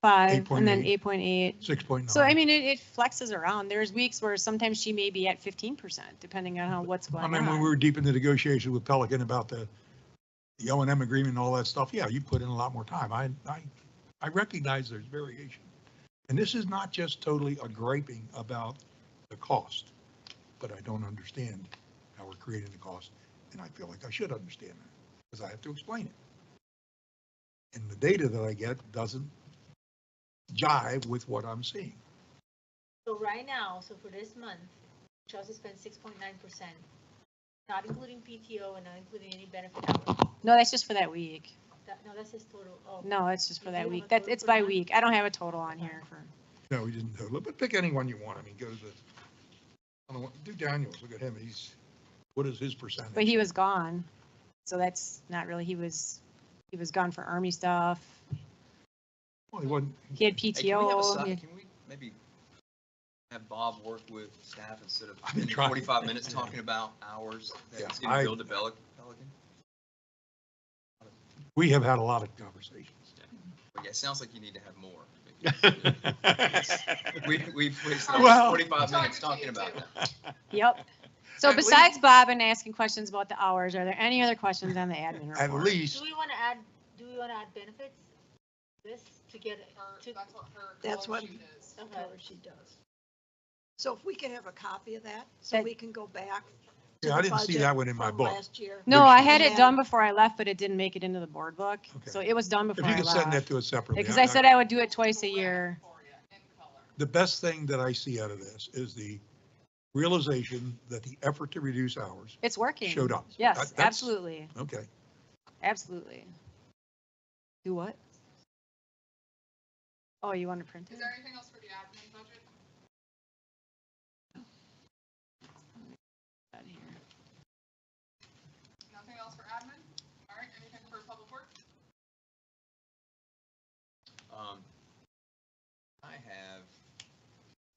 5 and then 8.8. 8.8. 6.9. So I mean, it flexes around. There's weeks where sometimes she may be at 15%, depending on what's going I on. mean, when we were deep into negotiations with Pelican about the O&M agreement and all that stuff, yeah, you put in a lot more time. I recognize there's variation. And this is not just totally a griping about the cost, but I don't understand how we're creating the cost. And I feel like I should understand that because I have to explain it. And the data that I get doesn't jive with what I'm seeing. So right now, so for this month, Chelsea spent 6.9%, not including PTO and not including any benefit hours. No, that's just for that week. No, that's his total. Oh. No, it's just for You that have a week. total It's for the by month? week. I don't have a total on here for. No, we didn't total it, but pick any one you want. I mean, go to the, I don't know, do Daniels, look at him. What is his percentage? But he was gone, so that's not really. He was gone for Army stuff. Well, he wasn't. He had Hey, can we have a PTO. side- he had- Can we maybe have Bob work with staff instead of I've been spending trying. 45 minutes talking about hours that Yeah, he's going to build a Pelican? We have had a lot of conversations. But yeah, it sounds like you need to have more. We've wasted Well- 45 minutes talking about that. Yep. So At besides Bob and asking questions about the hours, are there any other questions on the admin report? At least, Do we want to add benefits? This to get it to. That's what her. That's color what- sheet is. That's Okay. what she does. So if we could have a copy of that, so That- we can go back. to yeah, I the didn't see budget that one in my from book. Last year. No, I had And it done before I left, but it didn't make it into the board book. Okay. So it was done If before you I could send that left. to us separately. Because I said I would do it twice a year. For you, in color. The best thing that I see out of this is the realization that the effort to reduce hours It's working. showed up. Yes, That's- absolutely. Okay. Absolutely. Do what? Oh, you want to print it? Is there anything else for the admin budget? Out here. Nothing else for admin? All right, anything for public works?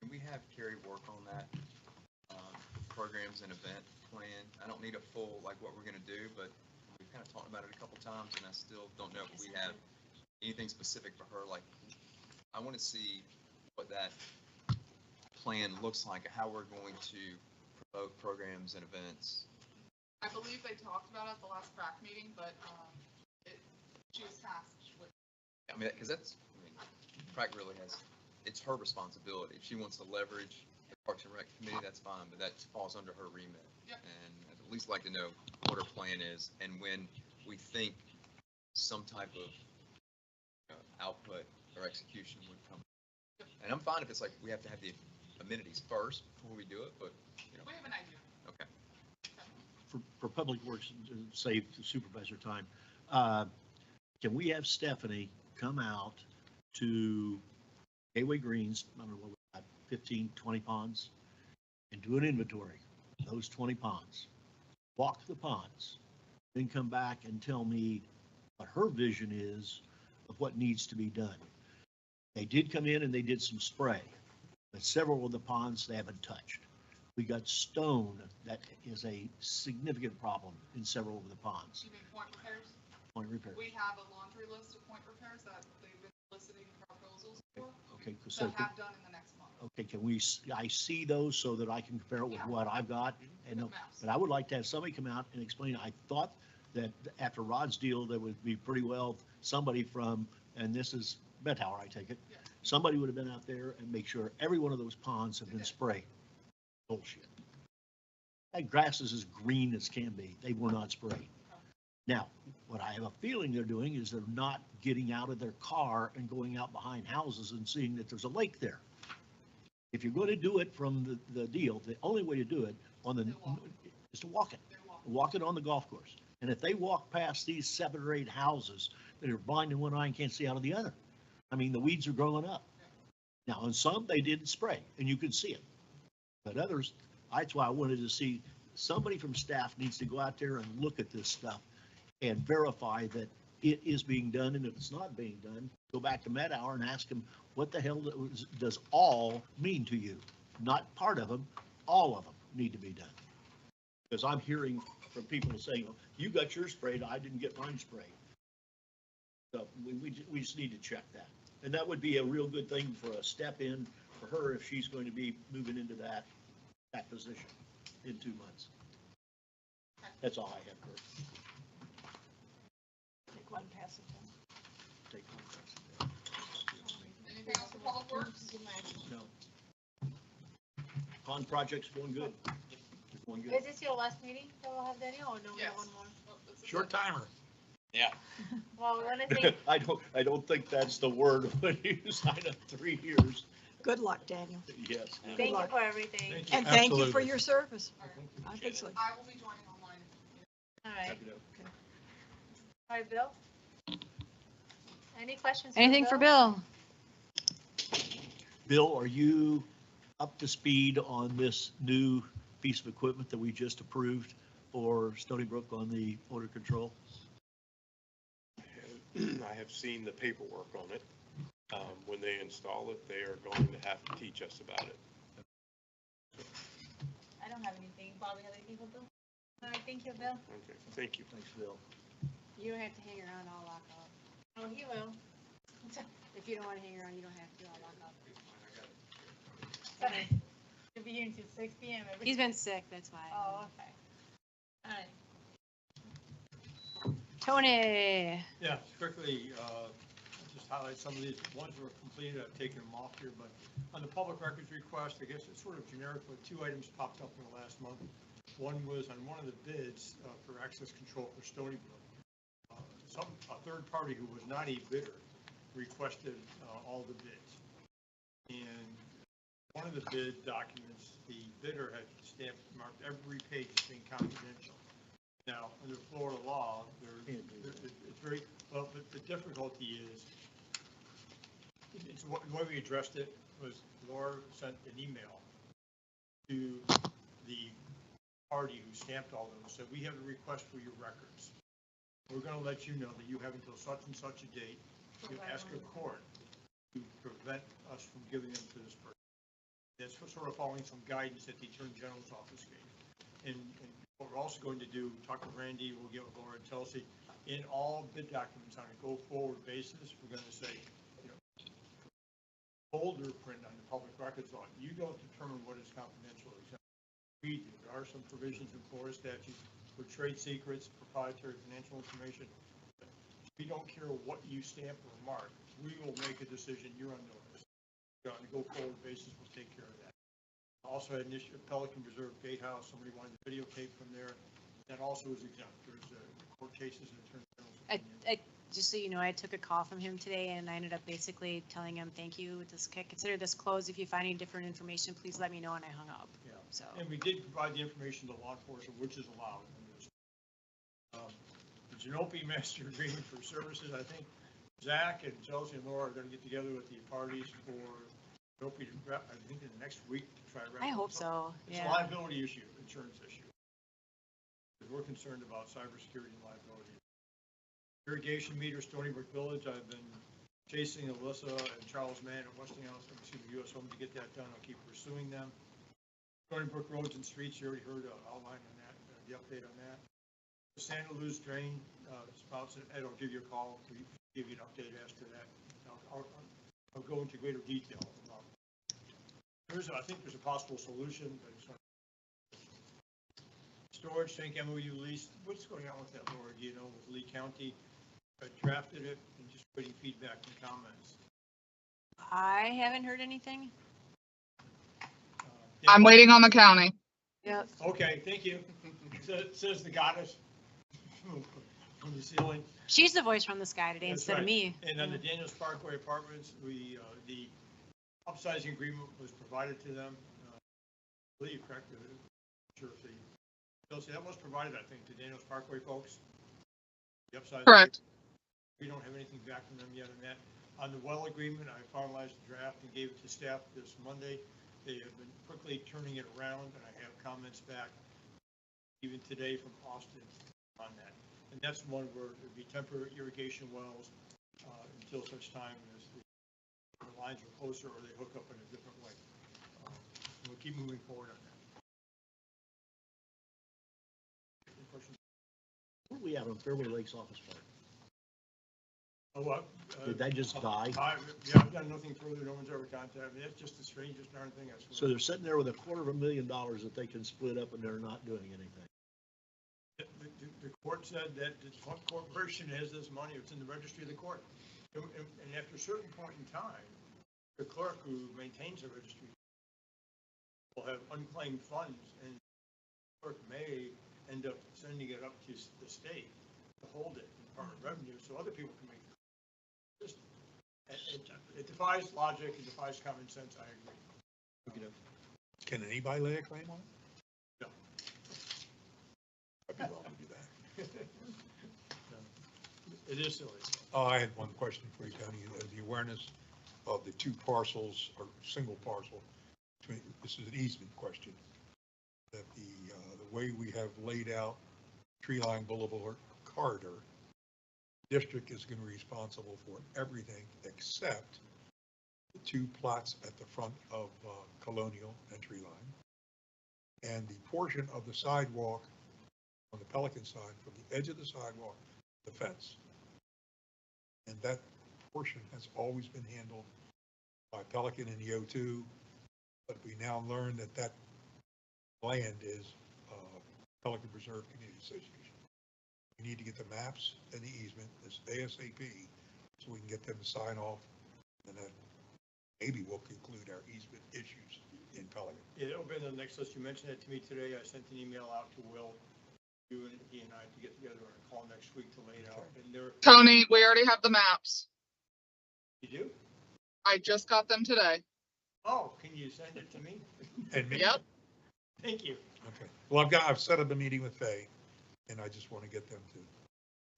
Can we have Carrie work on that programs and event plan? I don't need a full, like what we're going to do, but we've kind of talked about it a couple times and I still don't know if we have anything specific for her. Like, I want to see what that plan looks like, how we're going to promote programs and events. I believe they talked about it at the last PrAC meeting, but she was tasked with. I mean, because PrAC really has, it's her responsibility. If she wants to leverage the Parks and Rec Committee, that's fine, but that falls under her remit. Yep. And I'd at least like to know what her plan is and when we think some type of output or execution would come. And I'm fine if it's like, we have to have the amenities first before we do it, but, We have an idea. okay. For Public Works, to save the supervisor time, can we have Stephanie come out to Gateway Greens, I don't know, what we got, 15, 20 ponds, and do an inventory, of those 20 ponds, walk the ponds, then come back and tell me what her vision is of what needs to be done. They did come in and they did some spray, but several of the ponds they haven't touched. We got stone that is a significant problem in several of the ponds. You mean point repairs? Point repair. We have a laundry list of point repairs that they've been soliciting proposals for, Okay, so to have done in the next month. okay, can we, I see those so that I can compare it with Yeah. what I've got? And, Good maps. but I would like to have somebody come out and explain, I thought that after Rod's deal, there would be pretty well somebody from, and this is Betower, I take it. Yeah. Somebody would have been out there and make sure every one of those ponds have been sprayed. Bullshit. That grass is as green as can be. They were not sprayed. Now, what I have a feeling they're doing is they're not getting out of their car and going out behind houses and seeing that there's a lake there. If you're going to do it from the deal, the only way to do it on the, is to walk it. Walk it on the golf course. And if they walk past these 7 or 8 houses that are blind in one eye and can't see out of the other, I mean, the weeds are growing up. Now, on some, they didn't spray, and you could see it. But others, that's why I wanted to see, somebody from staff needs to go out there and look at this stuff and verify that it is being done, and if it's not being done, go back to Met-Hour and ask them, what the hell does all mean to you? Not part of them, all of them need to be done. Because I'm hearing from people saying, oh, you got yours sprayed, I didn't get mine sprayed. So we just need to check that. And that would be a real good thing for a step in for her if she's going to be moving into that position in 2 months. That's all I have for her. Take one pass it down. Take one pass. Anything else for Public Works? No. Pond project's going good. It's going good. Is this your last meeting that we'll have, Daniel, or no, we have Yes. one more? Oh, this is Short it. timer. Well, we want to say, I don't think that's the word when you sign up 3 years. Good luck, Daniel. Yes. thank you luck. for everything. Thank you. And thank you for Absolutely. your service. All right. Obviously. I will be joining online. All right, Happy to- all right, Bill? Any questions? Anything for Bill? Bill, are you up to speed on this new piece of equipment that we just approved for Stony Brook on the odor control? I have seen the paperwork on it. When they install it, they are going to have to teach us about it. I don't have anything. Bobby, have anything for Bill? All right, thank you, Bill. Okay, thank you. Thanks, Bill. You don't have to hang around, I'll lock up. Oh, he will. If you don't want to hang around, you don't have to, I'll lock up. Sorry. He'll be here until 6 PM every. He's been sick, that's why. Oh, okay. All right. Tony, Yeah, quickly, just highlight some of these. Ones that were completed, I've taken them off here, but on the public records request, I guess it's sort of generic, but 2 items popped up in the last month. One was on one of the bids for access control for Stony Brook. A third party who was not a bidder requested all the bids. And one of the bid documents, the bidder had stamped, marked every page as being confidential. Now, under Florida law, it's very, well, but the difficulty is, the way we addressed it was Laura sent an email to the party who stamped all those, said, we have a request for your records. We're going to let you know that you have until such and such a date to ask a court to prevent us from giving them to this person. That's sort of following some guidance that the Attorney General's office gave. And what we're also going to do, talk with Randy, we'll get with Laura and Chelsea, in all bid documents on a go-forward basis, we're going to say, you know, folder print on the public records law, you don't determine what is confidential. We do. There are some provisions in Florida statute for trade secrets, proprietary financial information. We don't care what you stamp or mark. We will make a decision. You're on notice. On a go-forward basis, we'll take care of that. Also had an issue of Pelican Reserve Gatehouse. Somebody wanted to videotape from there. That also is exempt. There's court cases and Attorney General's opinion. just so you know, I took a call from him today and I ended up basically telling him, thank you, consider this closed. If you find any different information, please let me know, and I hung up. Yeah. So, And we did provide the information to law enforcement, which is allowed. The Genope Master Agreement for Services, I think Zach and Chelsea and Laura are going to get together with the parties for Genope, I think in the next week to try to wrap. I up hope something. so, It's yeah. a liability issue, insurance issue. We're concerned about cybersecurity and liability. Irrigation meter, Stony Brook Village, I've been chasing Alyssa and Charles Mann at Westinghouse, US Home to get that done. I'll keep pursuing them. Stony Brook roads and streets, you already heard an outline on that, the update on that. The Santa Luz drain spouts, Ed will give you a call to give you an update as to that. I'll go into greater detail about it. I think there's a possible solution, but it's not. Storage tank MOU lease, what's going on with that, Laura? Do you know, with Lee County? I drafted it and just waiting feedback and comments. I haven't heard anything. I'm waiting on the county. Yep. Okay, thank you. Says the goddess from the ceiling. She's the voice from the sky today That's instead right. of me. And on the Daniels Parkway Apartments, the upsizing agreement was provided to them. I believe, correct? I'm sure if they, Chelsea, that was provided, I think, to Daniels Parkway folks. The upsizing. Correct. We don't have anything back from them yet on that. On the well agreement, I finalized the draft and gave it to staff this Monday. They have been quickly turning it around, and I have comments back even today from Austin on that. And that's one where it would be temporary irrigation wells until such time as the lines are closer or they hook up in a different way. We'll keep moving forward on that. Any questions? Where are we at on Fairway Lakes Office Park? Oh, Did that just die? Yeah, I've done nothing further. No one's ever contacted me. That's just the strangest darn thing I swear. So they're sitting there with $250,000 that they can split up and they're not doing anything. The court said that the corporation has this money, it's in the registry of the court. And after a certain point in time, the clerk who maintains the registry will have unclaimed funds, and the clerk may end up sending it up to the state to hold it in Department of Revenue so other people can make it. It defies logic, it defies common sense, I agree. Can anybody lay a claim on it? No. I'd be willing to do that. It is silly. Oh, I had one question for you, Tony. The awareness of the two parcels or single parcel. This is an easement question. That the way we have laid out Tree Line Boulevard corridor, district is going to be responsible for everything except the two plots at the front of Colonial and Tree Line, and the portion of the sidewalk on the Pelican side from the edge of the sidewalk, the fence. And that portion has always been handled by Pelican and the O2, but we now learn that that land is Pelican Preserve Community Association. We need to get the maps and the easement as ASAP so we can get them to sign off, and then maybe we'll conclude our easement issues in Pelican. Yeah, it'll be on the next list. You mentioned it to me today. I sent an email out to Will, you and he and I to get together on a call next week to lay it out. And they're, Tony, we already have the maps. you do? I just got them today. Oh, can you send it to me? And me? Yep. Thank you. Okay. Well, I've set up a meeting with Faye, and I just want to get them to,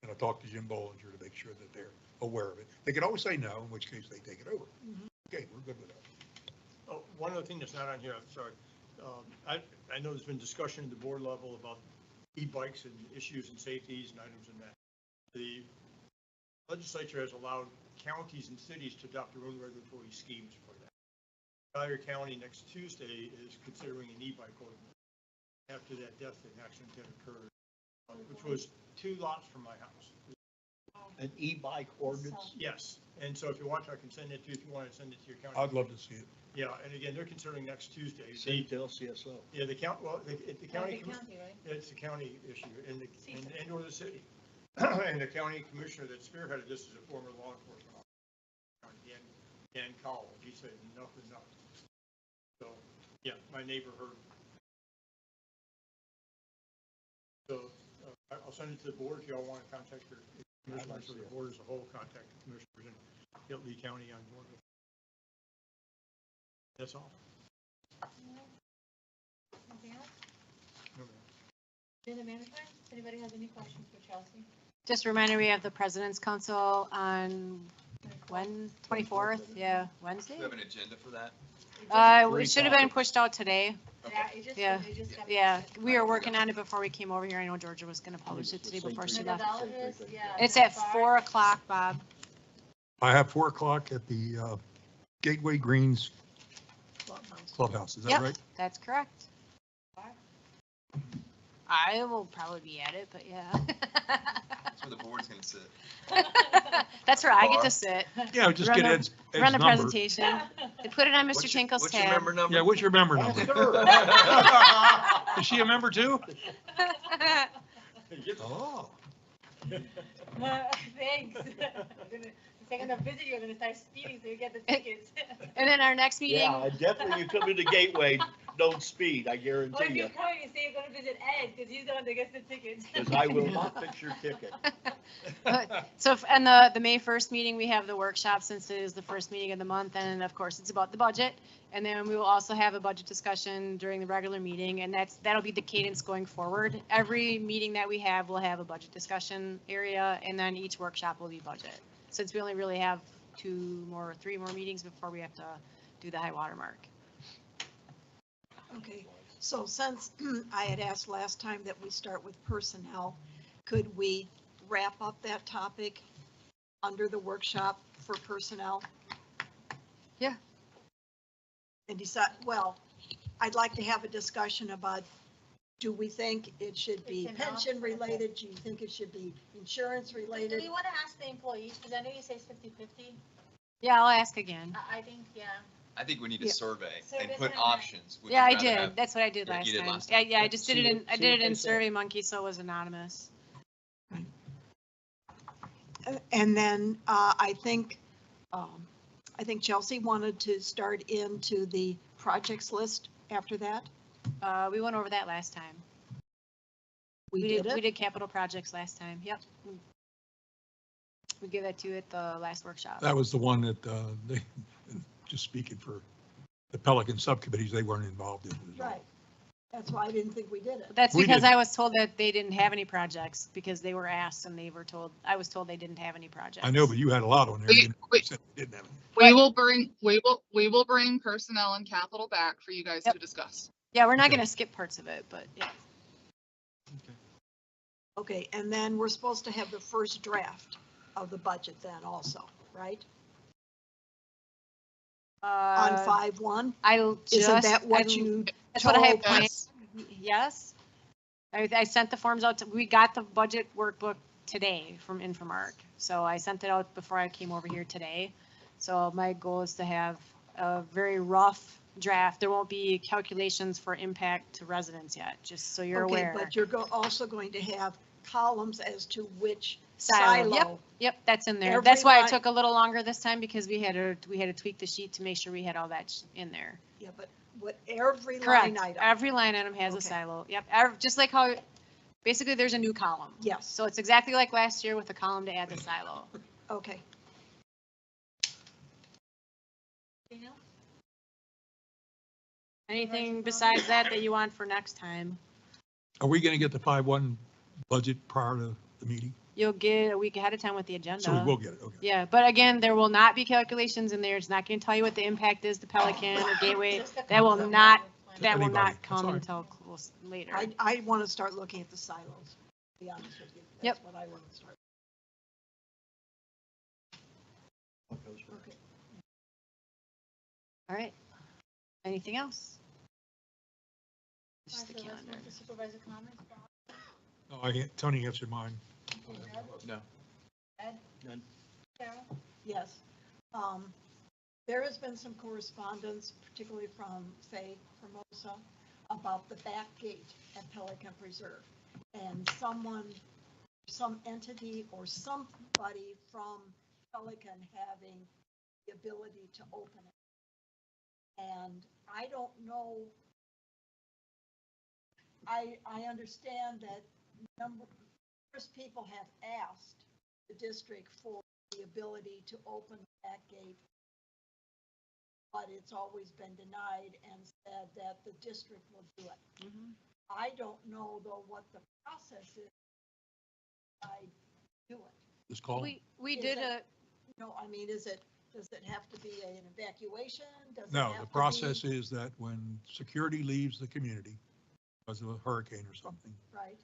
and I talked to Jim Bollinger to make sure that they're aware of it. They can always say no, in which case they take it over. Okay, we're good with that. Oh, one other thing that's not on here, I'm sorry. I know there's been discussion at the board level about e-bikes and issues and safeties and items in that. The legislature has allowed counties and cities to adopt their own regulatory schemes for that. Collier County next Tuesday is considering an e-bike ordinance after that death and accident that occurred, which was 2 lots from my house. An e-bike ordinance? Yes, and so if you want, I can send it to you if you want to send it to your county. I'd love to see it. Yeah, and again, they're considering next Tuesday. Send it to LCSO. Yeah, the county, well, the county, Right? it's a county issue and or the city. And the county commissioner that spearheaded this is a former law enforcement officer, Dan Cowell. He said enough is enough. So, yeah, my neighbor heard. So I'll send it to the board if y'all want to contact your commissioners or the board as a whole, contact the commissioners and get Lee County on board with it. That's all. Anything else? No, In the management, anybody has any questions for Chelsea? Just a reminder, we have the President's Council on when, 24th? Yeah, Wednesday? Do we have an agenda for that? It should have been pushed out today. Yeah, it just, Yeah. it just got. Yeah, we were working on it before we came over here. I know Georgia was gonna publish it today before she left. Methodologist, yeah. It's at 4 o'clock, Bob. I have 4 o'clock at the Gateway Greens Clubhouse. Is that Yep, right? that's correct. I will probably be at it, but yeah. That's where the board's gonna sit. That's where I get Bar. to sit. Yeah, just Run get the- Ed's Run the number. presentation. They put it on Mr. What's your- Tinkle's What's your tab. member number? Yeah, what's your member number? Is she a member too? Oh. Thanks. The second I visit, you're gonna start speeding, so you get the tickets. And then our next meeting, Yeah, definitely you come to the Gateway, don't speed, I Or guarantee if you, you come, you say you're gonna visit Ed, because he's the one that gets the tickets. because I will not fix your ticket. and the May 1st meeting, we have the workshop since it is the first meeting of the month. And of course, it's about the budget. And then we will also have a budget discussion during the regular meeting. And that'll be the cadence going forward. Every meeting that we have will have a budget discussion area. And then each workshop will be budget. Since we only really have 2 or 3 more meetings before we have to do the high water mark. Okay, so since I had asked last time that we start with personnel, could we wrap up that topic under the workshop for personnel? Yeah. And decide, well, I'd like to have a discussion about, do we think it should be It's an pension option. related? Do you think it should be insurance Do related? we wanna ask the employees, because I know you say it's 50/50. Yeah, I'll ask again. I think, yeah. I think we need a Yeah. survey Survey and put and- options. Would Yeah, you I rather did. have- That's what I did Yeah, last you did time. last Yeah, time. yeah, I just did See it what- in, I see did what it in they say. Survey Monkey, so it was anonymous. And then I think Chelsea wanted to start into the projects list after that. We went over that last time. We We did We it. did capital projects last time. Yep. We gave that to you at the last workshop. That was the one that they, just speaking for the Pelican subcommittees, they weren't involved in it at all. Right. That's why I didn't think we did it. But that's We because did. I was told that they didn't have any projects because they were asked and they were told, I was told they didn't have any projects. I know, but you had a lot on there. We- You we- said you didn't have it. We will bring personnel and capital back for you guys Yep. to discuss. Yeah, we're not Okay. gonna skip parts of it, but yeah. Okay, and then we're supposed to have the first draft of the budget then also, right? On 5/1? I just. Isn't that I- what you That's what I had told planned. Yes. Yes. I sent the forms out. We got the budget workbook today from Infomark. So I sent it out before I came over here today. So my goal is to have a very rough draft. There won't be calculations for impact to residents yet, just so you're Okay, aware. but you're also going to have columns as to which Silo. silo. Yep, that's in there. Every That's why it line- took a little longer this time because we had to tweak the sheet to make sure we had all that in there. Yeah, but what, every Correct. line item? Every line item has a Okay. silo. Yep, just like how, basically there's a new column. Yes, So it's exactly like last year with a column to add the silo. okay. Anything else? Anything besides that you want for next time? Are we going to get the 5/1 budget prior to the meeting? You'll get a week ahead of time with the agenda. So we will get it, okay. Yeah, but again, there will not be calculations in there. It's not going to tell you what the impact is to Pelican or Gateway. Just the That will concept not, of the plan. that will Anybody, not that's come all right. until close later. I want to start looking at the silos, to be honest with you. Yep. That's what I want to start. Okay. All right. Anything else? Just the Alright, so let's calendar. move to supervisor comments. Bob, Tony answered mine. No. Ed? None. Carol? Yes. There has been some correspondence, particularly from Faye Formosa, about the back gate at Pelican Preserve. And some entity or somebody from Pelican having the ability to open it. And I don't know. I understand that numerous people have asked the district for the ability to open the back gate, but it's always been denied and said that the district will do it. Mhm. I don't know though what the process is. I do it. Just call. We Is did it- a, No, I mean, is it Does it have to be an evacuation? Does it No, have the to process be- is that when security leaves the community because of a hurricane or something, Right,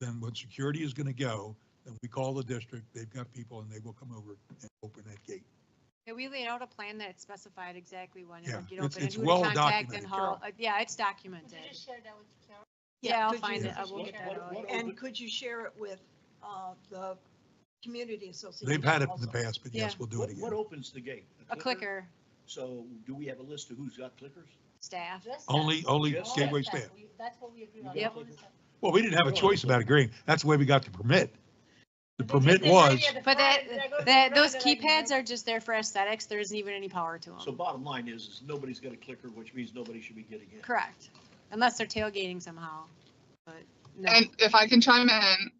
then when security is going to go, then we call the district, they've got people and they will come over and open that gate. Yeah, we laid out a plan that specified exactly when it Yeah, would get it's- open and it's who to well contact and documented. how, yeah, it's Could documented. you just share that with Carol? Yeah, I'll could find you- it. I will get that out. And could you share it with the community association? They've had it in also? the past, but yes, Yeah. we'll do it What again. opens the gate? A clicker, So do we have a list of who's got clickers? staff. Just Only Just Gateway staff. staff. That's what we agreed on. Yep. Well, we didn't have a choice about agreeing. That's the way we got the permit. The They just permit say was, right at the But front, and I go to the that, front those and I can keypads go- are just there for aesthetics. There isn't even any power to So them. bottom line is nobody's got a clicker, which means nobody should be getting in. Correct. Unless they're tailgating somehow, but no. And if I can chime in,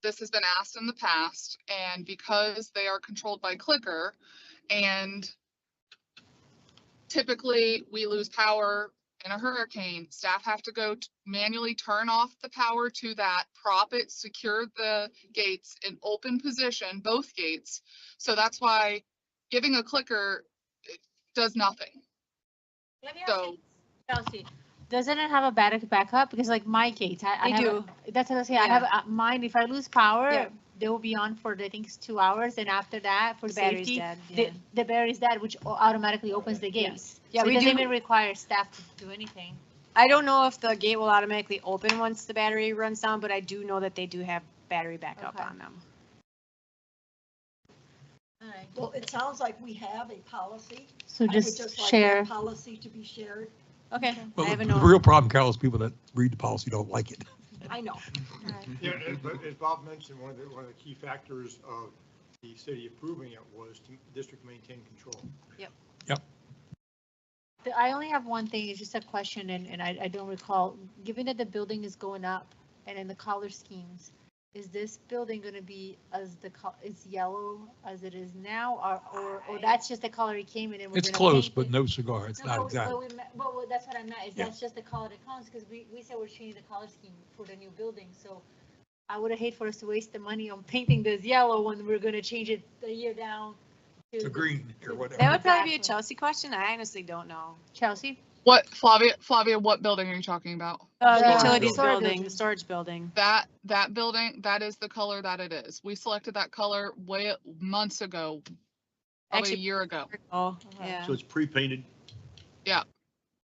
this has been asked in the past, and because they are controlled by clicker, and typically we lose power in a hurricane, staff have to go manually turn off the power to that, prop it, secure the gates in open position, both gates. So that's why giving a clicker does nothing. Let me ask So you, Chelsea, doesn't it have a battery backup? Because like my gates, I They have, do. that's what I say, I Yeah. have mine, if I lose power, Yeah. they will be on for, I think it's 2 hours, and after that, for The battery's safety, dead, the, yeah. the battery's dead, which automatically opens the Yeah. gates. Yeah, So we it doesn't do- even require staff to do anything. I don't know if the gate will automatically open once the battery runs down, but I do know that they do have battery backup Okay. on them. All right. Well, it sounds like we have a policy. So I would just like share. that policy to be shared. Okay, I well, have a the note. real problem, Carol, is people that read the policy don't like it. I know. Yeah, but as Bob mentioned, one of the key factors of the city approving it was to district maintain control. I only have one thing, it's just a question, and I don't recall, given that the building is going up and in the color schemes, is this building gonna be as is yellow as it is now, or that's just the color it came in and we're It's gonna close, paint but it? no cigar. It's No, not but exactly. Well, that's what I meant, is Yeah. that's just the color that counts, because we said we're changing the color scheme for the new building, so I would hate for us to waste the money on painting this yellow when we're gonna change it a year down to. To green or to- whatever. That would probably be a Exactly. Chelsea question. I honestly don't know. Chelsea? what, Flavia, what building are you talking about? The The utilities storage building, building. the storage building. That building, that is the color that it is. We selected that color months ago, probably a Actually, year ago. Oh, Okay. yeah. So it's pre-painted.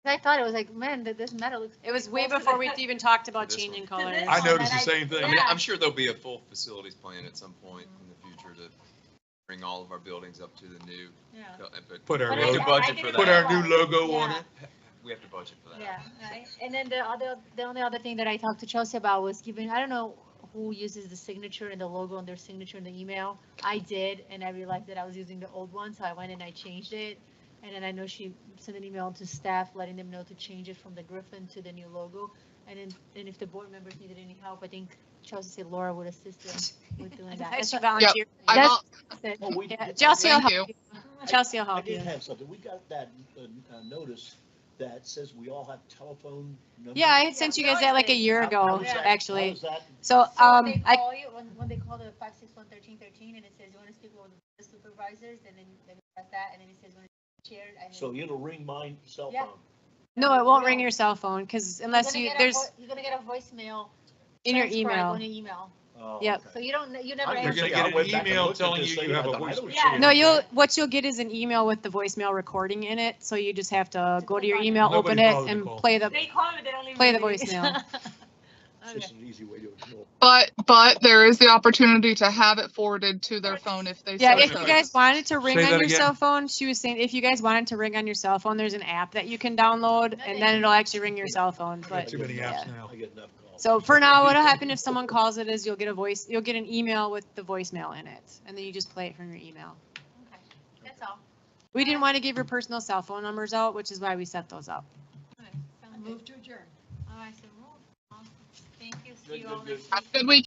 I thought it was like, man, this metal looks. It was way close to before the- we even talked about This one. changing this colors. I one, noticed and the same thing. I mean, Yeah. I'm sure there'll be a full facilities plan at some point in the future to bring all of our buildings up to the new. Yeah. But Put our we have to logo- budget for didn't Put that. our new logo on Yeah. it. We have to budget for that. Yeah, right. And then the only other thing that I talked to Chelsea about was giving, I don't know who uses the signature and the logo on their signature in the email. I did, and I realized that I was using the old one, so I went and I changed it. And then I know she sent an email to staff letting them know to change it from the Griffin to the new logo. And if the board members needed any help, I think Chelsea said Laura would assist them with doing that. She That's volunteered. I That's- vol- it. Oh, we- Yeah, Chelsea will Thank help you. you. Chelsea will I help did you. have something. We got that notice that says we all have telephone numbers. Yeah, I had sent you guys that like a year How ago, is that- actually. how is that? So, So when they I, call you, when they call the 561-1313 and it says you want to speak with the supervisors, and then you press that, and then it says when it's shared. And So then it'll ring my cell Yeah. phone. no, it won't ring your cell phone, because you're unless gonna you, get a there's, you're gonna get a voicemail in your transcribed email. on your email. Oh, Yep. okay. So you never You're answer. gonna say, get I an went back and email looked at telling this you thing, you I have a thought, I voice- don't Yeah. see No, it. what you'll get is an email with the voicemail recording in it, so you just have to go to your click on it. email, Nobody open it, bothered to and call. play the, They call me, they don't leave Play me the a minute. voicemail. It's just an easy way to ignore. But there is the opportunity to have it forwarded to their phone if they yeah, so if you chose. guys wanted to ring Say on that your again. cell phone, she was saying, if you guys wanted to ring on your cell phone, there's an app that you can download, and then it'll actually ring your cell phone, Got but, too many apps yeah. now. I get enough calls. So for now, what'll happen if someone calls it is you'll get an email with the voicemail in it, and then you just play it from your email. Okay, that's all. We didn't want to give your personal cell phone numbers out, which is why we set those up. Okay, sounds good. Move to adjourn. All right, so move. Awesome. Thank you. See Good, you all good, next good. week. Have a good week.